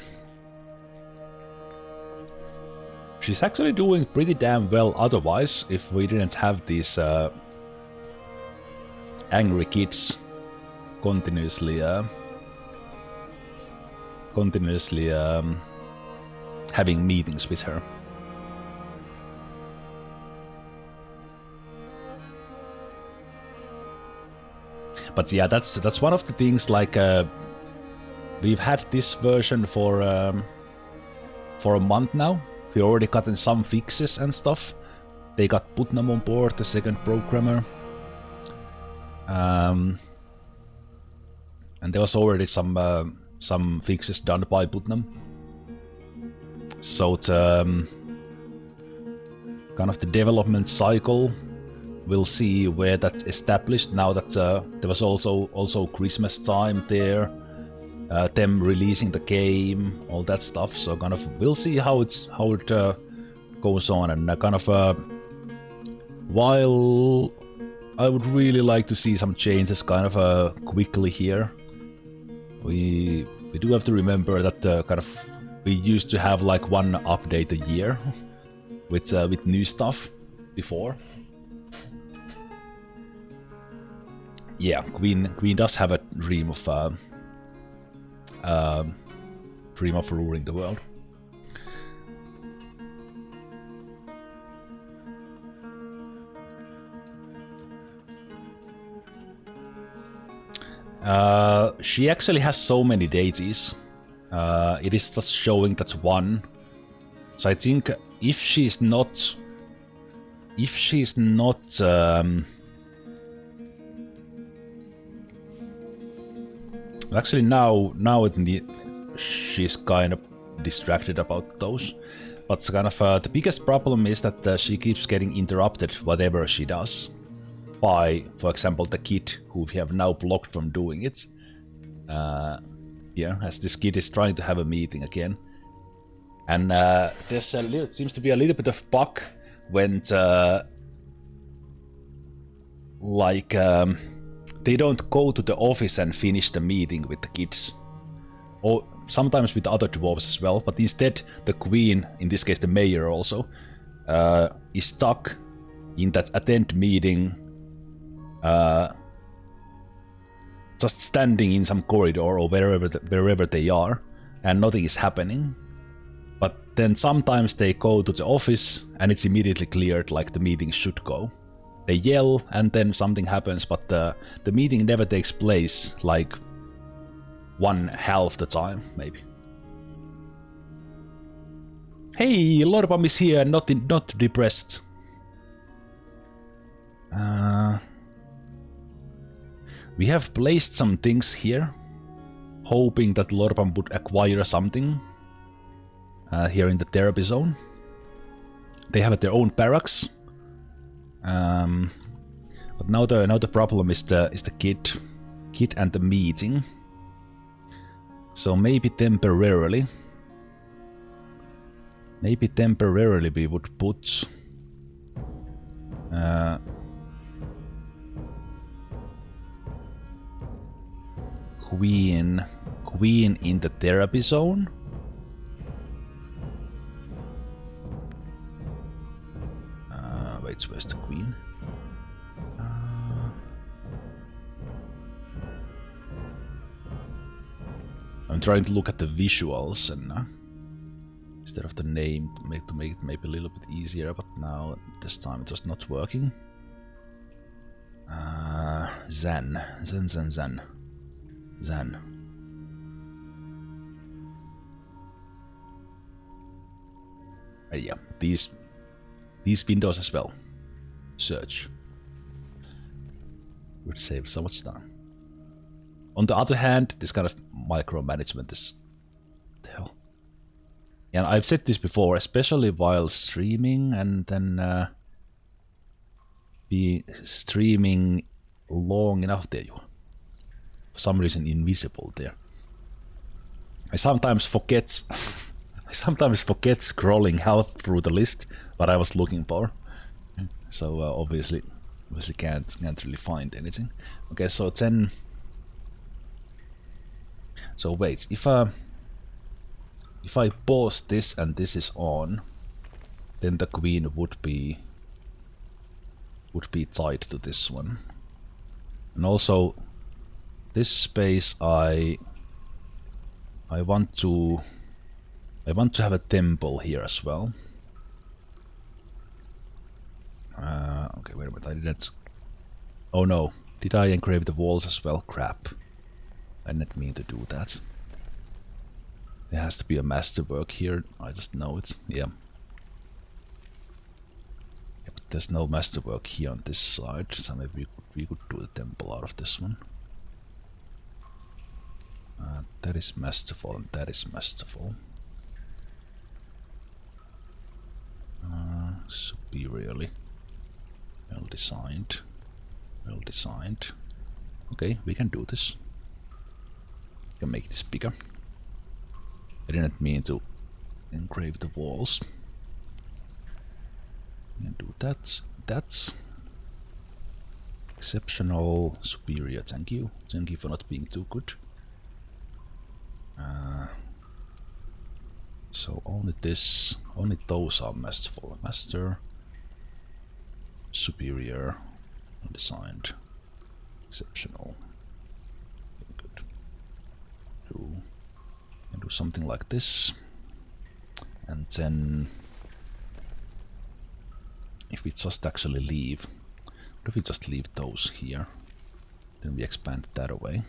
she's actually doing pretty damn well otherwise if we didn't have these angry kids continuously having meetings with her. But yeah, that's one of the things, like we've had this version for a month now. We already gotten some fixes and stuff. They got Putnam on board, the second programmer. And there was already some fixes done by Putnam. So the kind of the development cycle, we'll see where that's established now that there was also Christmas time there, them releasing the game, all that stuff. So kind of we'll see how it goes on, and kind of while I would really like to see some changes kind of quickly here, we do have to remember that kind of we used to have like one update a year with new stuff before. Yeah, Queen does have a dream of ruling the world. She actually has so many deities. It is just showing that one. So I think if she's not actually now she's kind of distracted about those. But kind of the biggest problem is that she keeps getting interrupted whatever she does by, for example, the kid who we have now blocked from doing it. Here, as this kid is trying to have a meeting again. And there's it seems to be a little bit of bug when they don't go to the office and finish the meeting with the kids. Or sometimes with other dwarves as well, but instead the queen, in this case the mayor also, is stuck in that attend meeting, just standing in some corridor or wherever they are, and nothing is happening. But then sometimes they go to the office and it's immediately cleared, like the meeting should go. They yell and then something happens, but the meeting never takes place, like one half the time, maybe. Hey, Lorbam is here, not depressed. We have placed some things here, hoping that Lorbam would acquire something here in the therapy zone. They have their own barracks, but now the problem is the kid and the meeting. So maybe temporarily we would put Queen in the therapy zone. Wait, where's the queen? I'm trying to look at the visuals and instead of the name to make it maybe a little bit easier, but now this time it's just not working. Zen. Yeah, these windows as well. Search. Would save so much time. On the other hand, this kind of micromanagement is what the hell. And I've said this before, especially while streaming and then be streaming long enough. There you are. For some reason invisible there. I sometimes forget scrolling half through the list what I was looking for. So obviously Obviously can't really find anything. Okay, so then. So wait, if I pause this and this is on, then the queen would be tied to this one. And also this space I want to have a temple here as well. Okay, wait a minute, I didn't. Oh no, did I engrave the walls as well? Crap. I didn't mean to do that. There has to be a masterwork here, I just know it, yeah. But there's no masterwork here on this side, so maybe we could do the temple out of this one. That is masterful and that is masterful. Superiorly well designed. Well designed. Okay, we can do this. We can make this bigger. I didn't mean to engrave the walls. We can do that. That's exceptional, superior. Thank you. Thank you for not being too good. So only this, only those are masterful. Master, superior, designed, exceptional. Good. Do something like this, and then if we just actually leave, what if we just leave those here? Then we expand that away.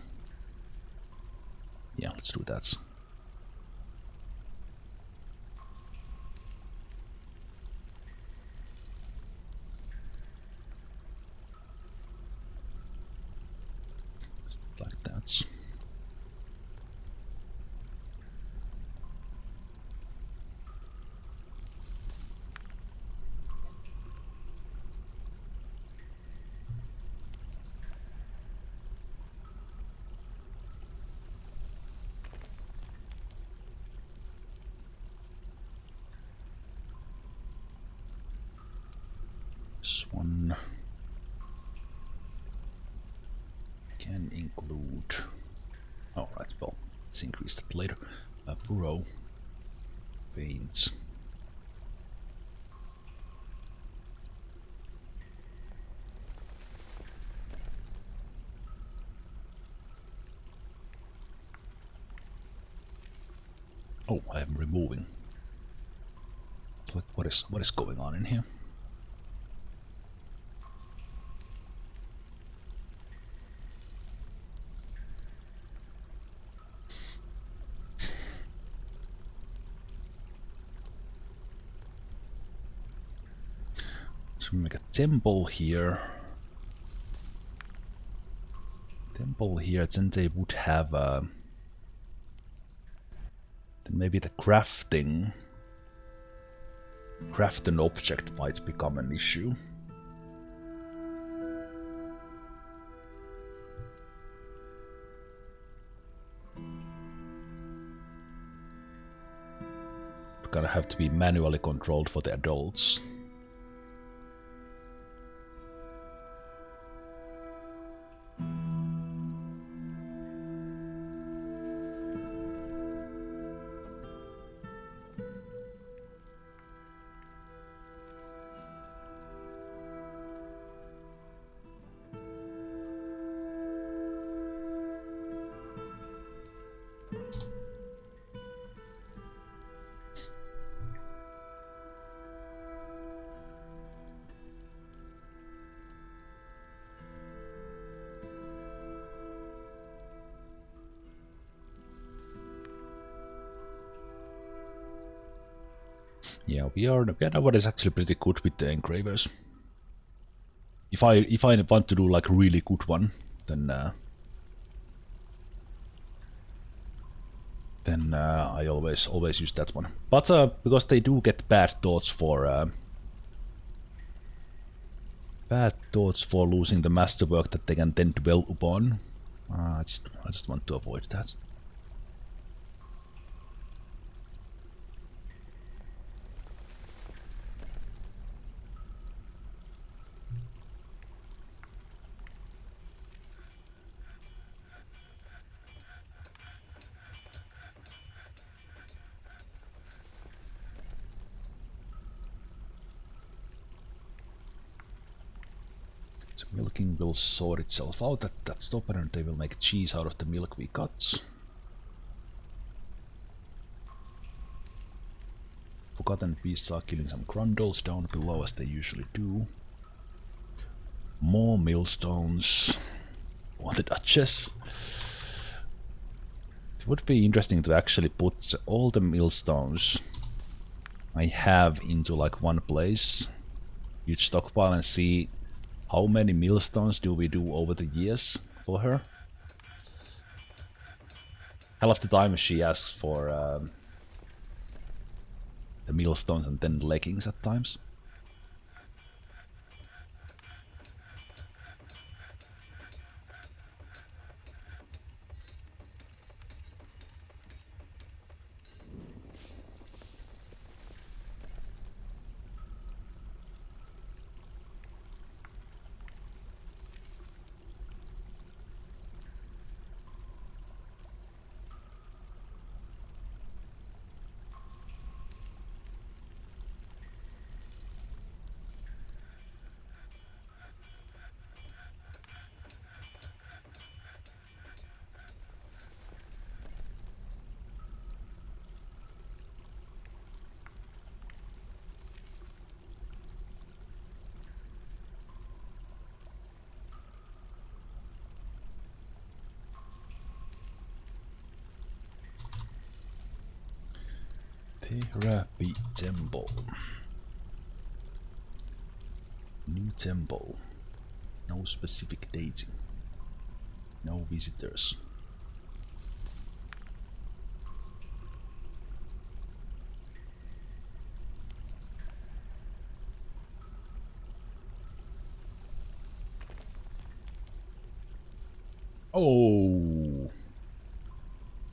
Yeah, let's do that. Like that. This one can include. Oh, right, well, let's increase that later. Burrow, veins. Oh, I am removing. Like, what is going on in here? So we make a temple here. Temple here, then they would have then maybe the crafting. Craft an object might become an issue. Gonna have to be manually controlled for the adults. Yeah, we are nowadays actually pretty good with the engravers. If I want to do like a really good one, then I always use that one. But because they do get bad thoughts for losing the masterwork that they can then dwell upon. I just want to avoid that. So milking will sort itself out at that stop, and they will make cheese out of the milk we got. Forgotten beasts are killing some grundles down below as they usually do. More millstones. On the Duchess. It would be interesting to actually put all the millstones I have into like one place. Huge stockpile and see how many millstones do we do over the years for her. Hell of the time she asks for the millstones and then leggings at times. Therapy temple. New temple. No specific dating. No visitors. Oh,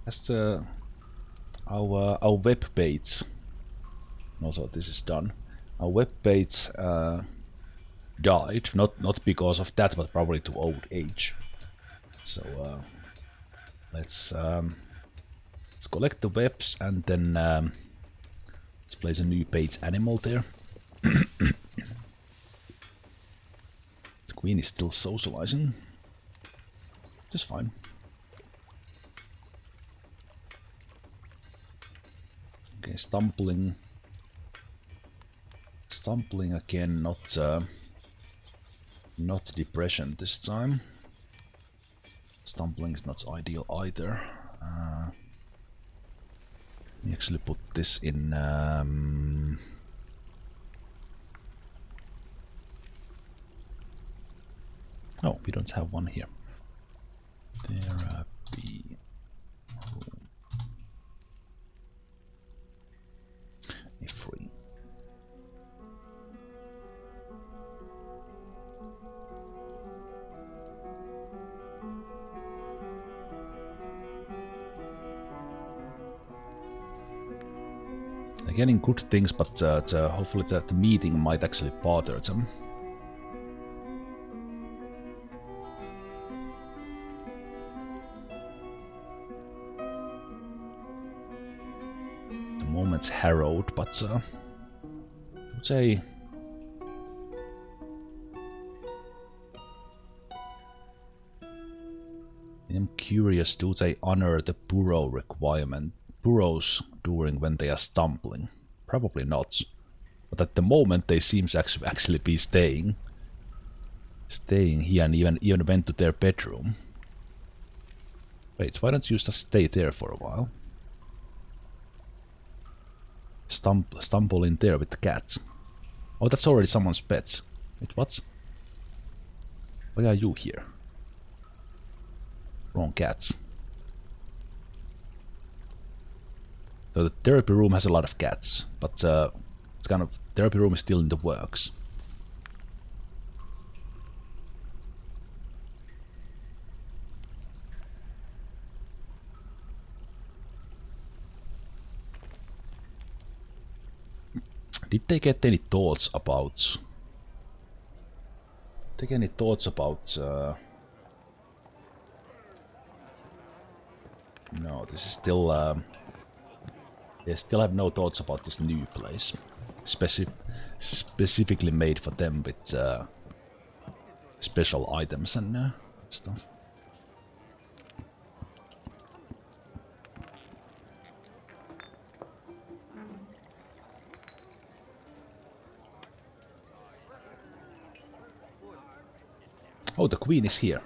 that's our web page. Also, this is done. Our web page died, not because of that, but probably to old age. So let's collect the webs and then let's place a new page animal there. The queen is still socializing. Just fine. Okay, stumbling. Stumbling again, not depression this time. Stumbling is not ideal either. Let me actually put this in. Oh, we don't have one here. Therapy room. Free. They're getting good things, but hopefully the meeting might actually bother them. The moment's harrowed, but I would say I'm curious, do they honor the burrow requirement? Burrows during when they are stumbling? Probably not. But at the moment they seem to actually be staying here and even went to their bedroom. Wait, why don't you just stay there for a while? Stumble in there with the cats. Oh, that's already someone's pets. Wait, what? Why are you here? Wrong cats. So the therapy room has a lot of cats, but it's kind of therapy room is still in the works. Did they get any thoughts about? Take any thoughts about? No, this is still. They still have no thoughts about this new place, specifically made for them with special items and stuff. Oh, the queen is here.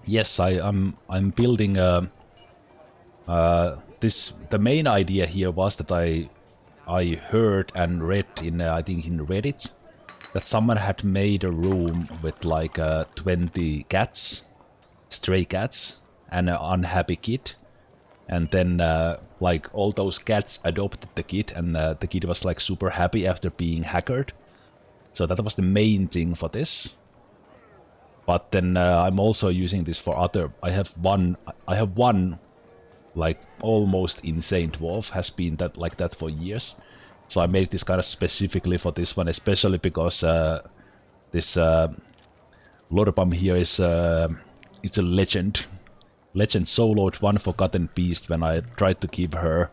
Yes, I'm building this. The main idea here was that I heard and read in I think in Reddit that someone had made a room with like 20 cats, stray cats, and an unhappy kid, and then like all those cats adopted the kid, and the kid was like super happy after being hackered. So that was the main thing for this. But then I'm also using this for other. I have one like almost insane dwarf, has been that like that for years. So I made this kind of specifically for this one, especially because this Lorbam here is it's a legend. Legend soloed one forgotten beast when I tried to give her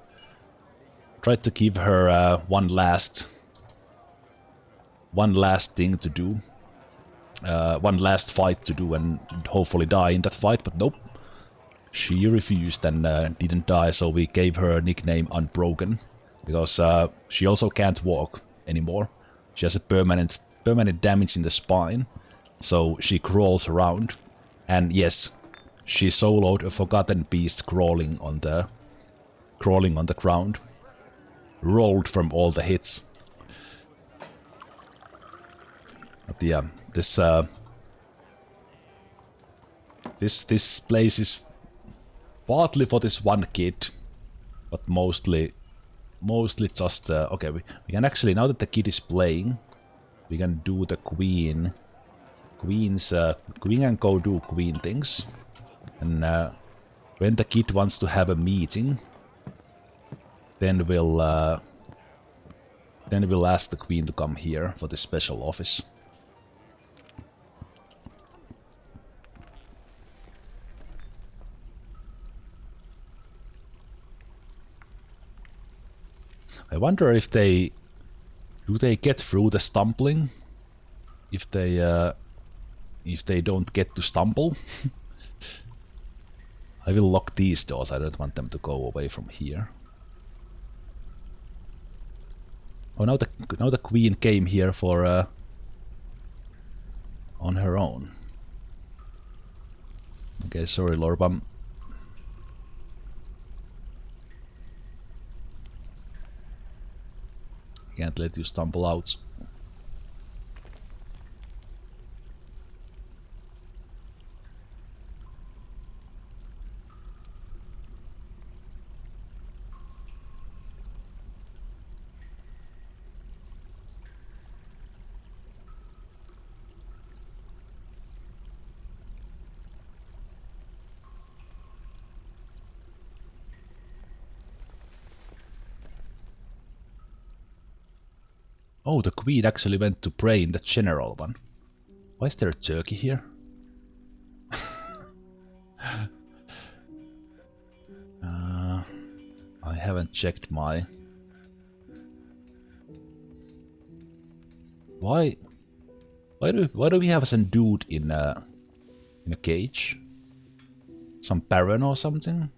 one last thing to do. One last fight to do and hopefully die in that fight, but nope. She refused and didn't die, so we gave her a nickname Unbroken, because she also can't walk anymore. She has a permanent damage in the spine, so she crawls around. And yes, she soloed a forgotten beast crawling on the ground, rolled from all the hits. But yeah, this place is partly for this one kid, but mostly just okay. We can actually, now that the kid is playing, we can do the queen. Queen can go do queen things, and when the kid wants to have a meeting, then we'll ask the queen to come here for the special office. I wonder if they get through the stumbling if they don't get to stumble. I will lock these doors. I don't want them to go away from here. Oh, now the queen came here for on her own. Okay, sorry, Lorbam. Can't let you stumble out. Oh, the queen actually went to pray in the general one. Why is there a turkey here? I haven't checked my... Why do we have some dude in a cage? Some baron or something?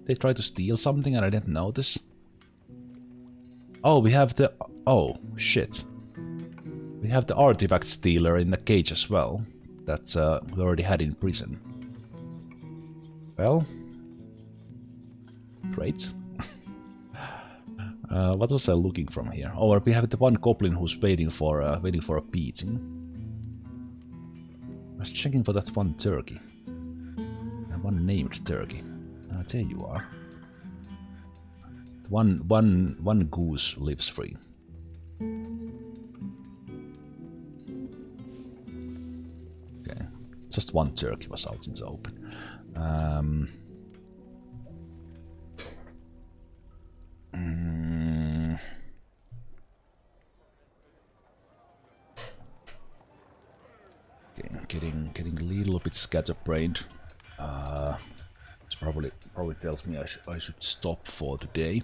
They tried to steal something and I didn't notice. Oh, we have the... Oh, shit. We have the artifact stealer in the cage as well. That we already had in prison. Well... Great. What was I looking from here? Oh, we have the one goblin who's waiting for a beating. I was checking for that one turkey. That one named turkey. There you are. One goose lives free. Okay, just one turkey was out in the open. Okay, getting a little bit scatterbrained. It probably tells me I should stop for today.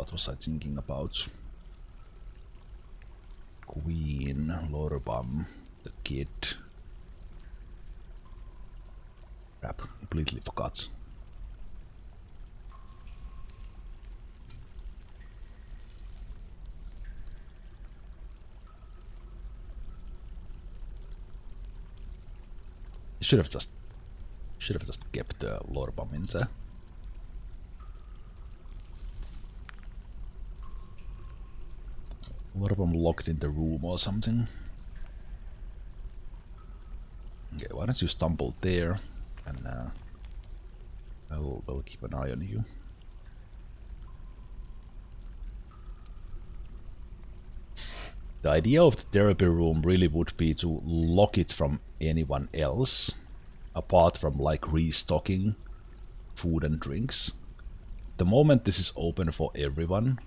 What was I thinking about? Queen, Lorbam, the kid. Crap, completely forgot. Should have just kept the Lorbam in there. Lorbam locked in the room or something. Okay, why don't you stumble there, and we'll keep an eye on you. The idea of the therapy room really would be to lock it from anyone else, apart from like restocking food and drinks. The moment this is open for everyone,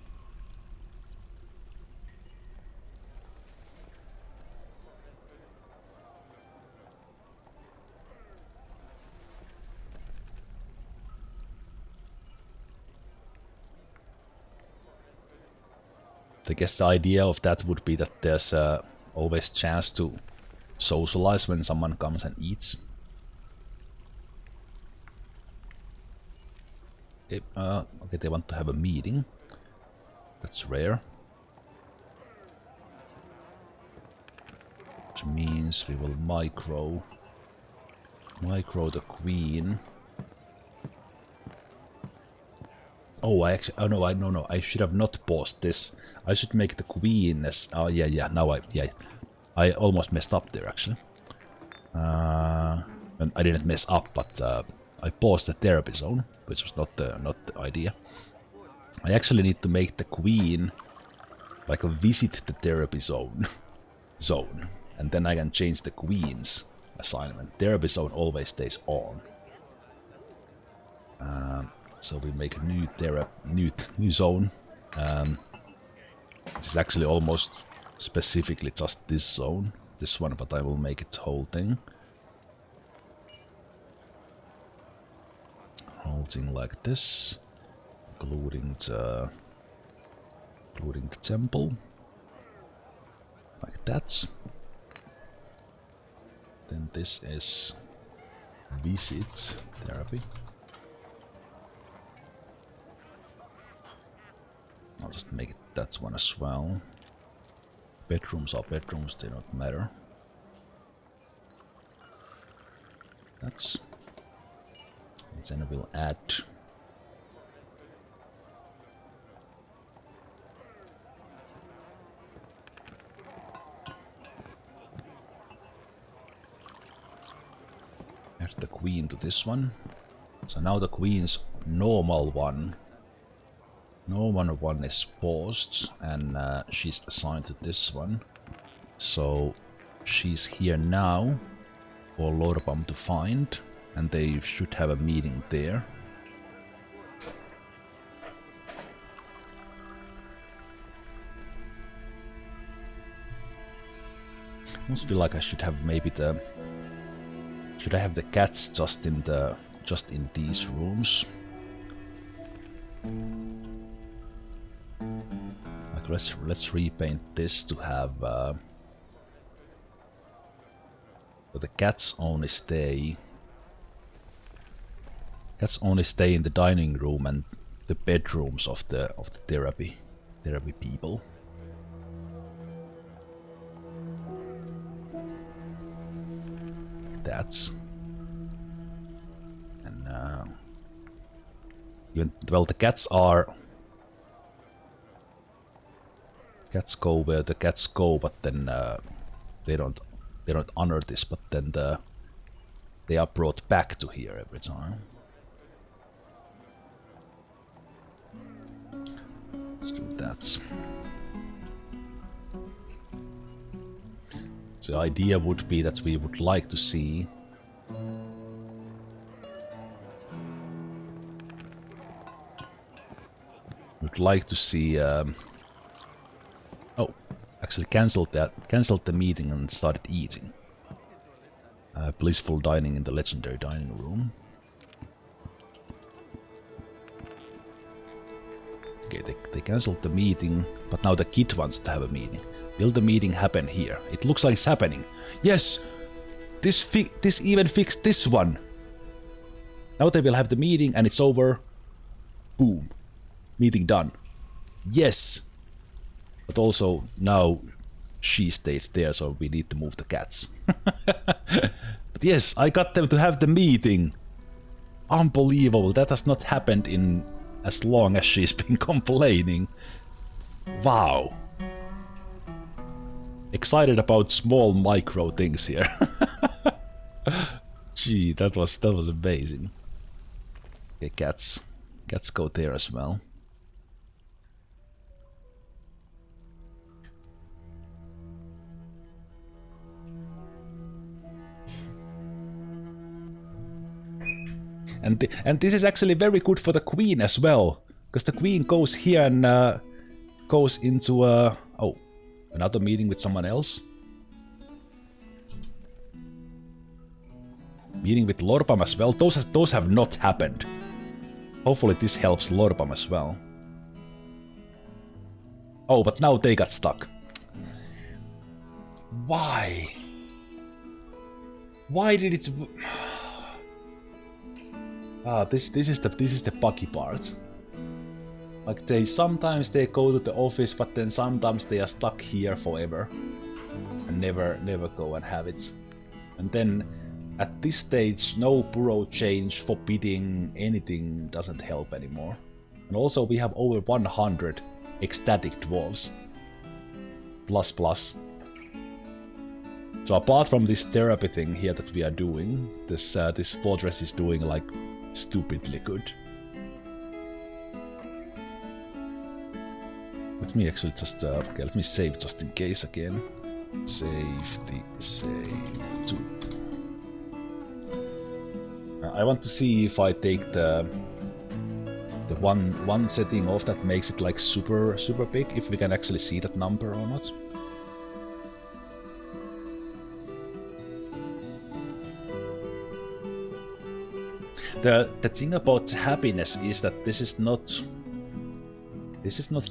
I guess the idea of that would be that there's always chance to socialize when someone comes and eats. Okay, they want to have a meeting. That's rare. Which means we will micro the queen. Oh, no, I should have not paused this. I should make the queen as... Oh, yeah, now I almost messed up there, actually. And I didn't mess up, but I paused the therapy zone, which was not the idea. I actually need to make the queen like visit the therapy zone, and then I can change the queen's assignment. Therapy zone always stays on. So we make a new zone. This is actually almost specifically just this zone, this one, but I will make it the whole thing. Whole thing like this, including the temple, like that. Then this is visit therapy. I'll just make it that one as well. Bedrooms are bedrooms, they don't matter. That's... And then we'll add... add the queen to this one. So now the queen's normal one is paused, and she's assigned to this one. So she's here now for Lorbam to find, and they should have a meeting there. I almost feel like I should have maybe the... Should I have the cats just in these rooms? Like let's repaint this to have so the cats only stay in the dining room and the bedrooms of the therapy people. That's and even well, the cats go where the cats go, but then they don't honor this. But then they are brought back to here every time. Let's do that. So the idea would be that we would like to see oh, actually cancelled the meeting and started eating. Blissful dining in the legendary dining room. Okay, they cancelled the meeting, but now the kid wants to have a meeting. Will the meeting happen here? It looks like it's happening. Yes! This even fixed this one! Now they will have the meeting and it's over. Boom. Meeting done. Yes! But also, now she stayed there, so we need to move the cats. But yes, I got them to have the meeting. Unbelievable, that has not happened in as long as she's been complaining. Wow. Excited about small micro things here. Gee, that was amazing. Okay, cats go there as well. And this is actually very good for the queen as well, because the queen goes here and goes into oh, another meeting with someone else. Meeting with Lorbam as well. Those have not happened. Hopefully this helps Lorbam as well. Oh, but now they got stuck. Why? Why did it? This is the buggy part. Like sometimes they go to the office, but then sometimes they are stuck here forever and never go and have it. And then at this stage, no Burrow change, forbidding anything doesn't help anymore. And also we have over 100 ecstatic dwarves. Plus. So apart from this therapy thing here that we are doing, this fortress is doing like stupidly good. Let me actually just okay, let me save just in case again. Save 2. I want to see if I take the one setting off that makes it like super big, if we can actually see that number or not. The thing about happiness is that this is not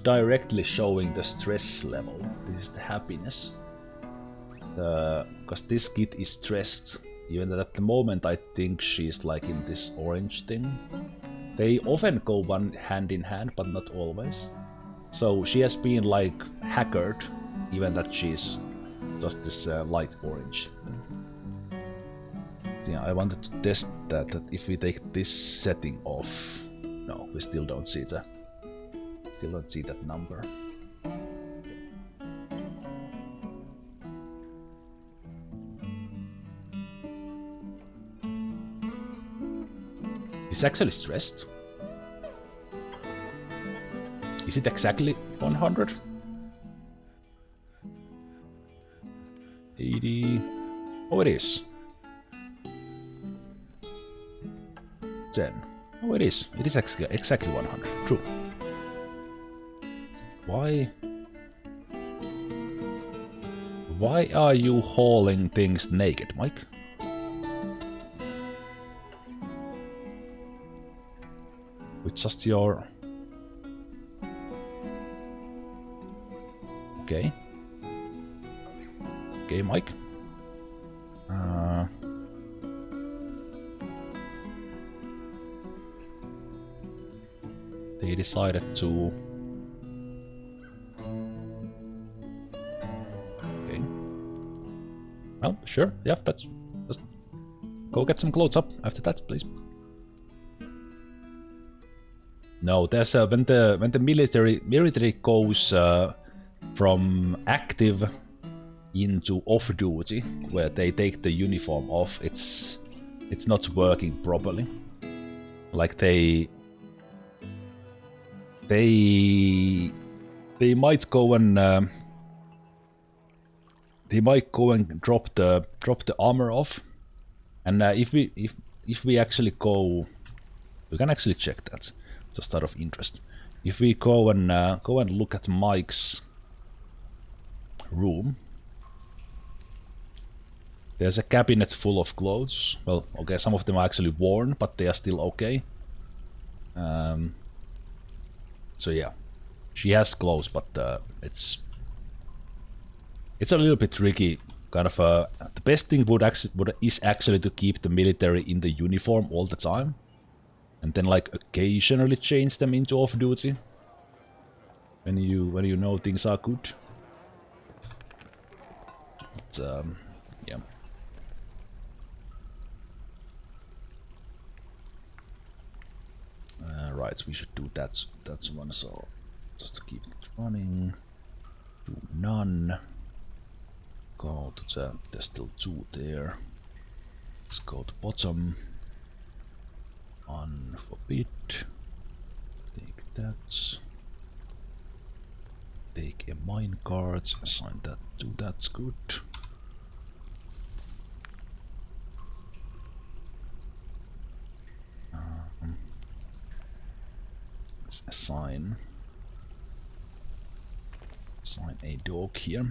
directly showing the stress level. This is the happiness. Because this kid is stressed, even that at the moment I think she's like in this orange thing. They often go one hand in hand, but not always. So she has been like hackered, even that she's just this light orange thing. Yeah, I wanted to test that if we take this setting off. No, we still don't see that number. It's actually stressed. Is it exactly 100? 80. Oh, it is. 10. Oh, it is. It is exactly 100. True. Why are you hauling things naked, Mike? With just your... Okay. Okay, Mike. They decided to... Okay. Well, sure, yeah, that's... Just go get some clothes up after that, please. No, there's when the military goes from active into off duty, where they take the uniform off, it's not working properly. Like they might go and drop the armor off, and if we actually go, we can actually check that. Just out of interest, if we go and look at Mike's room, there's a cabinet full of clothes. Well, okay, some of them are actually worn, but they are still okay. So yeah, She has clothes, but it's a little bit tricky. Kind of the best thing is actually to keep the military in the uniform all the time, and then like occasionally change them into off duty when you know things are good. But yeah. Right, we should do that one. So just to keep it running, do none. Go to there's still 2 there. Let's go to bottom. Unforbid. Take that. Take a minecart. Assign that to that's good. Let's assign a dog here.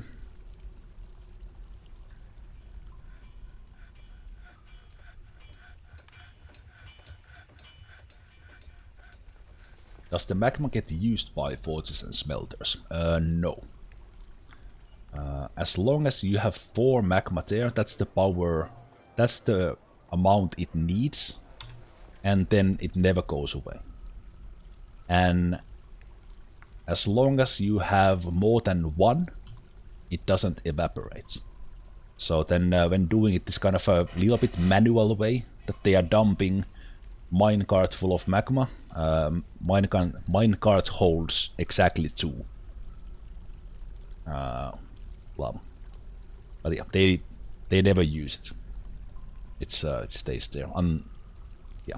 Does the magma get used by forges and smelters? No. As long as you have 4 magma there, that's the power, that's the amount it needs, and then it never goes away. And as long as you have more than 1, it doesn't evaporate. So then when doing it this kind of a little bit manual way, that they are dumping minecart full of magma, minecart holds exactly 2. Well, but yeah, they never use it. It stays there. Yeah.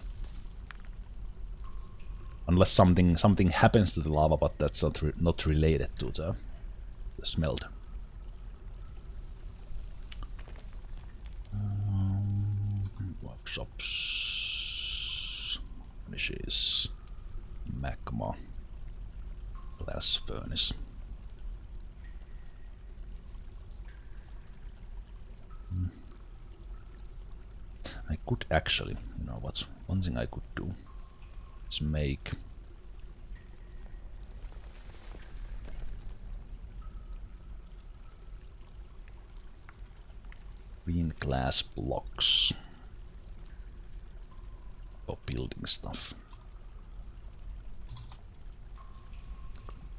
Unless something happens to the lava, but that's not related to the smelter. Workshops, finishes, magma, glass furnace. I could actually, you know what? One thing I could do is make green glass blocks for building stuff.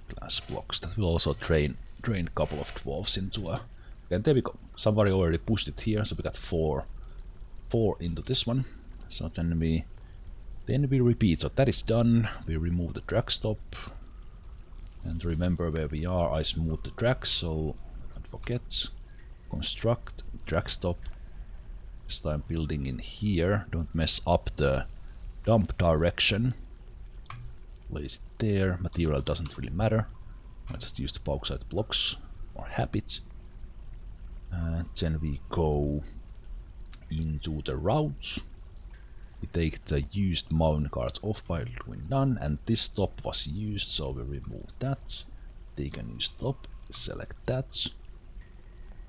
Glass blocks that will also drain a couple of dwarves into a. And there we go. Somebody already pushed it here, so we got 4 into this one. So then we repeat. So that is done. We remove the drag stop, and remember where we are. I smooth the tracks, so don't forget. Construct, drag stop. This time building in here. Don't mess up the dump direction. Place it there. Material doesn't really matter. I just use the bauxite blocks for habit. And then we go into the routes. We take the used mine cards off by doing none, and this stop was used, so we remove that. Take a new stop, select that.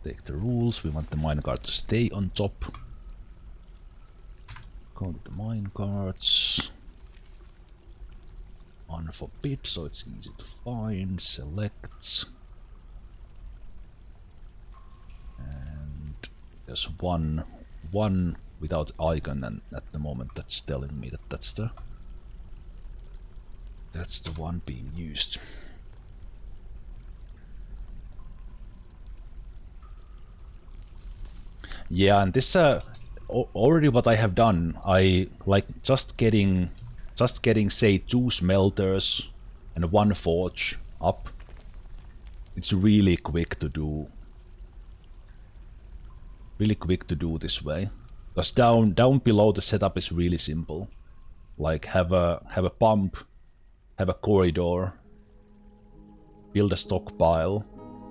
Take the rules, we want the minecart to stay on top. Go to the minecarts. Unforbid, so it's easy to find. Select. And there's one without icon, and at the moment that's telling me that that's the one being used. Yeah, and this already what I have done, I like just getting say 2 smelters and 1 forge up. It's really quick to do. Really quick to do this way. Because down below the setup is really simple. Like have a pump, have a corridor, build a stockpile,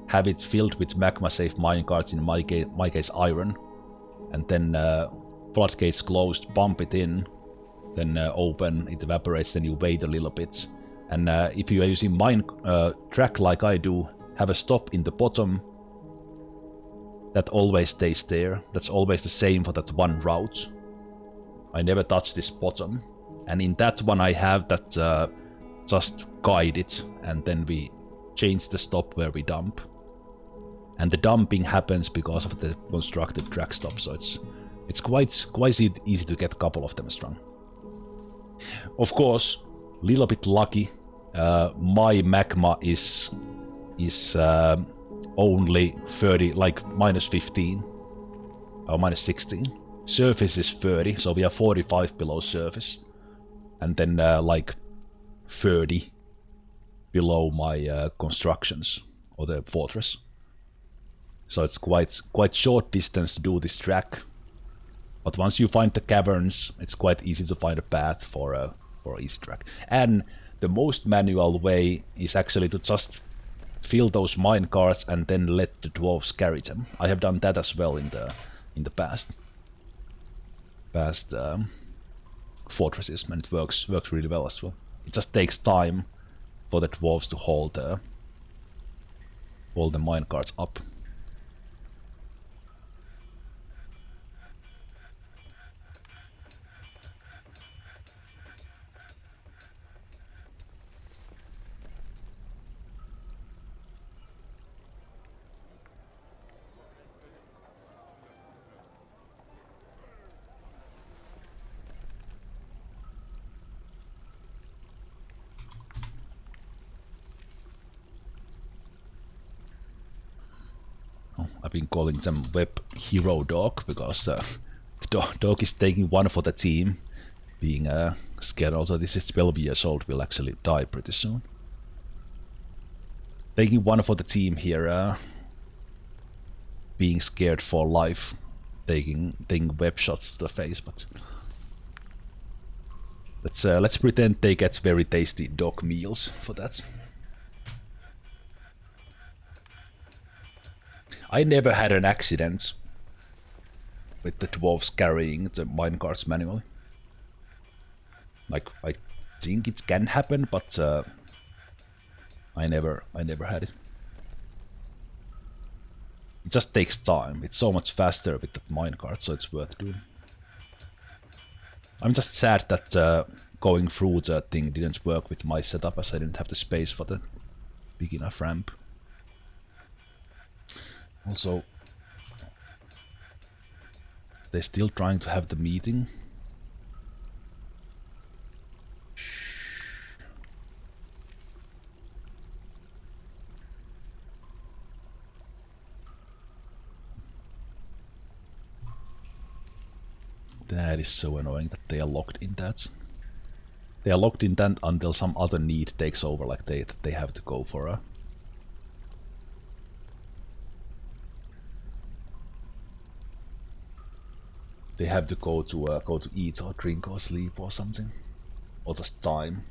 have it filled with magma safe minecarts, in my case iron, and then floodgates closed, pump it in, then open, it evaporates, then you wait a little bit. And if you are using mine track like I do, have a stop in the bottom. That always stays there. That's always the same for that one route. I never touch this bottom. And in that one I have that just guide it, and then we change the stop where we dump. And the dumping happens because of the constructed drag stop, so it's quite easy to get a couple of them strung. Of course, little bit lucky. My magma is only 30, like -15 or -16. Surface is 30, so we are 45 below surface, and then like 30 below my constructions or the fortress. So it's quite short distance to do this track. But once you find the caverns, it's quite easy to find a path for an easy track. And the most manual way is actually to just fill those mine carts and then let the dwarves carry them. I have done that as well in the past fortresses, and it works really well as well. It just takes time for the dwarves to haul the mine carts up. I've been calling them Web Hero Dog because the dog is taking one for the team, being scared. Also, this is 12 years old, will actually die pretty soon. Taking one for the team here, being scared for life, taking web shots to the face. But let's pretend they get very tasty dog meals for that. I never had an accident with the dwarves carrying the minecarts manually. Like, I think it can happen, but I never had it. It just takes time. It's so much faster with the minecart, so it's worth doing. I'm just sad that going through the thing didn't work with my setup, as I didn't have the space for the big enough ramp. Also, they're still trying to have the meeting. That is so annoying that they are locked in that. They are locked in that until some other need takes over, like they have to go for a... They have to go to eat or drink or sleep or something, or just time.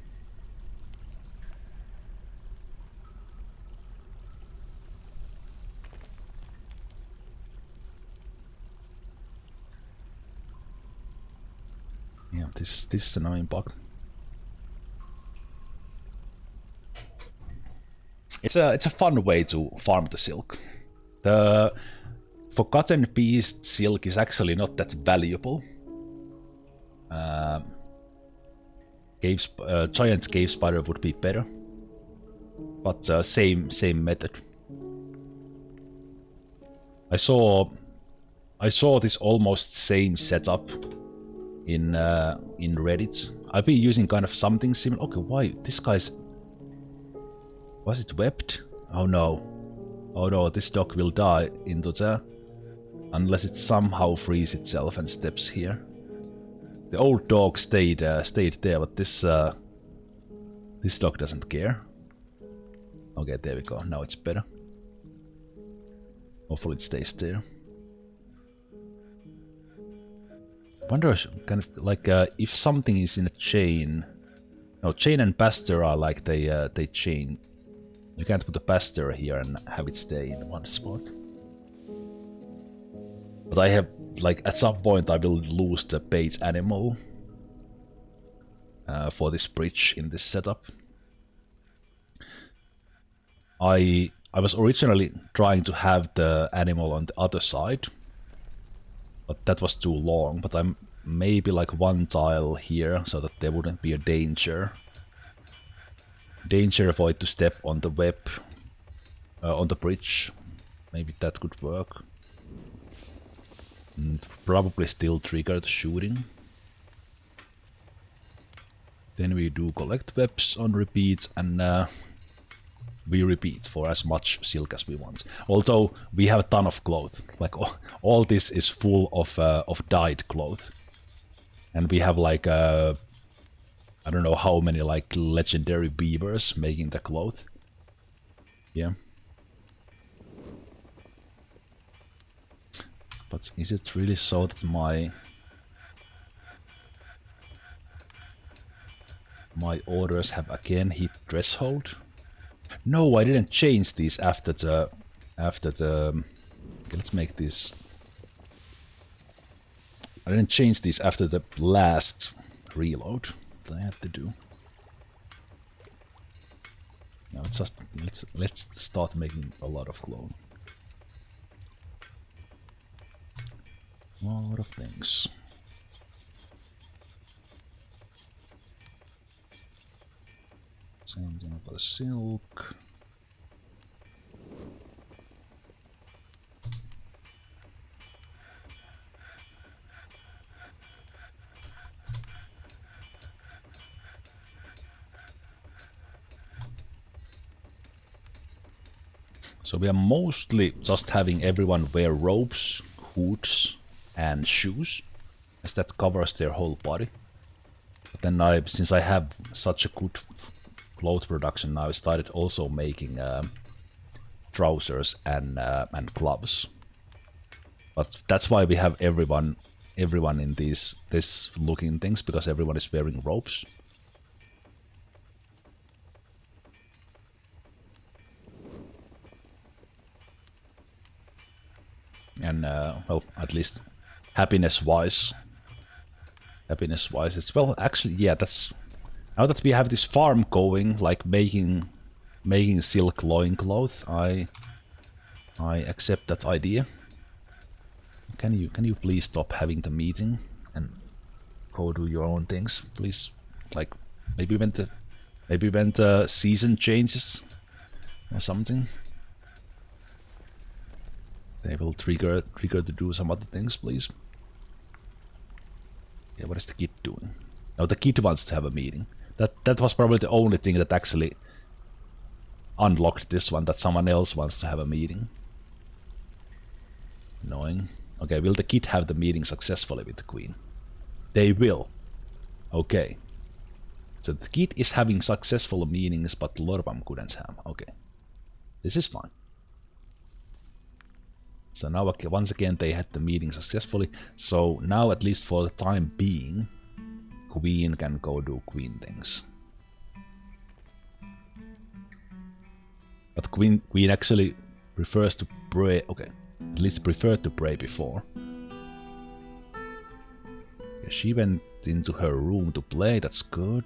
Yeah, this is an annoying bug. It's a fun way to farm the silk. The Forgotten Beast silk is actually not that valuable. Giant cave spider would be better, but same method. I saw this almost same setup in Reddit. I've been using kind of something similar. Okay, why this guy's... Was it webbed? Oh no. Oh no, this dog will die into the... Unless it somehow frees itself and steps here. The old dog stayed there, but this dog doesn't care. Okay, there we go. Now it's better. Hopefully it stays there. I wonder, kind of like if something is in a chain. No, chain and pasture are like they chain. You can't put a pasture here and have it stay in one spot. But I have, like, at some point I will lose the bait animal for this bridge in this setup. I was originally trying to have the animal on the other side, but that was too long. But I'm maybe like one tile here so that there wouldn't be a danger danger avoid to step on the web, on the bridge. Maybe that could work. Probably still trigger the shooting. Then we do collect webs on repeats, and we repeat for as much silk as we want. Although we have a ton of cloth, like all this is full of dyed cloth, and we have like I don't know how many like legendary beavers making the cloth. Yeah. But is it really so that my orders have again hit threshold? No, I didn't change these after the okay, let's make this. I didn't change these after the last reload that I had to do. Now it's just let's start making a lot of clothes. A lot of things. Same thing for the silk. So we are mostly just having everyone wear robes, hoods, and shoes, as that covers their whole body. But then since I have such a good cloth production now, I started also making trousers and gloves. But that's why we have everyone in this looking things, because everyone is wearing robes. And well, at least happiness-wise, it's well. Actually, yeah, that's now that we have this farm going, like making silk loincloth. I accept that idea. Can you please stop having the meeting and go do your own things, please? Like maybe when the season changes or something, they will trigger to do some other things, please. Yeah, what is the kid doing? No, the kid wants to have a meeting. That was probably the only thing that actually unlocked this one, that someone else wants to have a meeting. Annoying. Okay, will the kid have the meeting successfully with the queen? They will. Okay. So the kid is having successful meetings, but Lorbam couldn't have. Okay. This is fine. So now, once again, they had the meeting successfully. So now, at least for the time being, Queen can go do Queen things. But Queen actually prefers to pray. Okay, at least preferred to pray before. Okay, she went into her room to play. That's good.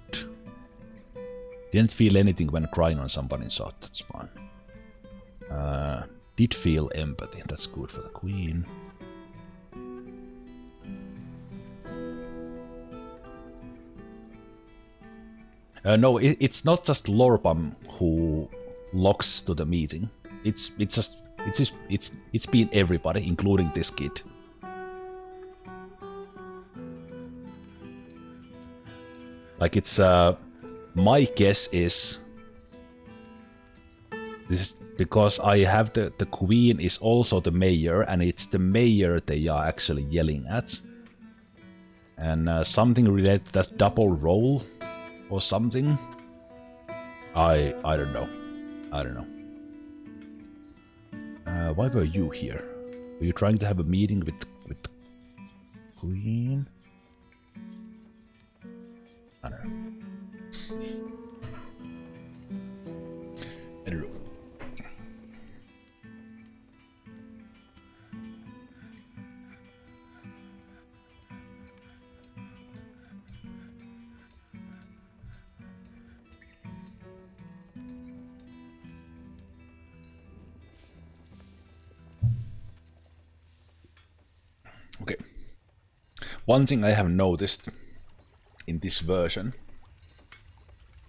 Didn't feel anything when crying on somebody's shot. That's fine. Did feel empathy. That's good for the queen. No, it's not just Lorbam who locks to the meeting. It's been everybody, including this kid. Like it's my guess is this is because I have the queen is also the mayor, and it's the mayor they are actually yelling at. And something related to that double role or something. I don't know. I don't know. Why were you here? Were you trying to have a meeting with queen? I don't know. I don't know. Okay. One thing I have noticed in this version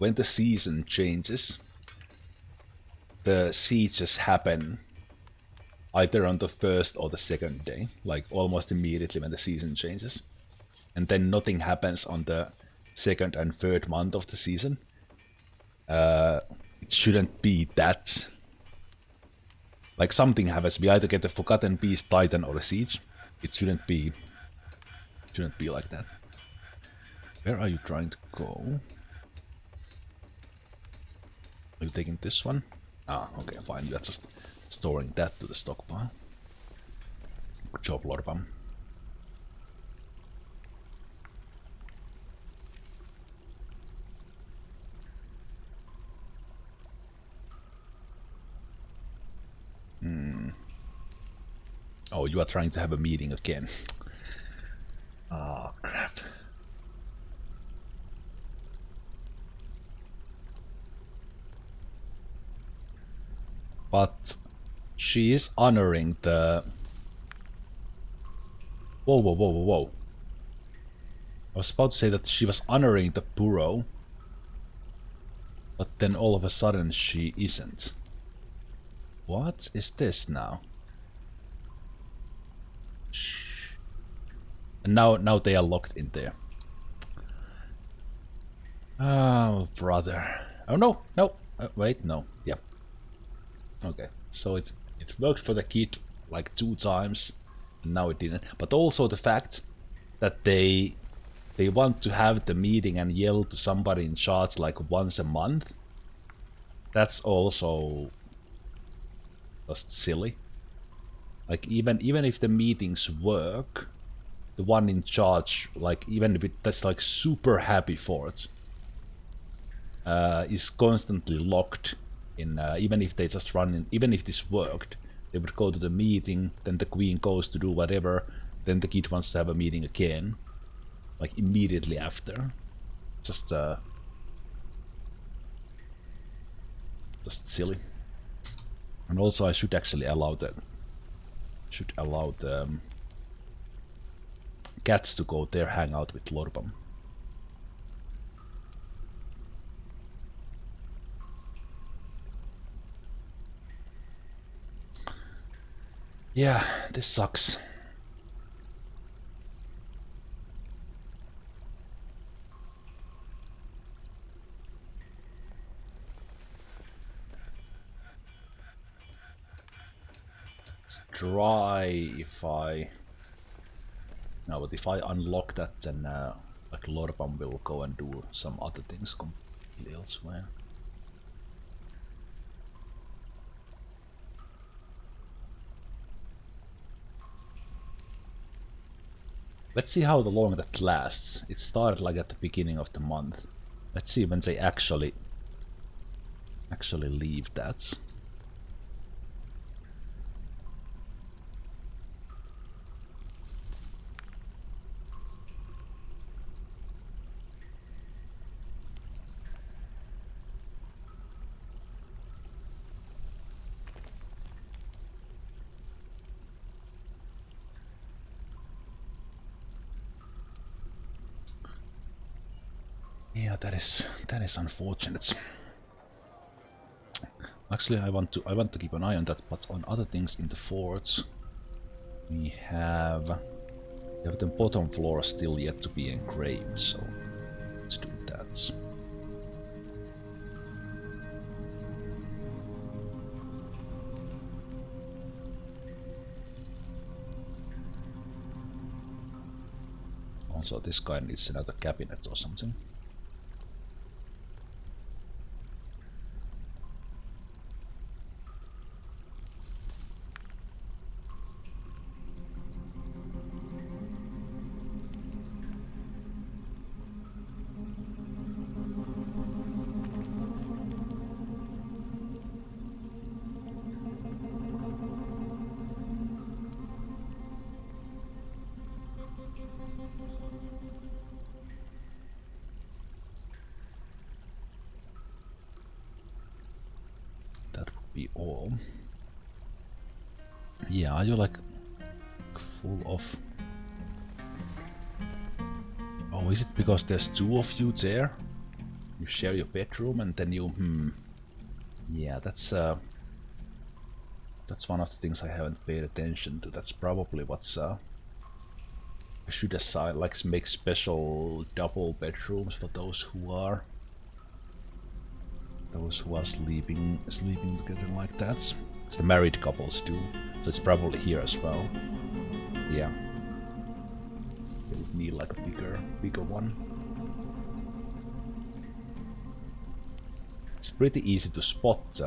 when the season changes, the sieges happen either on the first or the second day, like almost immediately when the season changes. And then nothing happens on the second and third month of the season. It shouldn't be that. Like something happens, we either get a Forgotten Beast, Titan, or a Siege. It shouldn't be like that. Where are you trying to go? Are you taking this one? Ah, okay, fine. You're just storing that to the stockpile. Good job, Lorbam. Oh, you are trying to have a meeting again. Oh, crap. But she is honoring the... Whoa, whoa, whoa, whoa, whoa. I was about to say that she was honoring the Burrow, but then all of a sudden she isn't. What is this now? And now they are locked in there. Oh, brother. Oh, no, no. Wait, no. Yeah. Okay, so it worked for the kid like 2 times, and now it didn't. But also the fact that they want to have the meeting and yell to somebody in charge like once a month. That's also just silly. Like even if the meetings work, the one in charge, like even if that's like super happy for it, is constantly locked in. Even if they just run in, even if this worked, they would go to the meeting, then the queen goes to do whatever, then the kid wants to have a meeting again, like immediately after. Just silly. And also I should actually allow the cats to go there, hang out with Lorbam. Yeah, this sucks. Let's try if I... No, but if I unlock that, then like Lorbam will go and do some other things completely elsewhere. Let's see how long that lasts. It started like at the beginning of the month. Let's see when they actually leave that. Yeah, that is unfortunate. Actually, I want to keep an eye on that, but on other things in the forts, we have the bottom floor still yet to be engraved, so let's do that. Also, this guy needs another cabinet or something. Be all. Yeah, are you like full of... Oh, is it because there's 2 of you there? You share your bedroom and then you... Yeah, that's one of the things I haven't paid attention to. That's probably what's... I should assign, like, make special double bedrooms for those who are sleeping together like that. As the married couples do. So it's probably here as well. Yeah. It would need like a bigger one. It's pretty easy to spot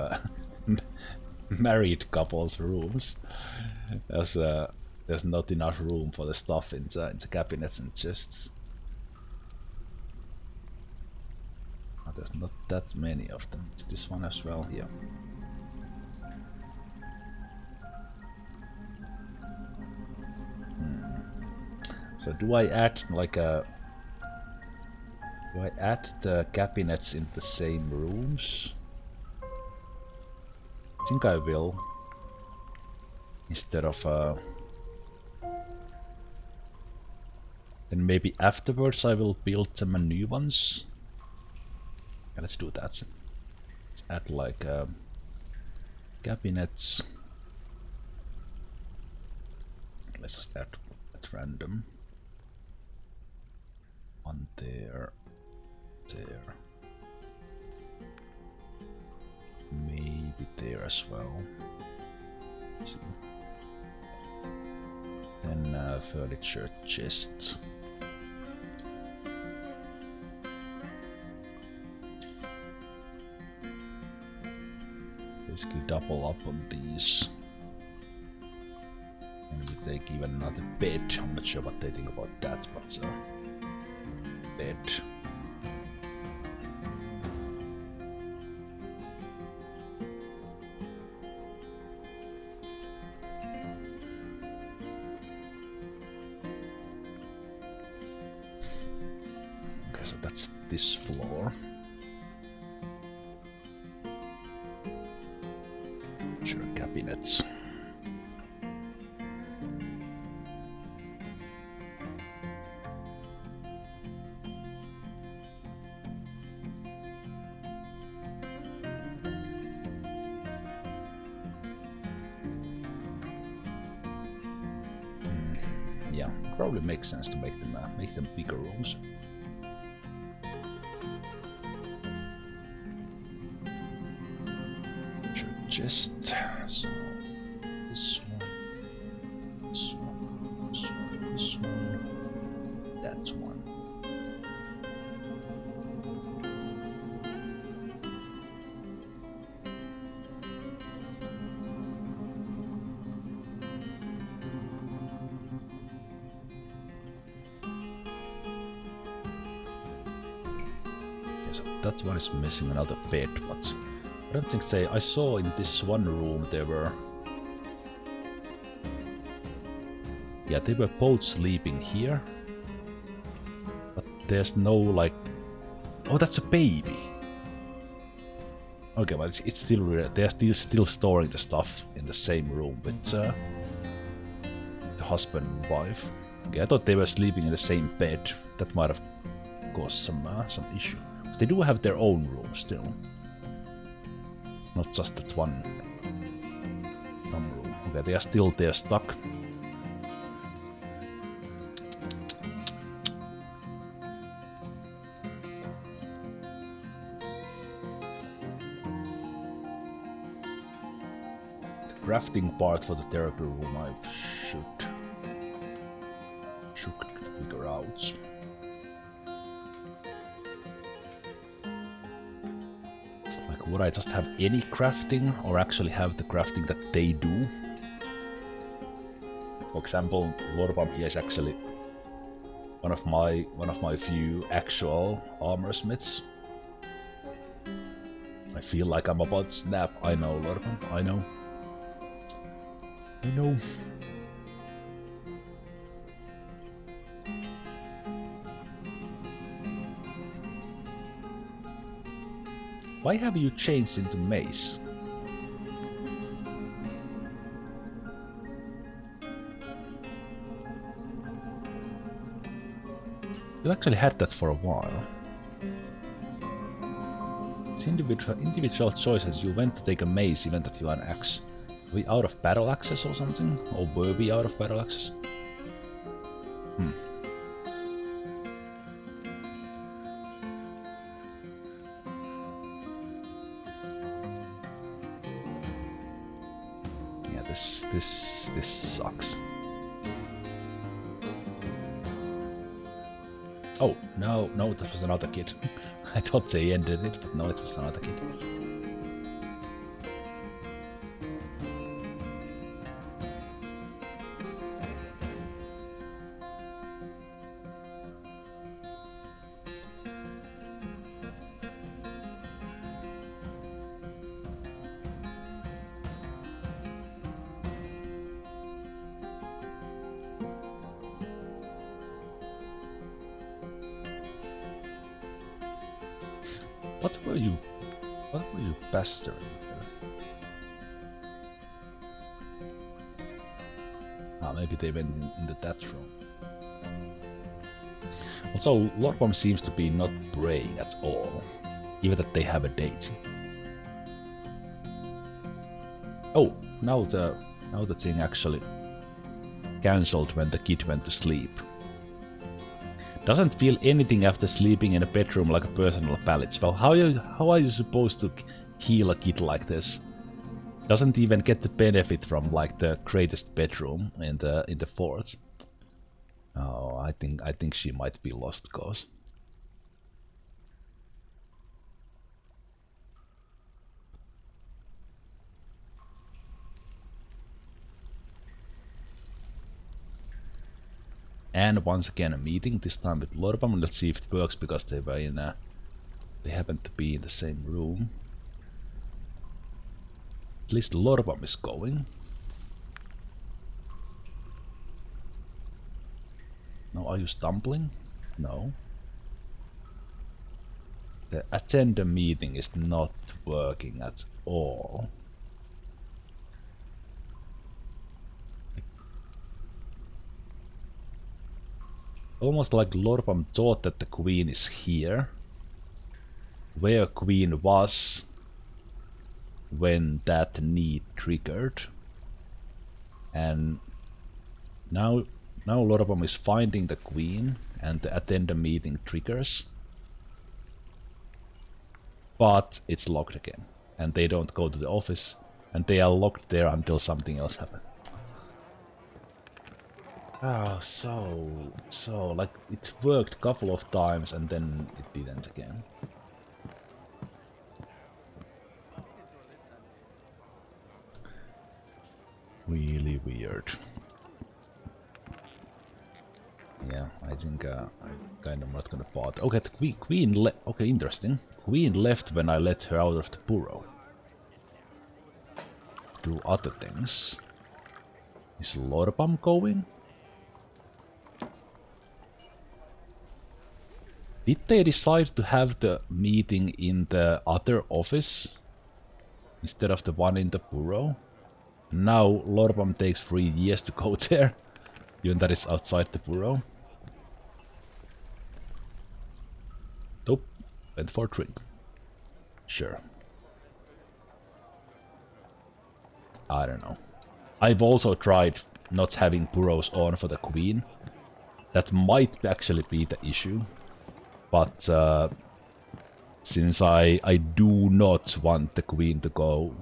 married couples' rooms, as there's not enough room for the stuff in the cabinets and chests. There's not that many of them. Is this one as well here? So do I add like a... Do I add the cabinets in the same rooms? I think I will. Instead of... Then maybe afterwards I will build some new ones. Yeah, let's do that. Let's add like cabinets. Let's just add at random. One there. There. Maybe there as well. Let's see. Then furniture chest. Basically double up on these. And we take even another bed. I'm not sure what they think about that, but bed. Okay, so that's this floor. Sure, cabinets. Yeah, probably makes sense to make them bigger rooms. Sure, just so this one, this one, this one, this one, that one. So that one is missing another bed, but I don't think I saw in this one room they were... Yeah, they were both sleeping here. But there's no like... Oh, that's a baby! Okay, but it's still... They're still storing the stuff in the same room with the husband and wife. Okay, I thought they were sleeping in the same bed. That might have caused some issue. They do have their own room still. Not just that one room. Okay, they are still there stuck. The crafting part for the therapy room I should figure out. Would I just have any crafting, or actually have the crafting that they do? For example, Lorbam here is actually one of my few actual armor smiths. I feel like I'm about to snap. I know, Lorbam. I know. I know. Why have you changed into mace? You actually had that for a while. It's individual choices. You went to take a mace even that you are an axe. Are we out of battle access or something? Or were we out of battle access? Yeah, this sucks. Oh, no, that was another kid. I thought they ended it, but no, it was another kid. What were you pestering? Maybe they went into that room. Also, Lorpom seems to be not praying at all, even that they have a date. Oh, now the thing actually cancelled when the kid went to sleep. Doesn't feel anything after sleeping in a bedroom like a personal pallet. Well, how are you supposed to heal a kid like this? Doesn't even get the benefit from like the greatest bedroom in the fort. Oh, I think she might be lost cause. And once again a meeting, this time with Lorpam. Let's see if it works because they were in they happened to be in the same room. At least Lorpam is going. No, are you stumbling? No. The attend meeting is not working at all. Almost like Lorpam thought that the queen is here, where queen was when that need triggered, and now Lorpam is finding the queen and the attend a meeting triggers, but it's locked again, and they don't go to the office, and they are locked there until something else happens. Oh, so like it worked a couple of times and then it didn't again. Really weird. Yeah, I think I'm kind of not gonna bother. Okay, the queen left. Okay, interesting. Queen left when I let her out of the burrow. Do other things. Is Lorpam going? Did they decide to have the meeting in the other office instead of the one in the burrow? Now Lorpam takes 3 years to go there, even that it's outside the burrow. Nope, went for a drink. Sure. I don't know. I've also tried not having burrows on for the queen. That might actually be the issue. But since I do not want the queen to go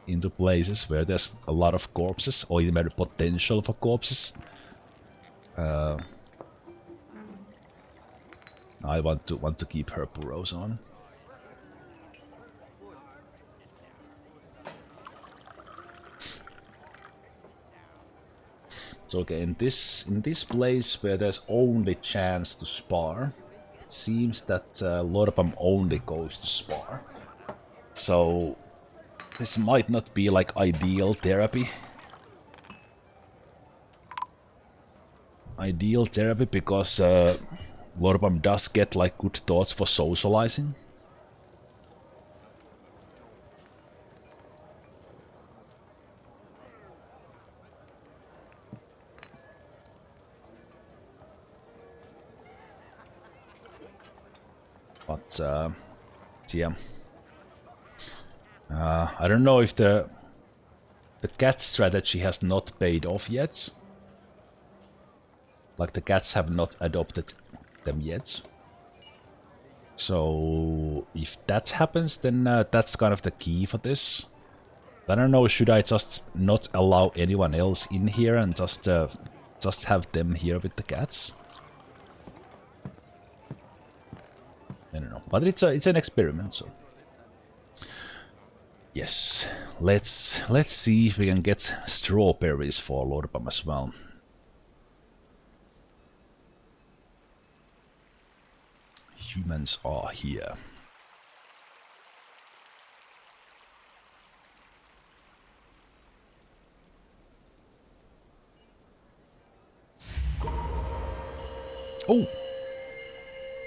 into places where there's a lot of corpses, or even potential for corpses, I want to keep her burrows on. So okay, in this place where there's only chance to spar, it seems that Lorpam only goes to spar. So this might not be like ideal therapy. Ideal therapy because Lorpam does get like good thoughts for socializing. But yeah. I don't know if the cat strategy has not paid off yet. Like the cats have not adopted them yet. So if that happens, then that's kind of the key for this. I don't know, should I just not allow anyone else in here and just have them here with the cats? I don't know, but it's an experiment, so yes, let's see if we can get strawberries for Lorbam as well. Humans are here. Oh!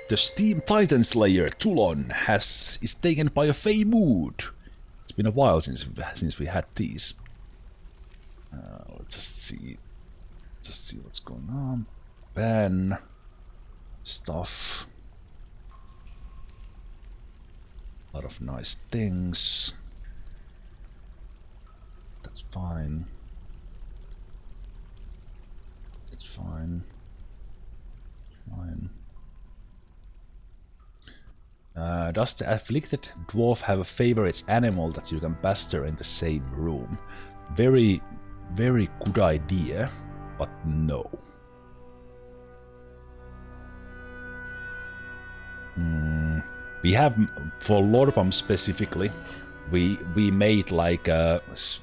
The Steam Titan Slayer Toulon is taken by a Fey mood. It's been a while since we had these. Let's just see what's going on. Ban stuff. A lot of nice things. That's fine. That's fine. Fine. Does the afflicted dwarf have a favorite animal that you can pester in the same room? Very, very good idea, but no. We have, for Lorbam specifically, we made like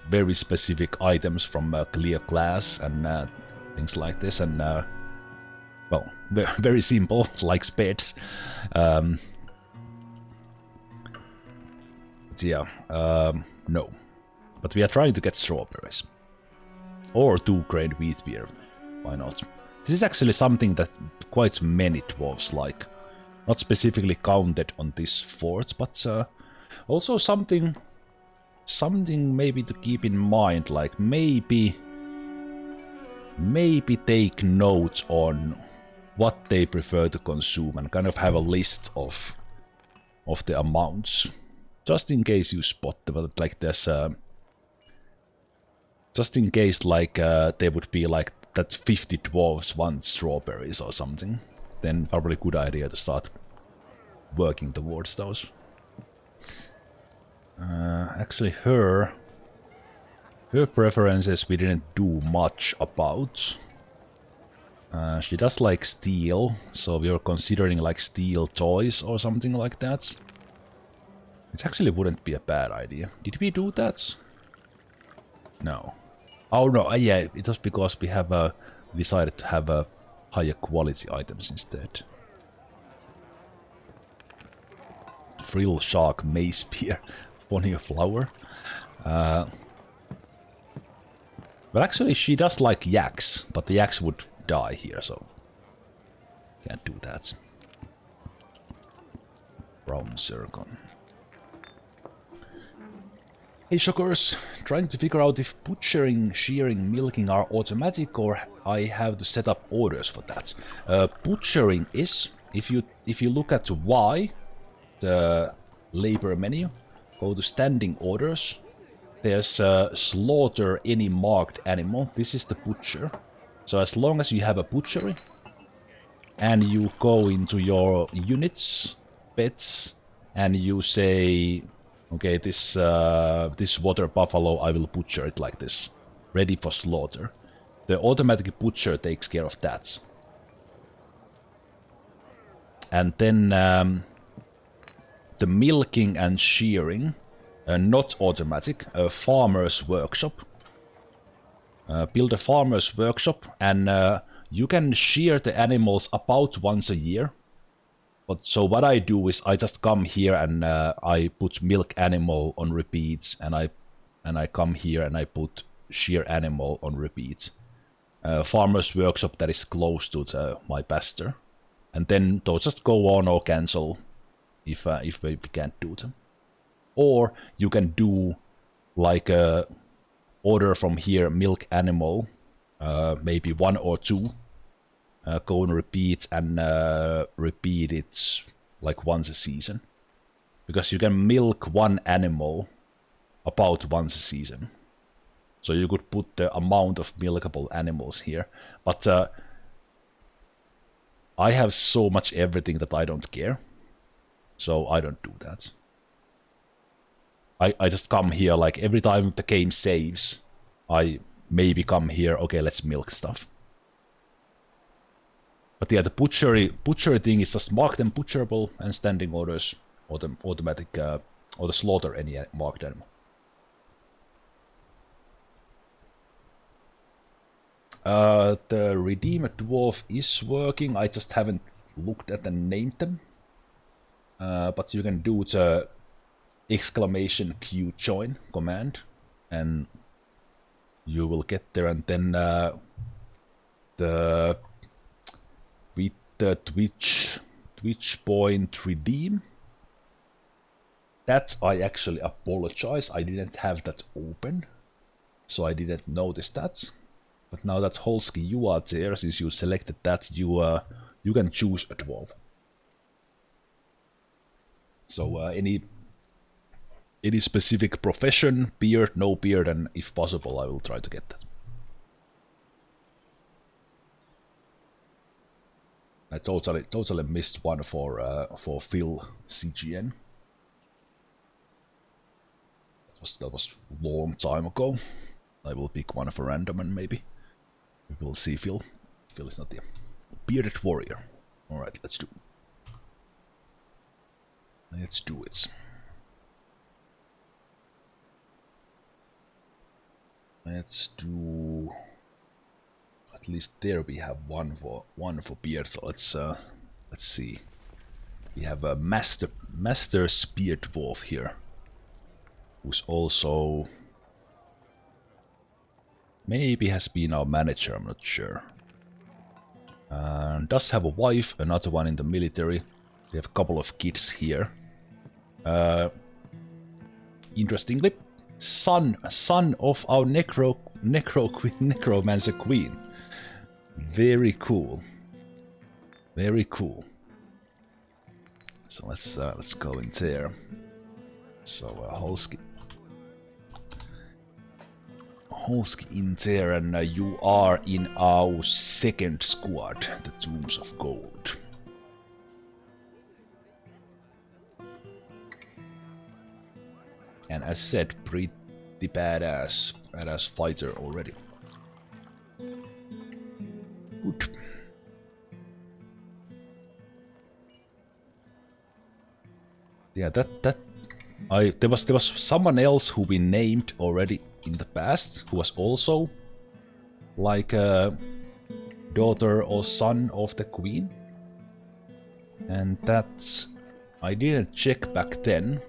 very specific items from clear glass and things like this, and well, very simple, like spades. Yeah, no. But we are trying to get strawberries. Or 2-grain wheat beer. Why not? This is actually something that quite many dwarves like. Not specifically counted on this fort, but also something maybe to keep in mind, like maybe take notes on what they prefer to consume and kind of have a list of the amounts. Just in case you spot them, like there's just in case like there would be like that 50 dwarves want strawberries or something, then probably a good idea to start working towards those. Actually her preferences we didn't do much about. She does like steel, so we were considering like steel toys or something like that. It actually wouldn't be a bad idea. Did we do that? No. Oh no, yeah, it was because we have decided to have higher quality items instead. Frill Shark Mace Spear. Funny a flower. But actually she does like yaks, but the yaks would die here, so can't do that. Brown Zircon. Hey shockers, trying to figure out if butchering, shearing, milking are automatic or I have to set up orders for that. Butchering is, if you look at Y, the labor menu, go to standing orders, there's slaughter any marked animal. This is the butcher. So as long as you have a butchery and you go into your units, pets, and you say, okay, this water buffalo, I will butcher it like this, ready for slaughter. The automatic butcher takes care of that. And then the milking and shearing, not automatic, a farmer's workshop. Build a farmer's workshop, and you can shear the animals about once a year. But so what I do is I just come here and I put milk animal on repeats, and I come here and I put shear animal on repeats. Farmer's workshop that is close to my pasture, and then those just go on or cancel if we can't do them. Or you can do like a order from here, milk animal, maybe 1 or 2. Go and repeat and repeat it like once a season. Because you can milk one animal about once a season. So you could put the amount of milkable animals here. But I have so much everything that I don't care. So I don't do that. I just come here, like every time the game saves, I maybe come here, okay, let's milk stuff. But yeah, the butchery thing is just mark them butcherable and standing orders, or the automatic, or the slaughter any marked animal. The Redeem a Dwarf is working, I just haven't looked at and named them. But you can do the exclamation Q join command, and you will get there, and then with the Twitch point redeem, that I actually apologize, I didn't have that open, so I didn't notice that. But now that Holsky, you are there, since you selected that, you can choose a dwarf. So any specific profession, beard, no beard, and if possible, I will try to get that. I totally missed one for Phil CGN. That was a long time ago. I will pick one for random and maybe we will see Phil. Phil is not the bearded warrior. All right, let's do it. Let's do it. Let's do. At least there we have one for beard. So let's see. We have a master spear dwarf here, who's also maybe has been our manager. I'm not sure. Does have a wife, another one in the military. They have a couple of kids here. Interestingly, son of our necromancer queen. Very cool. Very cool. So let's go in there. So Holsky in there, and you are in our second squad, the Tombs of Gold. And as said, pretty badass fighter already. Good. Yeah, there was someone else who we named already in the past, who was also like a daughter or son of the queen, and that's, I didn't check back then.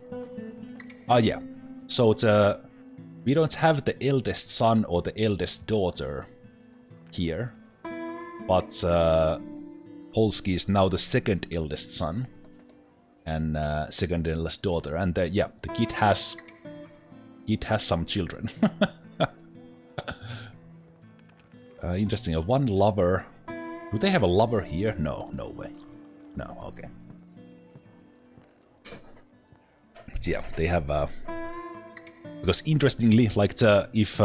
Ah yeah, so we don't have the eldest son or the eldest daughter here, but Holsky is now the second eldest son and second eldest daughter, and yeah, the kid has some children. Interesting. One lover. Do they have a lover here? No, no way. No, okay. But yeah, they have. Because interestingly, like if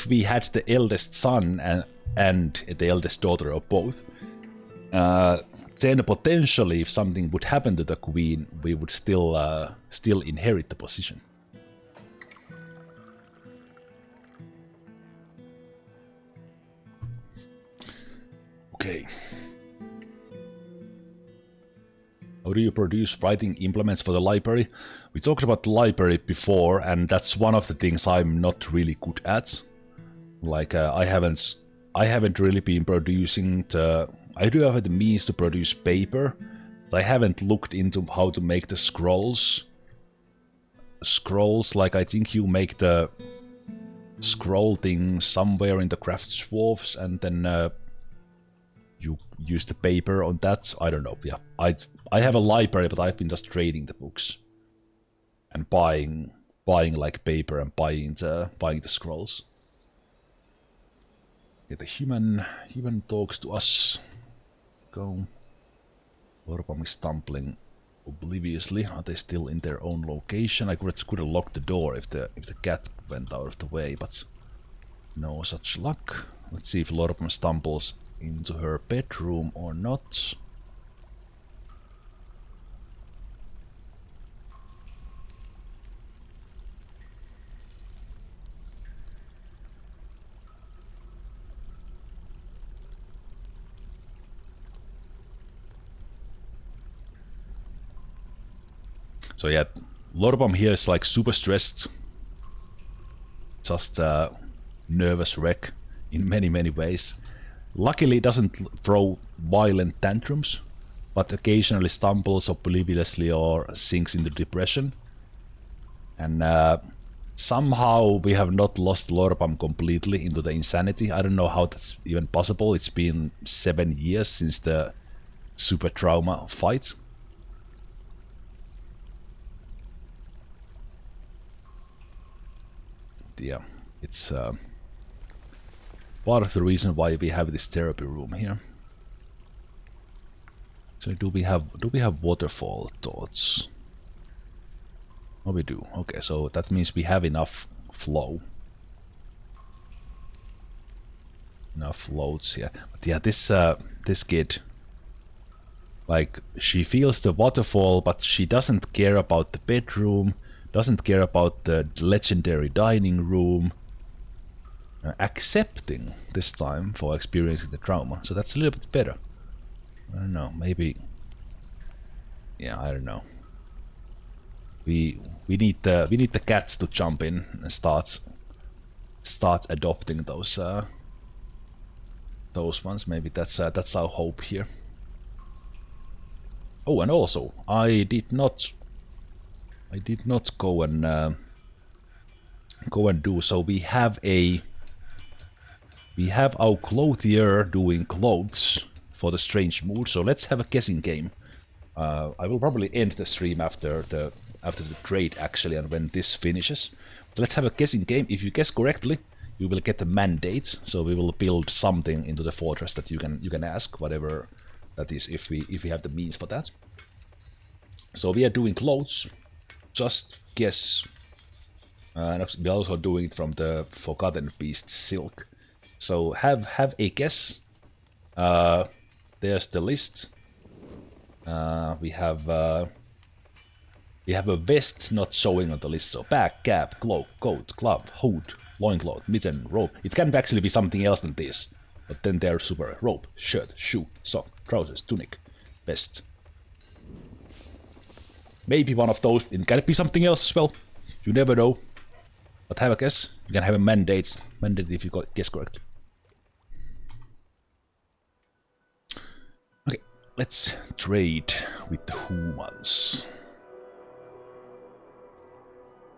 we had the eldest son and the eldest daughter or both, then potentially, if something would happen to the queen, we would still inherit the position. Okay. How do you produce writing implements for the library? We talked about the library before, and that's one of the things I'm not really good at. Like I haven't really been producing the. I do have the means to produce paper, but I haven't looked into how to make the scrolls. Scrolls, like I think you make the scroll thing somewhere in the craft dwarfs, and then you use the paper on that. I don't know. Yeah, I have a library, but I've been just trading the books and buying like paper and buying the scrolls. Yeah, the human talks to us. Go. Orpam is stumbling obliviously. Are they still in their own location? I could have locked the door if the cat went out of the way, but no such luck. Let's see if Lorpam stumbles into her bedroom or not. So yeah, Lorpam here is like super stressed. Just a nervous wreck in many ways. Luckily it doesn't throw violent tantrums, but occasionally stumbles obliviously or sinks into depression. And somehow we have not lost Lorpam completely into the insanity. I don't know how that's even possible. It's been 7 years since the super trauma fight. Yeah, it's part of the reason why we have this therapy room here. So do we have waterfall thoughts? Oh, we do. Okay, so that means we have enough flow. Enough floats, yeah. But yeah, this kid, like, she feels the waterfall, but she doesn't care about the bedroom, doesn't care about the legendary dining room. Accepting this time for experiencing the trauma. So that's a little bit better. I don't know, maybe. Yeah, I don't know. We need the cats to jump in and start adopting those ones. Maybe that's our hope here. Oh, and also I did not go and do so. We have our clothier doing clothes for the strange mood. So let's have a guessing game. I will probably end the stream after the trade actually, and when this finishes. But let's have a guessing game. If you guess correctly, you will get a mandate. So we will build something into the fortress that you can ask, whatever that is, if we have the means for that. So we are doing clothes. Just guess. And we're also doing it from the Forgotten Beast silk. So have a guess. There's the list. We have a vest not showing on the list. So bag, cap, cloak, coat, glove, hood, loincloth, mitten, robe. It can actually be something else than this. But then there's super robe, shirt, shoe, sock, trousers, tunic, vest. Maybe one of those. It can be something else as well. You never know. But have a guess. You can have a mandate if you guess correctly. Okay, let's trade with the humans.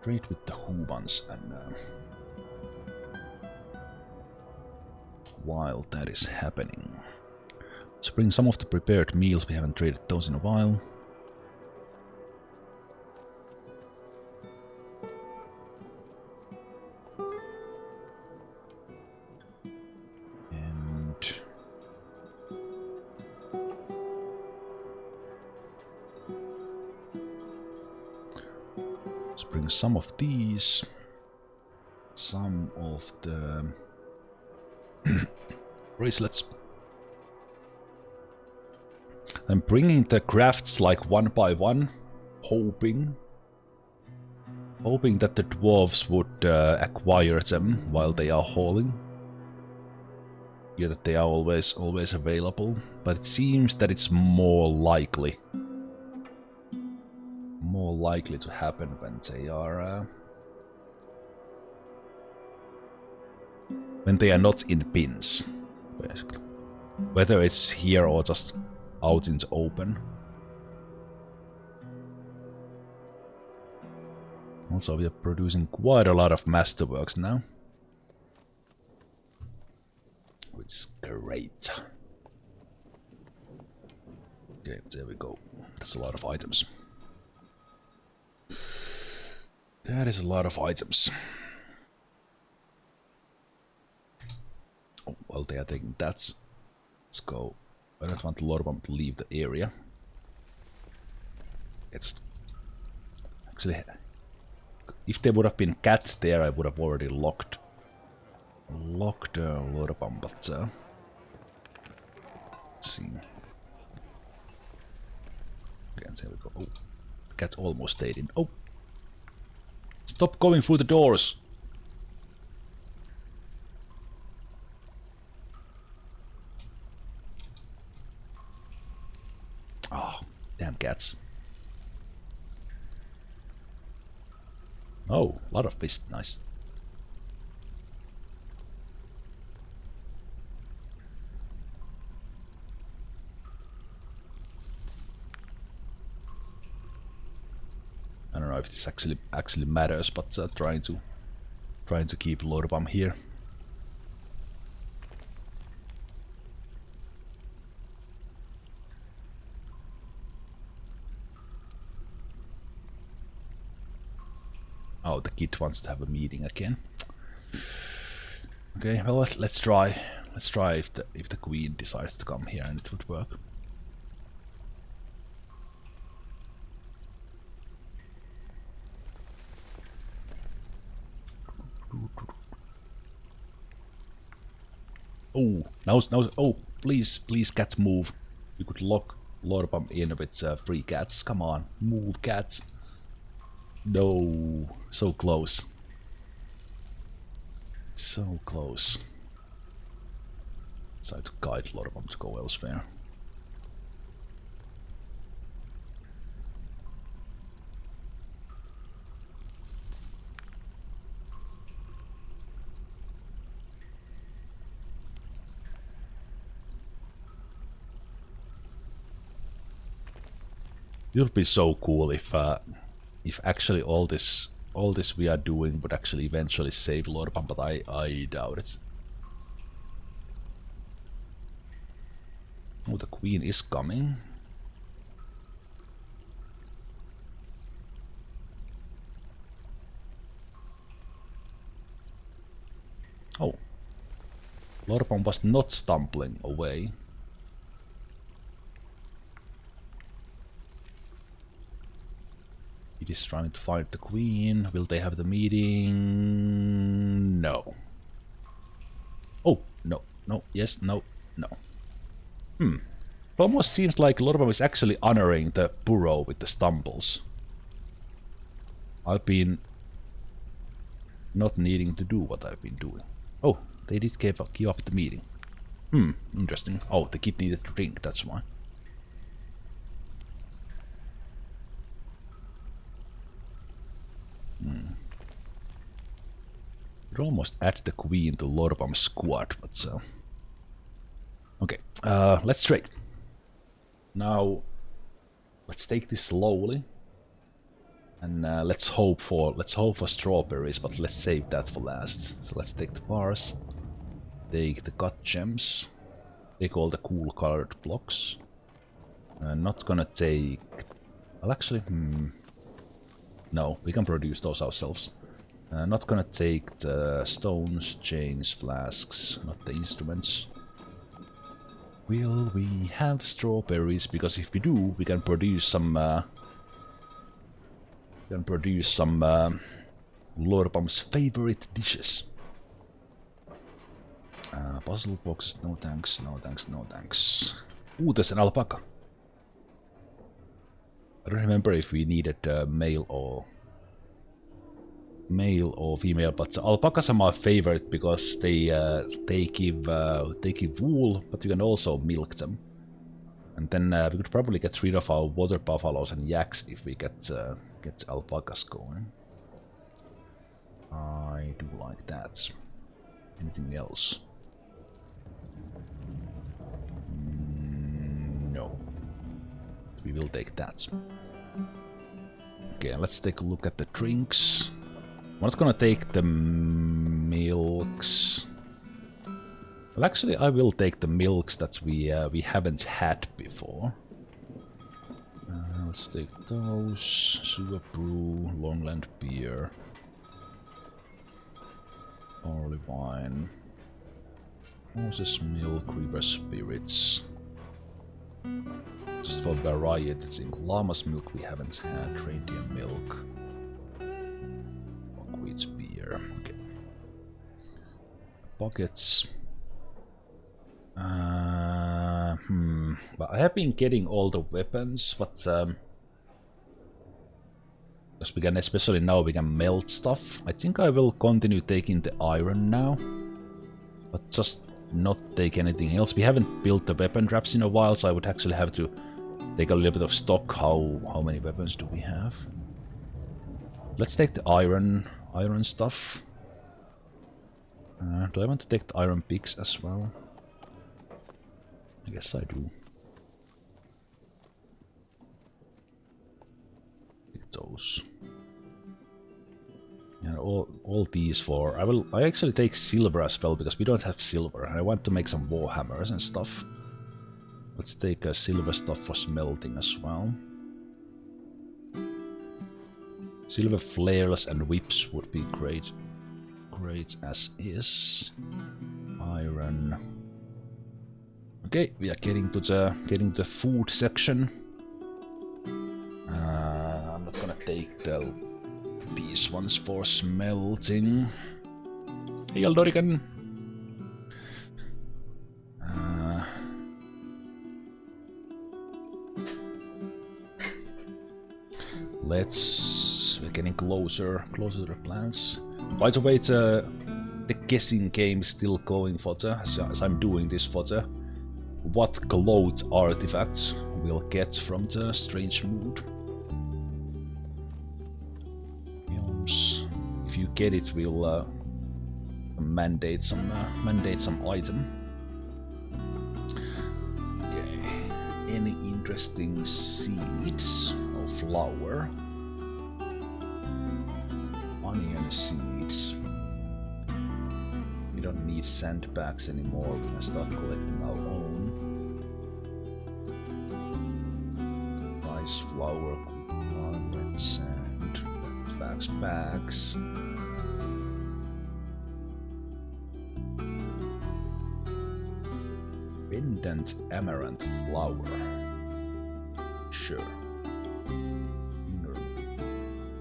Trade with the humans, and while that is happening, let's bring some of the prepared meals. We haven't traded those in a while. Bring some of these, some of the bracelets. I'm bringing the crafts like one by one, hoping that the dwarves would acquire them while they are hauling. Yeah, that they are always available, but it seems that it's more likely to happen when they are not in bins, basically. Whether it's here or just out in the open. Also, we are producing quite a lot of masterworks now, which is great. Okay, there we go. That's a lot of items. That is a lot of items. Oh, well, they are taking that. Let's go. I don't want Lorpam to leave the area. It's actually, if there would have been cats there, I would have already locked Lorpam, but let's see. Okay, and there we go. Oh, the cat almost stayed in. Oh, stop going through the doors. Oh, damn cats. Oh, a lot of fish. Nice. I don't know if this actually matters, but trying to keep Lorpam here. Oh, the kid wants to have a meeting again. Okay, well let's try. Let's try if the queen decides to come here, and it would work. Oh, now, oh, please, cats, move. You could lock Lorpam in with 3 cats. Come on, move, cats. No, so close. So close. Try to guide Lorpam to go elsewhere. It would be so cool if actually all this we are doing would actually eventually save Lorpam, but I doubt it. Oh, the queen is coming. Oh, Lorpam was not stumbling away. It is trying to find the queen. Will they have the meeting? No. Oh, no, yes, no. It almost seems like Lorpam is actually honoring the Burrow with the stumbles. I've been not needing to do what I've been doing. Oh, they did give up the meeting. Interesting. Oh, the kid needed to drink, that's why. Could almost add the queen to Lorpam's squad, but okay, let's trade. Now, let's take this slowly, and let's hope for strawberries, but let's save that for last. So let's take the bars, take the cut gems, take all the cool colored blocks. Not gonna take. Well, actually, no, we can produce those ourselves. Not gonna take the stones, chains, flasks, not the instruments. Will we have strawberries? Because if we do, we can produce some. Lorpam's favorite dishes. Puzzle boxes, no thanks, no thanks, no thanks. Ooh, there's an alpaca. I don't remember if we needed male or female, but alpacas are my favorite because they give wool, but you can also milk them. And then we could probably get rid of our water buffaloes and yaks if we get alpacas going. I do like that. Anything else? No. We will take that. Okay, let's take a look at the drinks. I'm not gonna take the milks. Well, actually, I will take the milks that we haven't had before. Let's take those. Sewer brew, Longland beer, barley wine, Moses milk, river spirits. Just for variety, it's in llama's milk we haven't had, reindeer milk. Buckwheat's beer. Okay. Pockets. But I have been getting all the weapons, but because we can, especially now, we can melt stuff. I think I will continue taking the iron now, but just not take anything else. We haven't built the weapon traps in a while, so I would actually have to take a little bit of stock. How many weapons do we have? Let's take the iron stuff. Do I want to take the iron picks as well? I guess I do. Take those. And all these for... I actually take silver as well, because we don't have silver, and I want to make some war hammers and stuff. Let's take silver stuff for smelting as well. Silver flails and whips would be great. Great as is. Iron. Okay, we are getting to the food section. I'm not gonna take these ones for smelting. Hey, Eldorican. We're getting closer to the plants. By the way, the guessing game is still going for as I'm doing this for what cloth artifacts we'll get from the strange mood. Films. If you get it, we'll mandate some item. Okay. Any interesting seeds or flour? Onion seeds. We don't need sandbags anymore. We can start collecting our own. Rice, flour, red sand, bags. Pendant amaranth flour. Sure.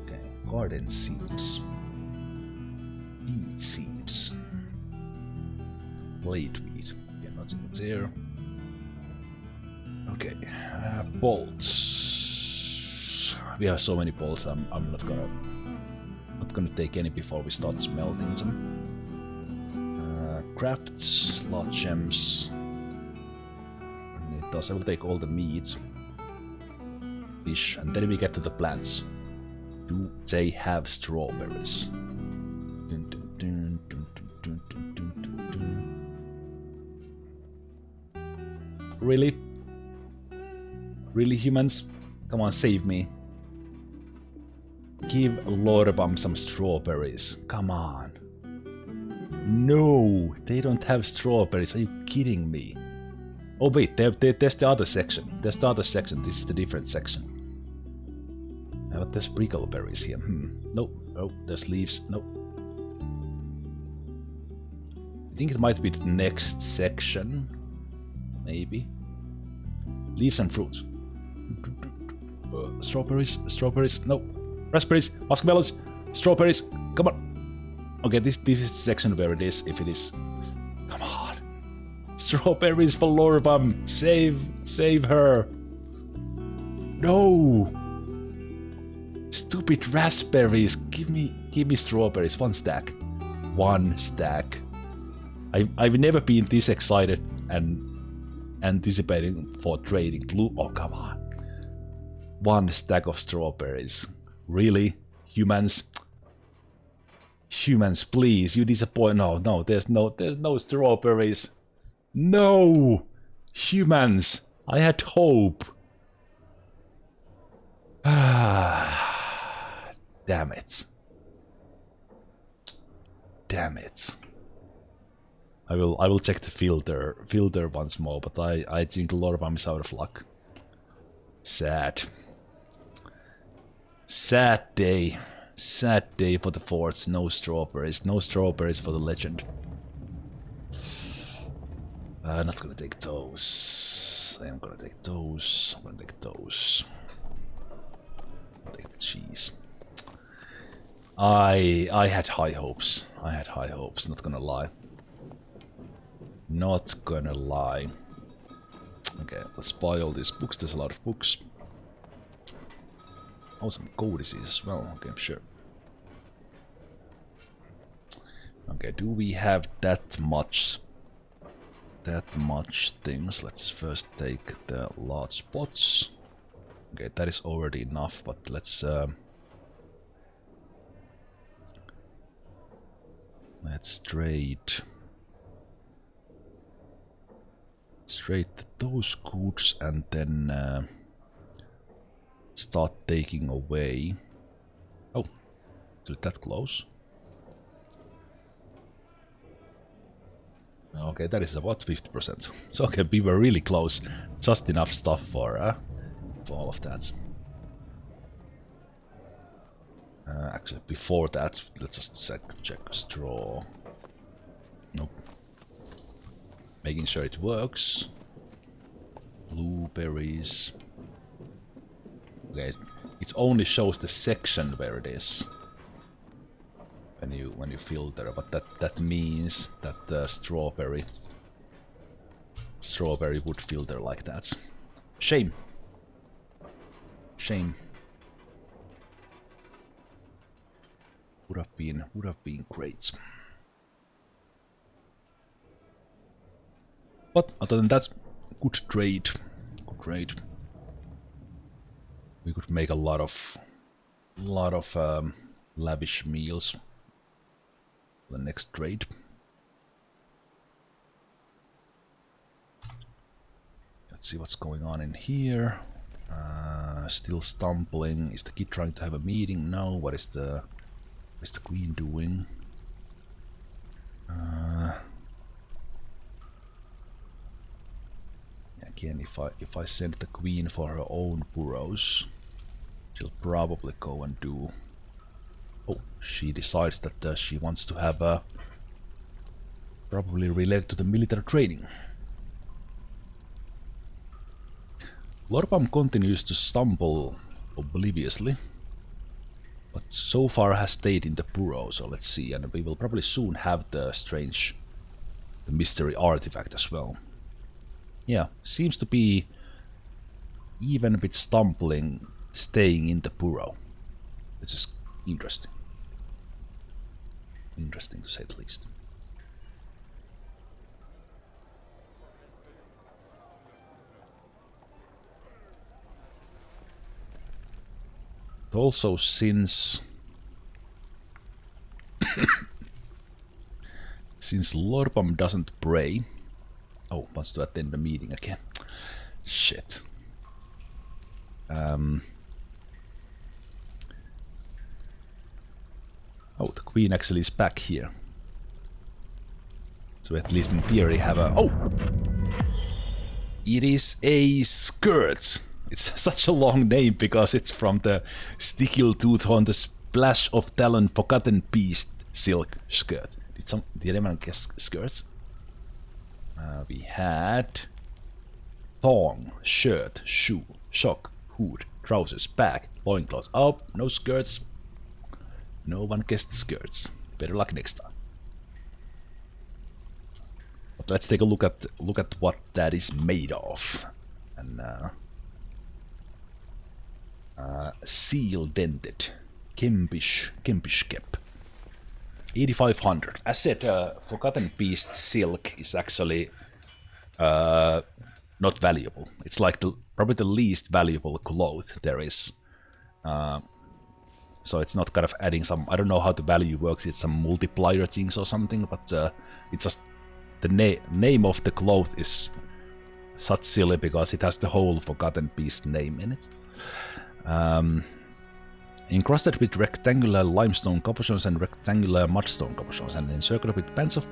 Okay, garden seeds. Beet seeds. Blade wheat. Yeah, nothing there. Okay, bolts. We have so many bolts. I'm not gonna take any before we start smelting them. Crafts, lot gems. I will take all the meats, fish, and then we get to the plants. Do they have strawberries? Dun, dun, dun, dun, dun, dun, dun, dun, dun. Really? Really, humans? Come on, save me. Give Lorbam some strawberries. Come on. No, they don't have strawberries. Are you kidding me? Oh wait, there's the other section. There's the other section. This is the different section. But there's prickleberries here. Nope. Oh, there's leaves. Nope. I think it might be the next section. Maybe. Leaves and fruits. Strawberries. Nope. Raspberries. Muskmelons. Strawberries. Come on. Okay, this is the section where it is. If it is. Come on. Strawberries for Lorbam. Save her. No. Stupid raspberries. Give me strawberries. One stack. I've never been this excited and anticipating for trading blue. Oh, come on. One stack of strawberries. Really? Humans, please. You disappoint. No, there's no strawberries. No! Humans! I had hope. Damn it. I will check the filter once more, but I think a lot of them is out of luck. Sad day. Sad day for the forts. No strawberries for the legend. Not gonna take those. I am gonna take those. I'm gonna take those. I'll take the cheese. I had high hopes. I had high hopes, not gonna lie. Not gonna lie. Okay, let's buy all these books. There's a lot of books. Oh, some codices as well. Okay, sure. Okay, do we have that much things? Let's first take the large pots. Okay, that is already enough, but let's trade those goods and then start taking away. Oh, is it that close? Okay, that is about 50%. So okay, we were really close. Just enough stuff for all of that. Actually, before that, let's just check straw. Nope. Making sure it works. Blueberries. Okay, it only shows the section where it is when you filter, but that means that strawberry would filter like that. Shame. Shame. Would have been great. But other than that, good trade. Good trade. We could make a lot of lavish meals for the next trade. Let's see what's going on in here. Still stumbling. Is the kid trying to have a meeting? No. What is the queen doing? Again, if I send the queen for her own burrows, she'll probably go and do. Oh, she decides that she wants to have a probably related to the military training. Lorbam continues to stumble obliviously, but so far has stayed in the burrow. So let's see, and we will probably soon have the mystery artifact as well. Yeah, seems to be even a bit stumbling, staying in the burrow, which is interesting. Interesting to say the least. Also, since Lorbam doesn't pray. Oh, wants to attend the meeting again. Shit. Oh, the queen actually is back here. So at least in theory have a... Oh! It is a skirt. It's such a long name because it's from the stickle tooth on the splash of talon forgotten beast silk skirt. Did anyone guess skirts? We had thong, shirt, shoe, sock, hood, trousers, bag, loincloth. Oh, no skirts. No one guessed skirts. Better luck next time. But let's take a look at what that is made of. And seal dented, Kempish kep. 8500. As said, Forgotten Beast silk is actually not valuable. It's like probably the least valuable cloth there is. So it's not kind of adding some... I don't know how the value works. It's some multiplier things or something, but it's just... The name of the cloth is such silly because it has the whole Forgotten Beast name in it. Encrusted with rectangular limestone cabochons and rectangular mudstone cabochons, and encircled with bands of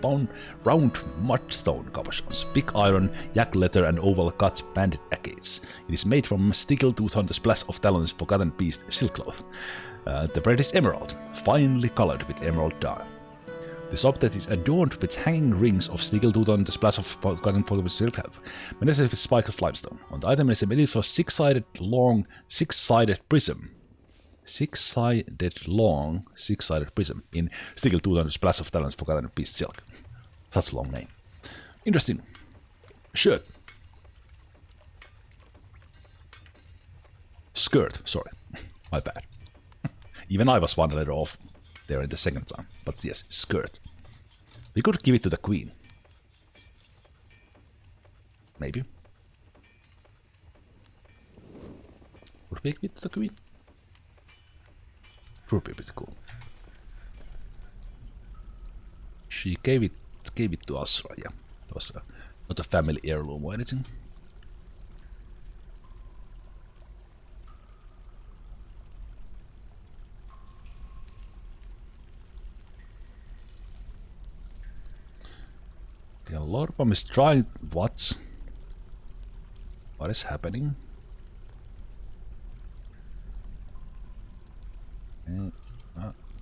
round mudstone cabochons, big iron, yak leather, and oval cut banded agates. It is made from stickle tooth on the splash of talons Forgotten Beast silk cloth. The red is emerald, finely colored with emerald dye. This object is adorned with hanging rings of snickel-tooth on the splash of cotton for the silk half. Menacing with spikes of limestone. On the item is a made for six-sided prism. Six-sided prism in snickel-tooth on the splash of talons for cotton piece silk. Such a long name. Interesting. Shirt. Skirt, sorry. My bad. Even I was one letter off there in the second time. But yes, skirt. We could give it to the queen. Maybe. Would we give it to the queen? Would be a bit cool. She gave it to us, right? Yeah. It was not a family heirloom or anything. The Lord Bomb is trying. What? What is happening?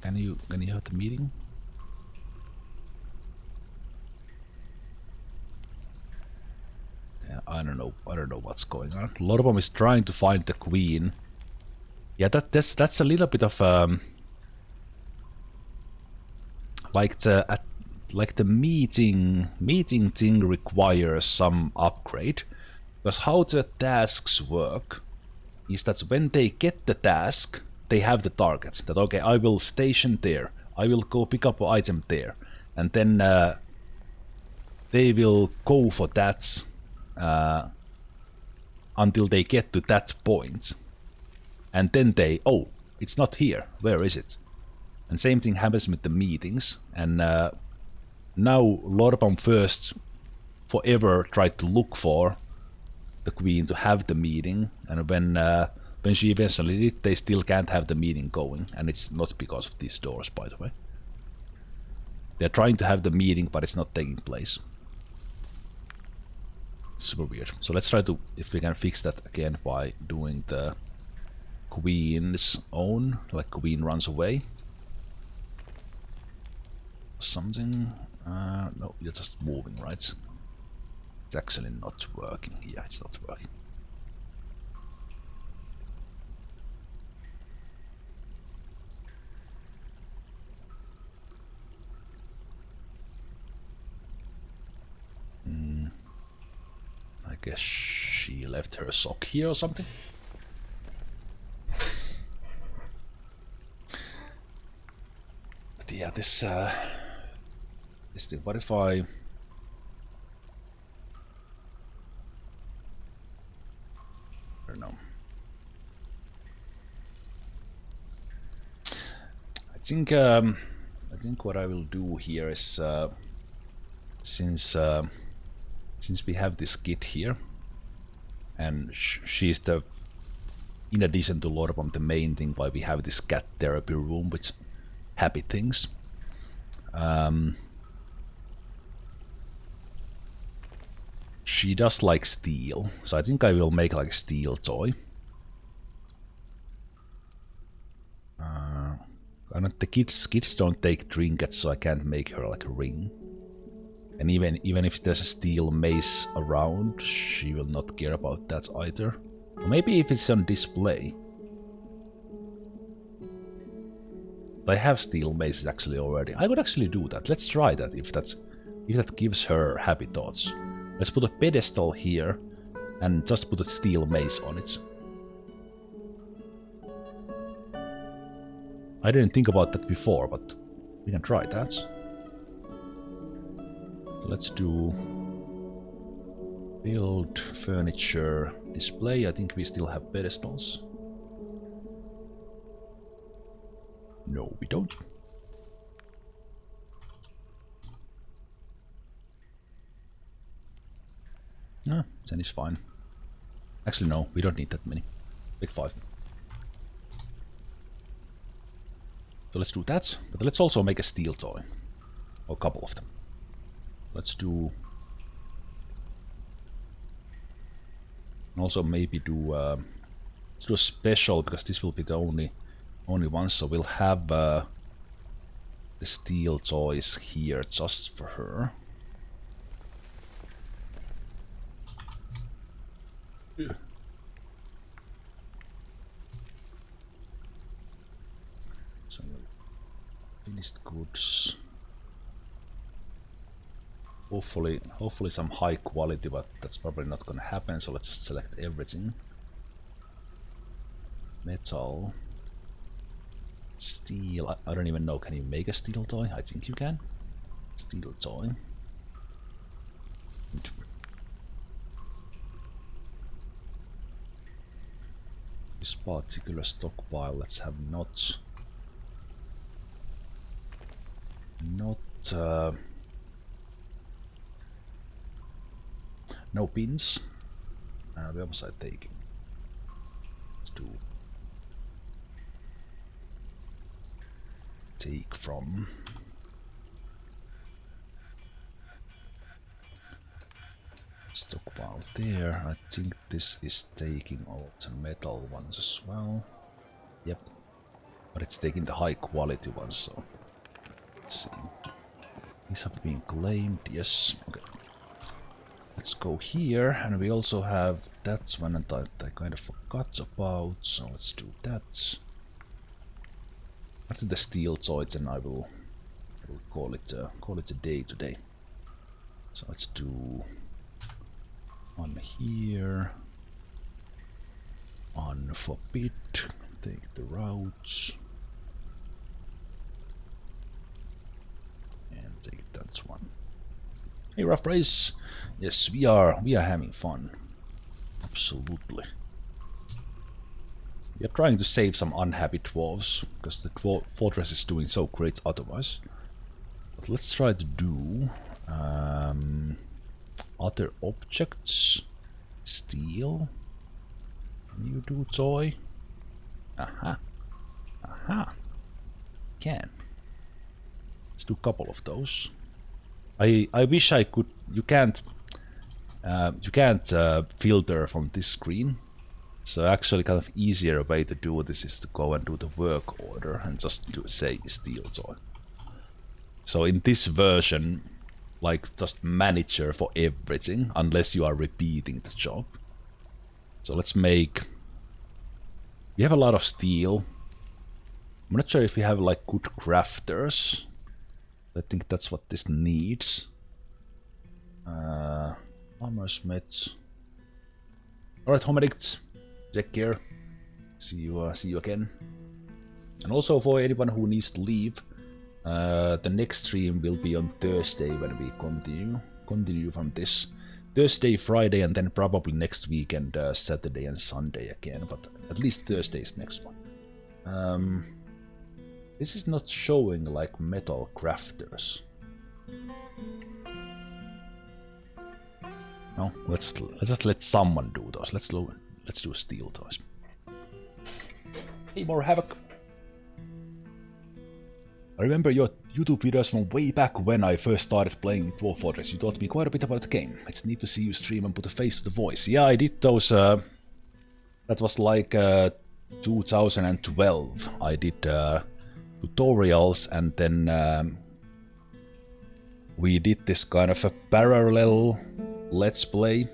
Can you have the meeting? Yeah, I don't know what's going on. Lord Bomb is trying to find the queen. Yeah, that's a little bit of like the meeting thing requires some upgrade, because how the tasks work is that when they get the task, they have the target that okay, I will station there, I will go pick up an item there, and then they will go for that until they get to that point, and then they, oh, it's not here, where is it? And same thing happens with the meetings. And now Lord Bomb first forever tried to look for the queen to have the meeting, and when she eventually did, they still can't have the meeting going, and it's not because of these doors, by the way. They're trying to have the meeting, but it's not taking place. Super weird. So let's try to, if we can fix that again by doing the queen's own, like queen runs away. Something. No, you're just moving, right? It's actually not working. Yeah, it's not working. I guess she left her sock here or something. But yeah, this thing. What if I don't know. I think what I will do here is since we have this kid here, and she's the, in addition to Lord Bomb, the main thing why we have this cat therapy room with happy things. She does like steel, so I think I will make like a steel toy. The kids don't take trinkets, so I can't make her like a ring. And even if there's a steel mace around, she will not care about that either. Or maybe if it's on display. I have steel maces actually already. I would actually do that. Let's try that if that gives her happy thoughts. Let's put a pedestal here and just put a steel mace on it. I didn't think about that before, but we can try that. So let's do build furniture display. I think we still have pedestals. No, we don't. No, 10 is fine. Actually, no, we don't need that many. Pick 5. So let's do that, but let's also make a steel toy. Or a couple of them. Let's do... Also maybe do... let's do a special, because this will be the only one, so we'll have... the steel toys here just for her. Yeah. So finished goods. Hopefully some high quality, but that's probably not gonna happen, so let's just select everything. Metal. Steel. I don't even know, can you make a steel toy? I think you can. Steel toy. This particular stockpile, let's have not no pins. Where was I taking? Let's do take from. Stockpile there. I think this is taking all the metal ones as well. Yep. But it's taking the high quality ones, so let's see. These have been claimed, yes. Okay. Let's go here, and we also have that one that I kind of forgot about, so let's do that. After the steel toys, and I will call it a day today. So let's do on here, on forbid, take the routes, and take that one. Hey, Rough Race! Yes, we are having fun. Absolutely. We are trying to save some unhappy dwarves, because the dwarf fortress is doing so great otherwise. But let's try to do other objects. Steel. Can you do toy? Aha. Aha. Can. Let's do a couple of those. I wish I could. You can't filter from this screen. So actually, kind of easier way to do this is to go and do the work order and just do say steel toy. So in this version, like just manager for everything unless you are repeating the job. So let's make. We have a lot of steel. I'm not sure if we have like good crafters. I think that's what this needs. Armorsmiths. Alright, Homedict. Check here. See you again. And also for anyone who needs to leave, the next stream will be on Thursday when we continue from this. Thursday, Friday, and then probably next weekend, Saturday and Sunday again. But at least Thursday is next one. This is not showing like metal crafters. No, let's just let someone do those. Let's do steel toys. Hey, more Havoc. I remember your YouTube videos from way back when I first started playing Dwarf Fortress. You taught me quite a bit about the game. It's neat to see you stream and put a face to the voice. Yeah, I did those. That was like 2012. I did tutorials, and then we did this kind of a parallel let's play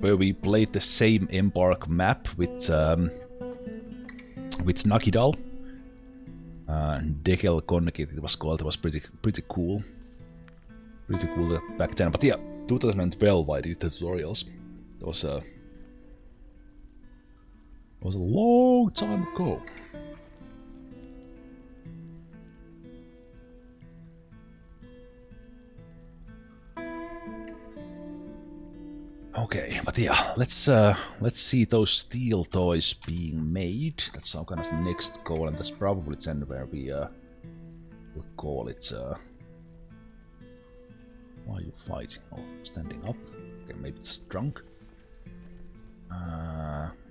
where we played the same Embark map with Nakidal. Dekel Connected it was called. It was pretty cool. Pretty cool back then. But yeah, 2012 I did the tutorials. That was a long time ago. Okay, but yeah, let's see those steel toys being made. That's our kind of next goal, and that's probably then where we will call it. Why are you fighting? Oh, standing up. Okay, maybe it's drunk.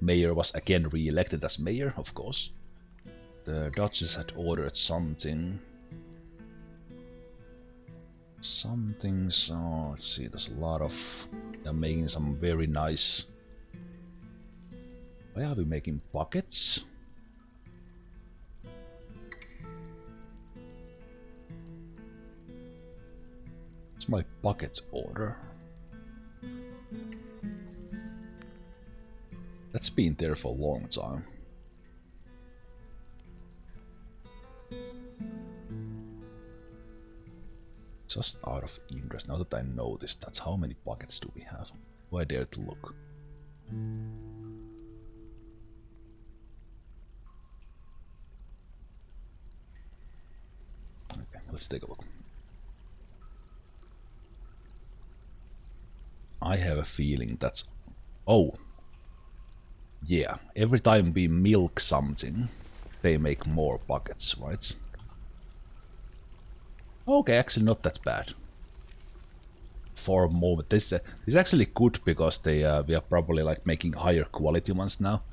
Mayor was again re-elected as mayor, of course. The Duchess had ordered something. So let's see, there's a lot of. They're making some very nice. Why are we making buckets? It's my buckets order. That's been there for a long time. Just out of interest, now that I noticed, that's how many buckets do we have? Do I dare to look? Okay, let's take a look. I have a feeling that's... Oh! Yeah, every time we milk something, they make more buckets, right? Okay, actually not that bad. For a moment, this is actually good because they we are probably like making higher quality ones now.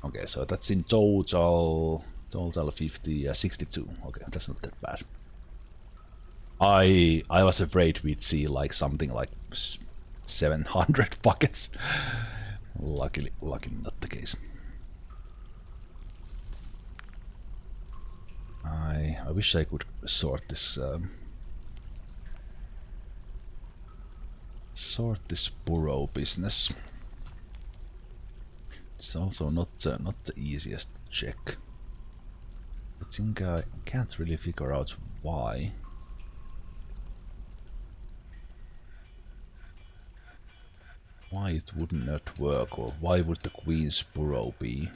Okay, so that's in total 50, 62. Okay, that's not that bad. I was afraid we'd see like something like 700 buckets. Luckily not the case. I wish I could sort this Burrow business. It's also not the easiest to check. I think I can't really figure out why. Why it would not work, or why would the Queen's Burrow be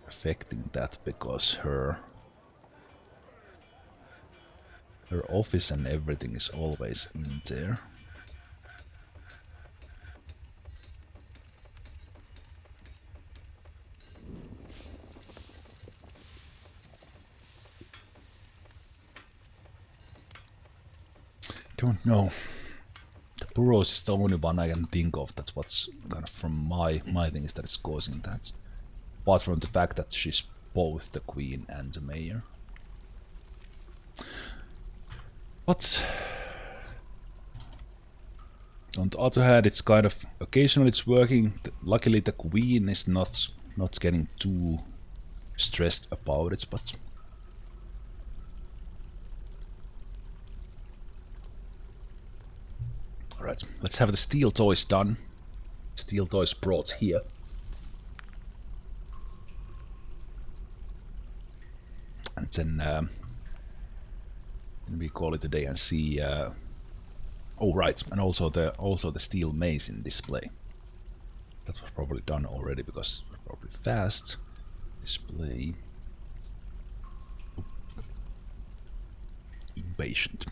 affecting that, because her office and everything is always in there. Don't know. The Burrows is the only one I can think of that's what's kind of from my things that is causing that. Apart from the fact that she's both the Queen and the Mayor. But on the other hand, it's kind of occasionally it's working. Luckily, the Queen is not getting too stressed about it, but alright, let's have the steel toys done. Steel toys brought here. And then we call it a day and see. Oh right, and also the steel mason display. That was probably done already because it was probably fast. Display. Impatient.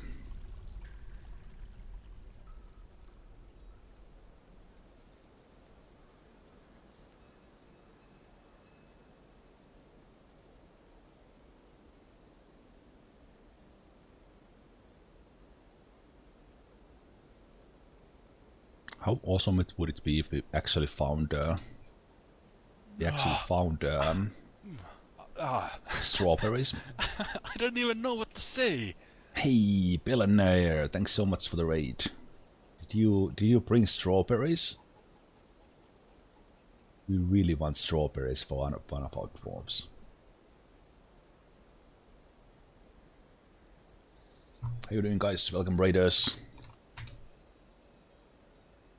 How awesome would it be if we actually found strawberries? I don't even know what to say. Hey, Billionaire, thanks so much for the raid. Did you bring strawberries? We really want strawberries for one of our dwarves. How you doing, guys? Welcome, raiders.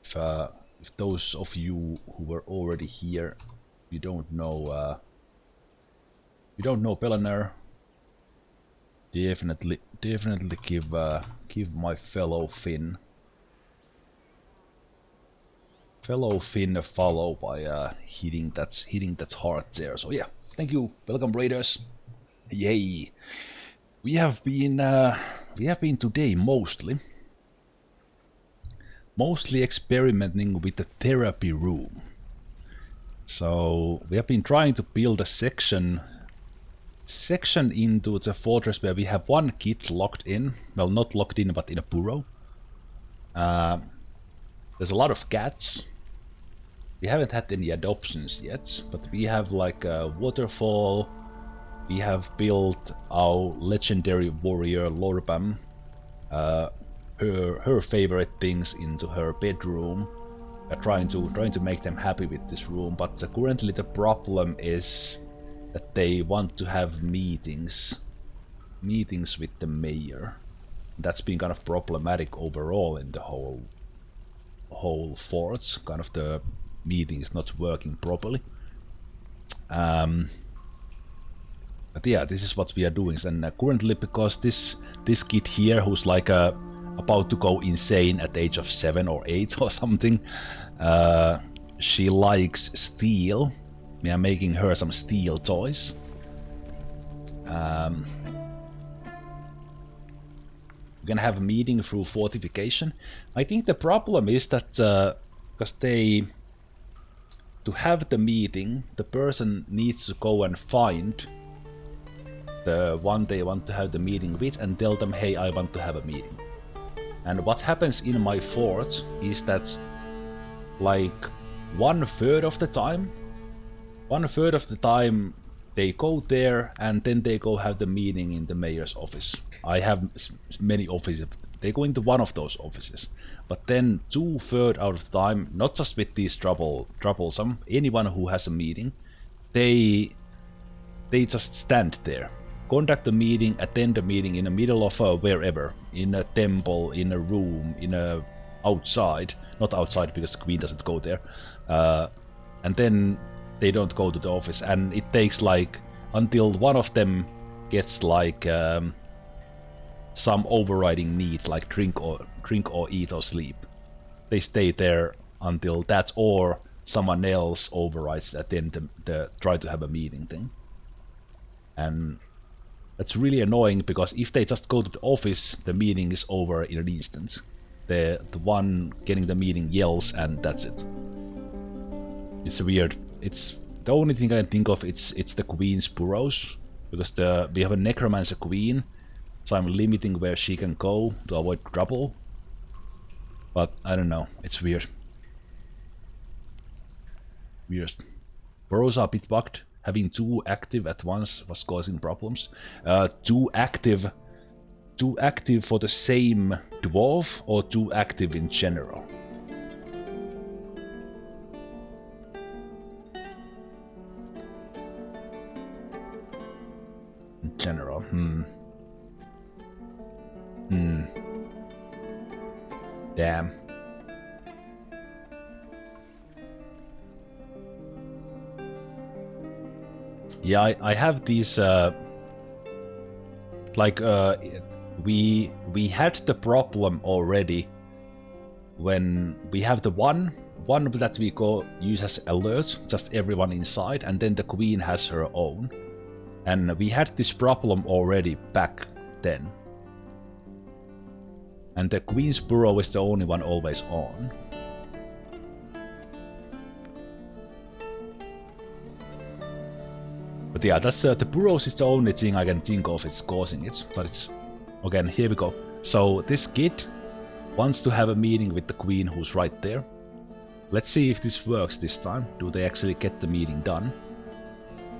If those of you who were already here, you don't know Billionaire, definitely give my fellow Finn a follow by hitting that heart there. So yeah, thank you. Welcome, raiders. Yay! We have been today mostly experimenting with the therapy room. So we have been trying to build a section into the fortress where we have one kid locked in. Well, not locked in, but in a burrow. There's a lot of cats. We haven't had any adoptions yet, but we have like a waterfall. We have built our legendary warrior Lorbam. Her favorite things into her bedroom. We're trying to make them happy with this room, but currently the problem is that they want to have meetings with the mayor. That's been kind of problematic overall in the whole forts. Kind of the meeting is not working properly. But yeah, this is what we are doing. And currently, because this kid here, who's like about to go insane at the age of 7 or 8 or something, she likes steel. We are making her some steel toys. We're gonna have a meeting through fortification. I think the problem is that because to have the meeting, the person needs to go and find the one they want to have the meeting with and tell them, hey, I want to have a meeting. And what happens in my fort is that like 1/3 of the time they go there and then they go have the meeting in the mayor's office. I have many offices. They go into one of those offices. But then 2/3 out of the time, not just with these troublesome, anyone who has a meeting, they just stand there. Conduct a meeting, attend a meeting in the middle of wherever. In a temple, in a room, in a outside. Not outside because the queen doesn't go there. And then they don't go to the office. And it takes like until one of them gets like some overriding need, like drink or eat or sleep. They stay there until that or someone else overrides at the end the try to have a meeting thing. And that's really annoying because if they just go to the office, the meeting is over in an instant. The one getting the meeting yells and that's it. It's weird. It's the only thing I can think of. It's the queen's burrows because we have a necromancer queen, so I'm limiting where she can go to avoid trouble. But I don't know. It's weird. Weird. Burrows are a bit bugged. Having 2 active at once was causing problems. 2 active for the same dwarf or 2 active in general? In general, Damn. Yeah, I have these we had the problem already when we have the one that we use as alert, just everyone inside, and then the queen has her own. And we had this problem already back then. And the queen's burrow is the only one always on. But yeah, that's the burrows is the only thing I can think of it's causing it. But it's again, here we go. So this kid wants to have a meeting with the queen who's right there. Let's see if this works this time. Do they actually get the meeting done?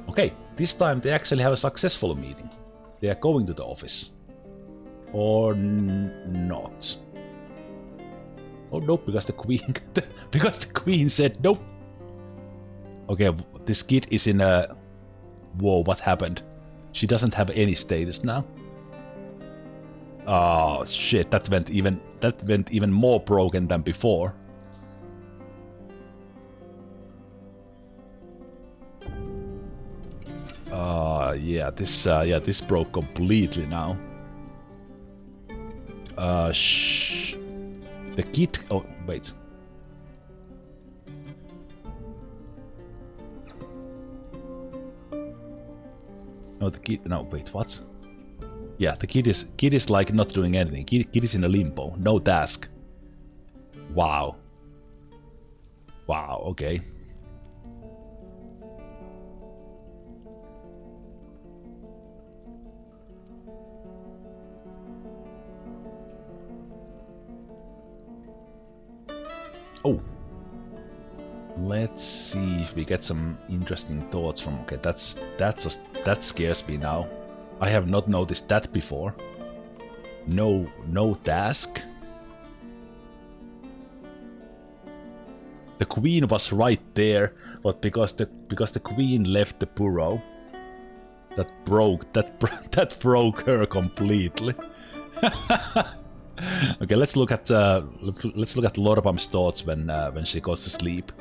Okay, this time they actually have a successful meeting. They are going to the office. Or not. Oh nope, because the queen because the queen said nope. Okay, this kid is in a... Whoa, what happened? She doesn't have any status now. Oh shit, that went even more broken than before. Yeah, this broke completely now. The kid... Oh, wait. No, the kid... No, wait, what? Yeah, the kid is like not doing anything. Kid is in a limbo. No task. Wow. Wow, okay. Oh. Let's see if we get some interesting thoughts from... Okay, that scares me now. I have not noticed that before. No task. The queen was right there, but because the queen left the burrow, that broke her completely. Okay, let's look at Lorbam's thoughts when she goes to sleep.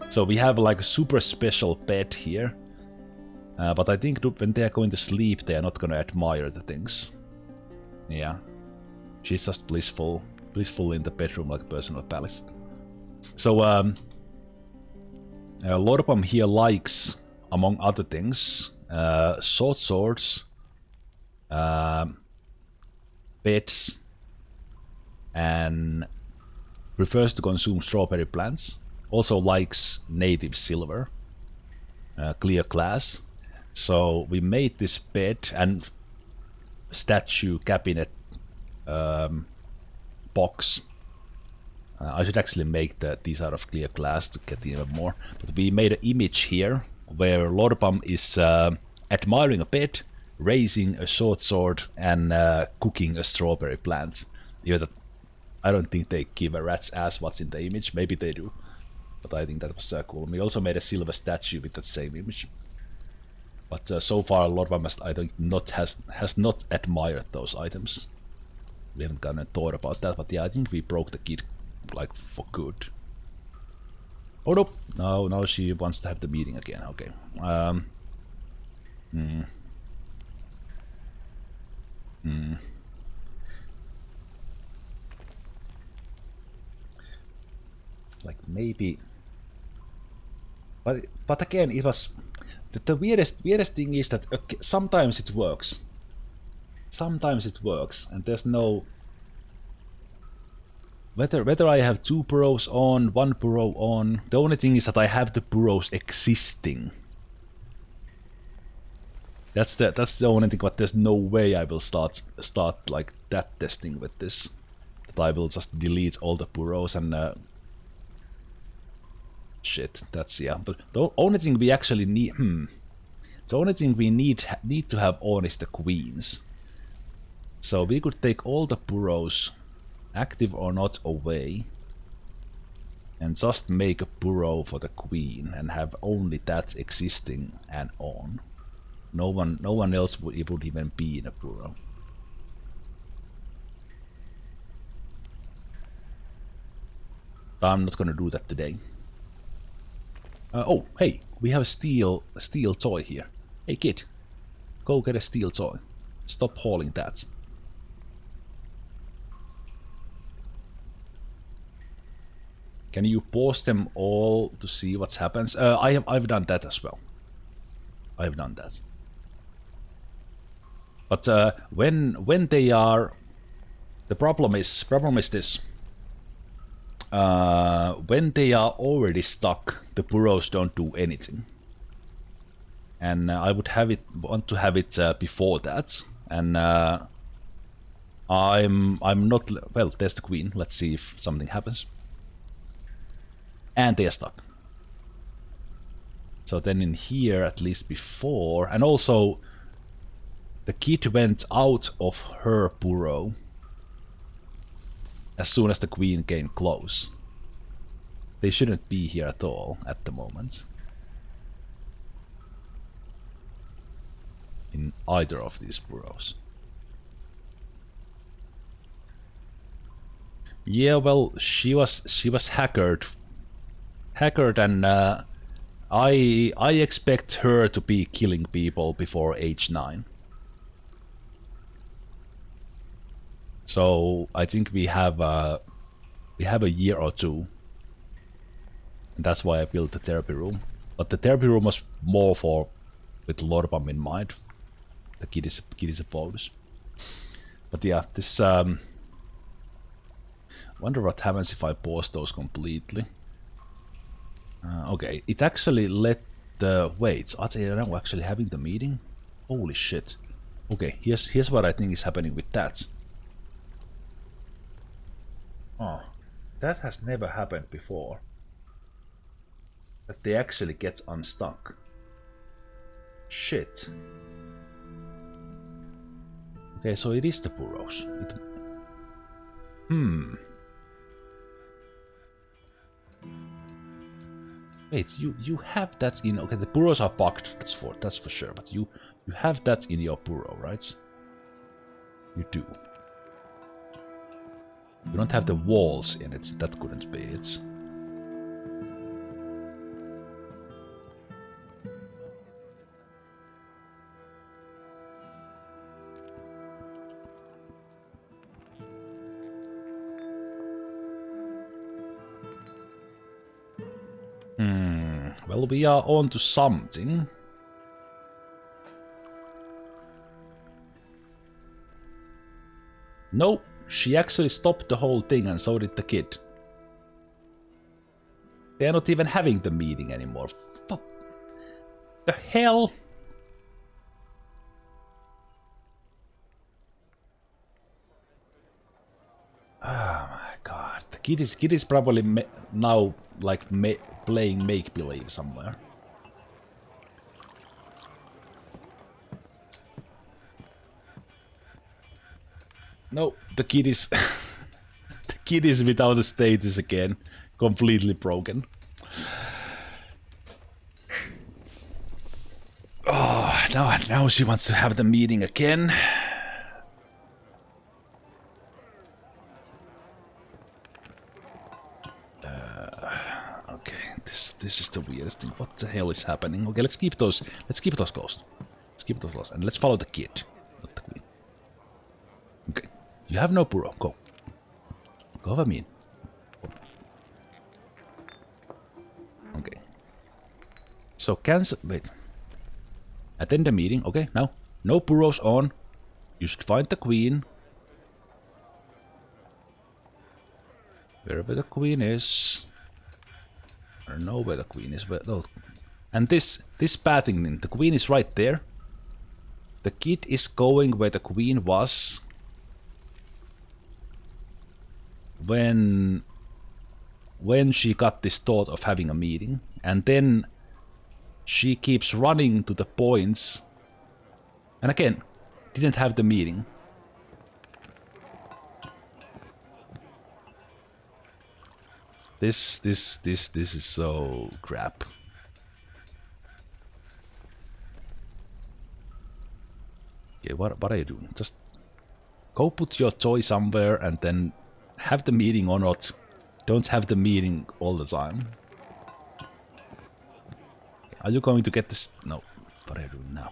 So we have like a super special bed here, but I think when they are going to sleep, they are not going to admire the things. Yeah, she's just blissful in the bedroom like a personal palace. So Lorbam here likes, among other things, short swords, beds, and prefers to consume strawberry plants. Also likes native silver, clear glass. So we made this bed and statue cabinet box. I should actually make these out of clear glass to get even more. But we made an image here where Lorbam is admiring a bed, raising a short sword, and cooking a strawberry plant. I don't think they give a rat's ass what's in the image. Maybe they do, but I think that was cool. We also made a silver statue with that same image. But so far, Lorbam has not admired those items. We haven't gotten a thought about that, but yeah, I think we broke the kid like for good. Oh nope! No, now she wants to have the meeting again. Okay. Like maybe, but again, it was the weirdest thing is that okay, sometimes it works. Sometimes it works, and there's no whether I have 2 burrows on, 1 burrow on. The only thing is that I have the burrows existing. That's the only thing, but there's no way I will start like that testing with this. That I will just delete all the burrows and shit. That's yeah. But the only thing we actually need, the only thing we need to have on is the queens. So we could take all the burrows, active or not, away, and just make a burrow for the queen and have only that existing and on. No one else would even be in a burrow. But I'm not gonna do that today. Oh, hey, we have a steel toy here. Hey kid, go get a steel toy. Stop hauling that. Can you pause them all to see what happens? I've done that as well. I've done that. But when they are, the problem is this. When they are already stuck, the burrows don't do anything. And I would want to have it before that. And I'm not well. There's the queen. Let's see if something happens. And they are stuck. So then in here, at least before, and also the kid went out of her burrow as soon as the queen came close. They shouldn't be here at all at the moment. In either of these burrows. Yeah, well, she was hackered, and I expect her to be killing people before age 9. So I think we have a year or 2, and that's why I built the therapy room. But the therapy room was more with Lorbam in mind. The kid is a bonus. But yeah, this wonder what happens if I pause those completely. Okay, it actually let the wait. Are they now actually having the meeting? Holy shit! Okay, here's what I think is happening with that. Oh, that has never happened before. That they actually get unstuck. Shit. Okay, so it is the burrows. Wait, you have that in... Okay, the burrows are bugged, that's for sure, but you have that in your burrow, right? You do. You don't have the walls in it, that couldn't be it. Well, we are on to something. Nope, she actually stopped the whole thing and so did the kid. They're not even having the meeting anymore. Fuck. The hell? Oh my god. The kid is probably now like playing make-believe somewhere. No, the kid is the kid is without a status again, completely broken. Oh, now she wants to have the meeting again. Okay, this is the weirdest thing. What the hell is happening? Okay, let's keep those closed. Let's keep those closed and let's follow the kid, not the queen. Okay. You have no Burrow. Go. Go have a mean. Okay. So cancel. Wait. Attend the meeting. Okay, now. No Burrows on. You should find the queen. Wherever the queen is. I don't know where the queen is. But no. And this pathing thing. The queen is right there. The kid is going where the queen was. When she got this thought of having a meeting, and then she keeps running to the points, and again, didn't have the meeting. This is so crap. Okay, what are you doing? Just go put your toy somewhere and then have the meeting or not. Don't have the meeting all the time. Are you going to get this? No. What are you doing now?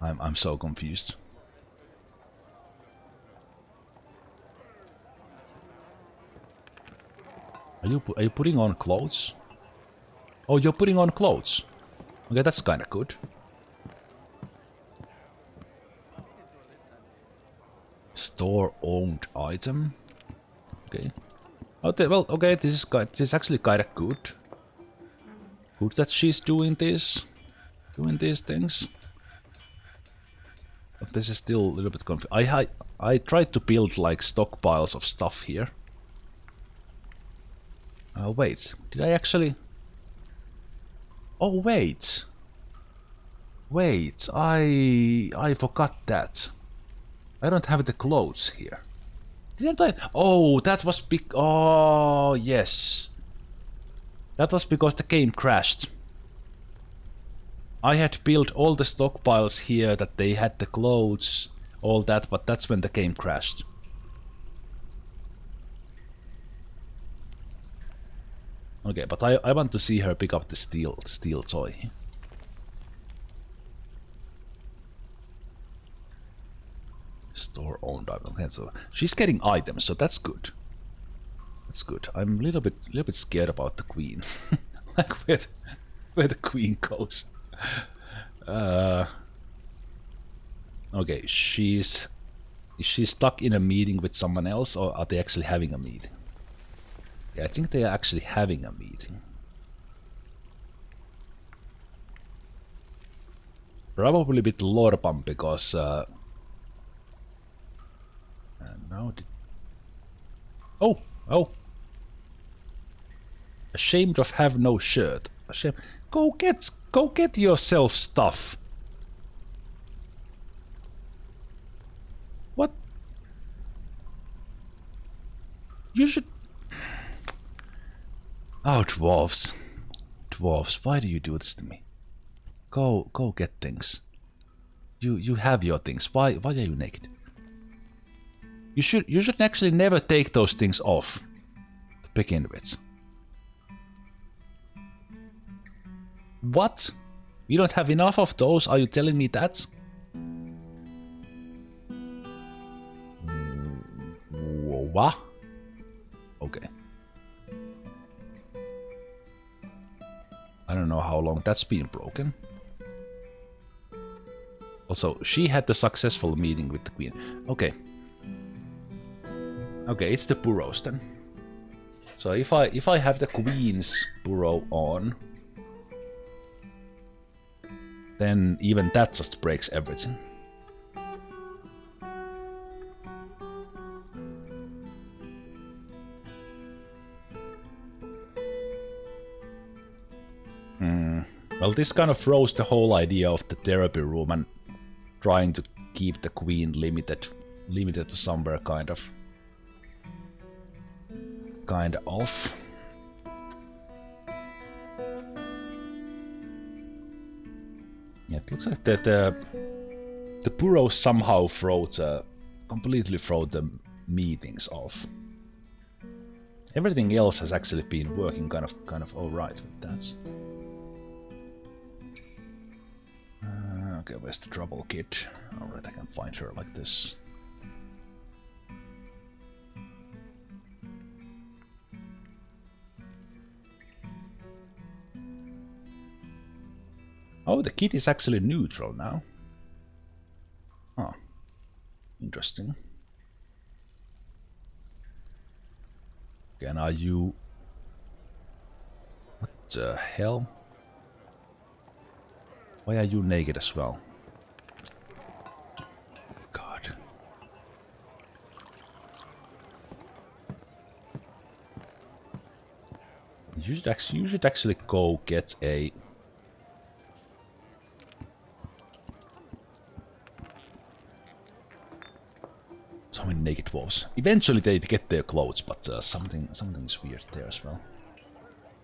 I'm so confused. Are you putting on clothes? Oh, you're putting on clothes. Okay, that's kind of good. Store-owned item. Okay. Okay. Well, okay. This is actually kind of good. Good that she's doing this, doing these things. But this is still a little bit confusing. I tried to build like stockpiles of stuff here. Wait. Did I actually? Oh wait. Wait. I forgot that. I don't have the clothes here. Didn't I? Oh, that was big. Oh, yes. That was because the game crashed. I had built all the stockpiles here that they had the clothes, all that, but that's when the game crashed. Okay, but I want to see her pick up the steel toy. Store-owned item. Okay, so she's getting items, so that's good. That's good. I'm a little bit scared about the queen, like where the queen goes. Okay, is she stuck in a meeting with someone else, or are they actually having a meeting? Yeah, I think they are actually having a meeting. Probably a bit lore bump because. No. Oh. Ashamed of have no shirt. Ashamed. Go get yourself stuff. What? You should. Oh, dwarves. Dwarves, why do you do this to me? Go get things. You have your things. Why are you naked? You should actually never take those things off to begin with. What? We don't have enough of those? Are you telling me that? What? Okay. I don't know how long that's been broken. Also, she had the successful meeting with the queen. Okay. Okay, it's the burrows then. So if I have the queen's burrow on, then even that just breaks everything. Well, this kind of throws the whole idea of the therapy room and trying to keep the queen limited to somewhere kind of off. Yeah, it looks like that the Burrow somehow completely throw the meetings off. Everything else has actually been working kind of all right with that. Okay, where's the trouble kid? Alright, I can find her like this. Oh, the kid is actually neutral now. Oh, interesting. Again, are you... What the hell? Why are you naked as well? God. You should actually go get a... So many naked wolves. Eventually they get their clothes, but something is weird there as well.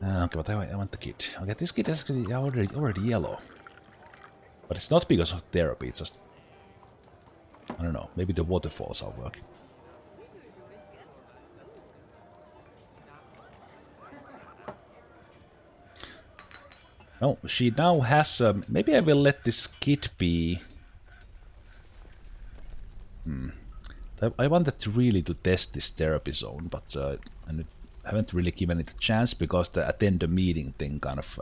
Okay, but I want the kid. Okay, this kid is actually already yellow. But it's not because of therapy, it's just... I don't know, maybe the waterfalls are working. No, she now has... maybe I will let this kid be... I wanted really to test this therapy zone, but I haven't really given it a chance because the attend a meeting thing kind of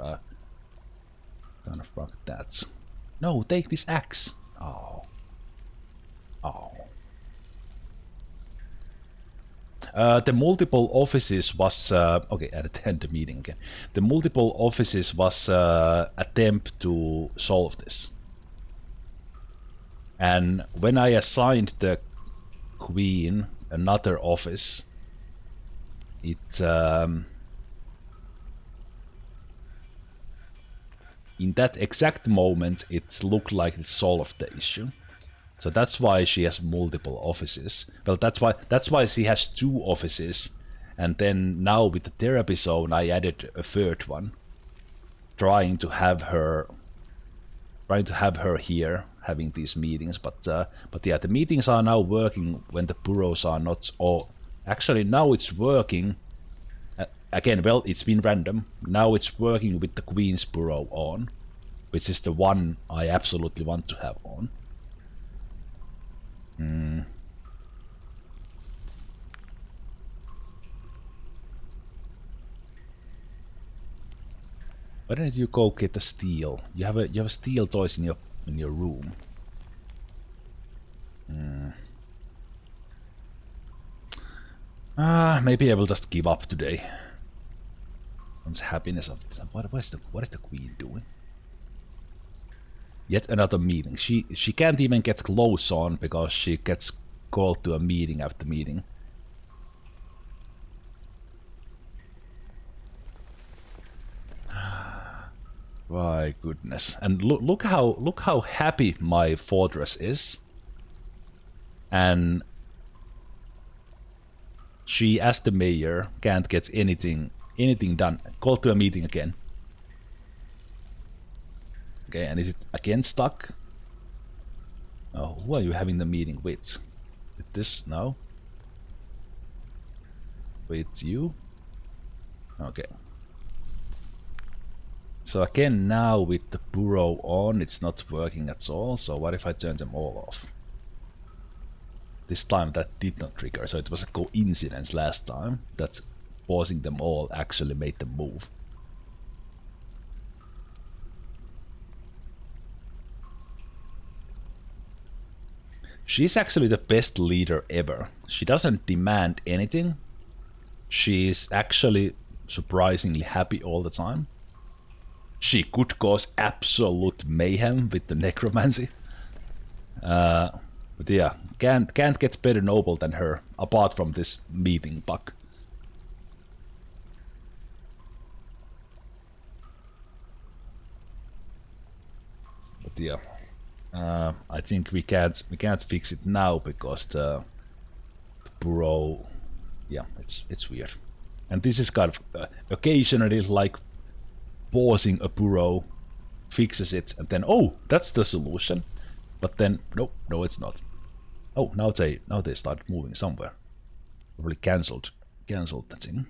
bugged that. No, take this axe. Oh. Oh. The multiple offices was okay. Attend the meeting again. The multiple offices was attempt to solve this, and when I assigned the queen another office, it in that exact moment it looked like it solved the issue. So that's why she has multiple offices. Well, that's why she has 2 offices, and then now with the therapy zone I added a 3rd one, trying to have her here having these meetings. But yeah, the meetings are now working when the burrows are not. Or actually now it's working. Again, well, it's been random. Now it's working with the queen's burrow on, which is the one I absolutely want to have on. Why don't you go get the steel? You have a steel toys in your room. Maybe I will just give up today. One's happiness of what is the queen doing? Yet another meeting. She can't even get clothes on because she gets called to a meeting after meeting. My goodness! And look how happy my fortress is. And she, as the mayor, can't get anything done. Called to a meeting again. Okay, and is it again stuck? Oh, who are you having the meeting with? With this? No? With you? Okay. So again, now with the Burrow on, it's not working at all. So what if I turn them all off? This time that did not trigger, so it was a coincidence last time that pausing them all actually made them move. She's actually the best leader ever. She doesn't demand anything. She's actually surprisingly happy all the time. She could cause absolute mayhem with the necromancy. But yeah, can't get better noble than her, apart from this meeting bug. But yeah, I think we can't fix it now because the Burrow, yeah, it's weird. And this is kind of occasionally like pausing a Burrow, fixes it, and then oh, that's the solution. But then no, it's not. Oh, now they start moving somewhere. Probably cancelled the thing.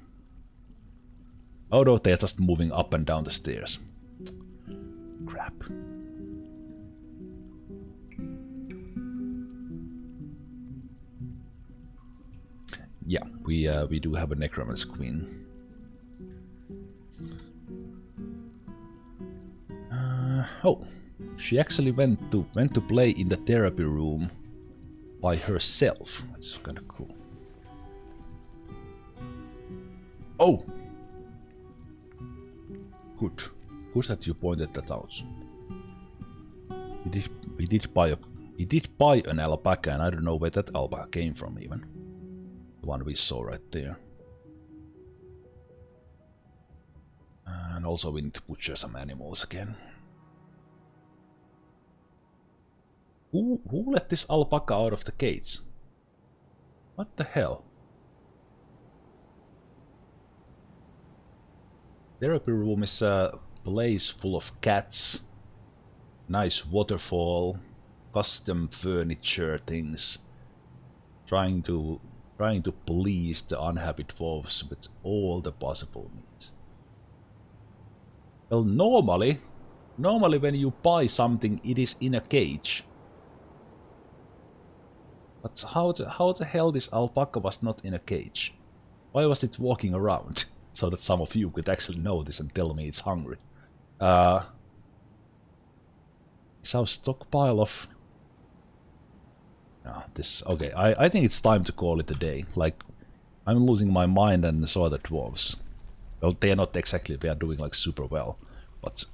Oh no, they're just moving up and down the stairs. Crap. Yeah, we do have a Necromancer Queen. Oh, she actually went to play in the therapy room by herself. It's kind of cool. Oh, good. Who's that you pointed that out? We did buy an alpaca, and I don't know where that alpaca came from even. The one we saw right there. And also we need to butcher some animals again. Who let this alpaca out of the cage? What the hell? Therapy room is a place full of cats, nice waterfall, custom furniture things, trying to please the unhappy dwarves with all the possible means. Well, normally when you buy something, it is in a cage. But how the hell this alpaca was not in a cage? Why was it walking around? So that some of you could actually know this and tell me it's hungry. Is our stockpile of... this... Okay, I think it's time to call it a day. Like, I'm losing my mind and so are the dwarves. Well, they're not exactly, they are doing like super well. But...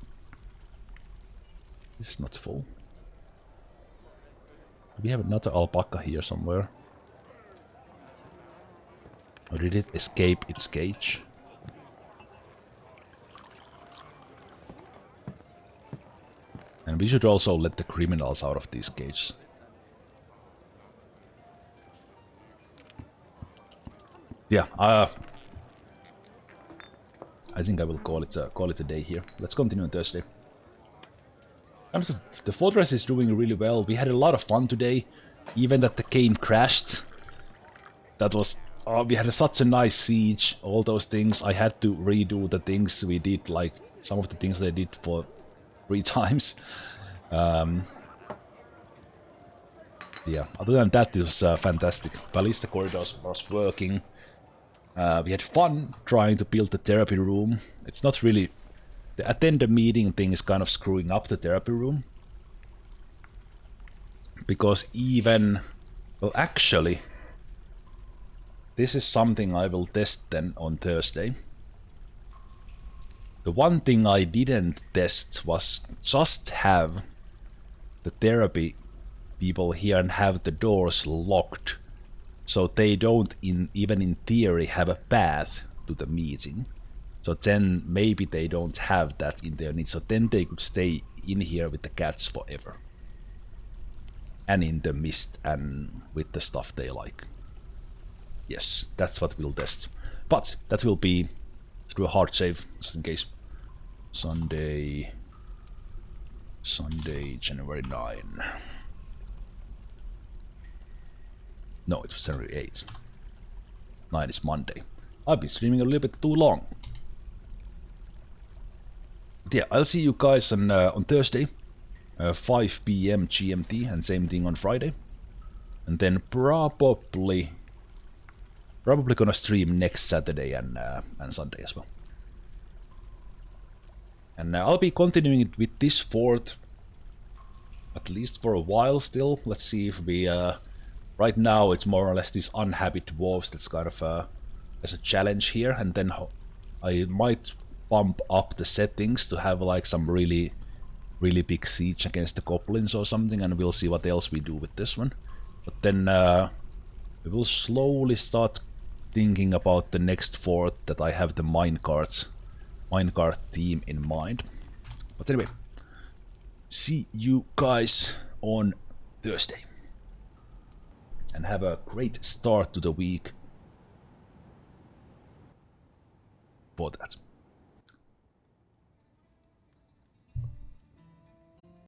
this is not full. We have another alpaca here somewhere. Or did it escape its cage? And we should also let the criminals out of these cages. Yeah, I think I will call it a day here. Let's continue on Thursday. And the fortress is doing really well. We had a lot of fun today, even that the game crashed. That was... oh, we had such a nice siege, all those things. I had to redo the things we did, like some of the things I did for 3 times. Yeah, other than that, it was fantastic. Ballista Corridors was working. We had fun trying to build the therapy room. It's not really... the attender meeting thing is kind of screwing up the therapy room. Because even... well, actually... this is something I will test then on Thursday. The one thing I didn't test was just have the therapy people here and have the doors locked. So they don't, even in theory, have a path to the meeting. So then maybe they don't have that in their needs. So then they could stay in here with the cats forever. And in the mist and with the stuff they like. Yes, that's what we'll test. But that will be through a hard save, just in case. Sunday, January 9. No, it was January 8th. 9 is Monday. I've been streaming a little bit too long. But yeah, I'll see you guys on Thursday, 5 p.m. GMT, and same thing on Friday. And then probably gonna stream next Saturday and Sunday as well. And I'll be continuing it with this fort at least for a while still. Let's see if we... right now it's more or less these unhappy dwarves that's kind of as a challenge here. And then I might bump up the settings to have like some really big siege against the goblins or something. And we'll see what else we do with this one. But then we will slowly start thinking about the next fort that I have the minecart theme in mind. But anyway, see you guys on Thursday. And have a great start to the week for that.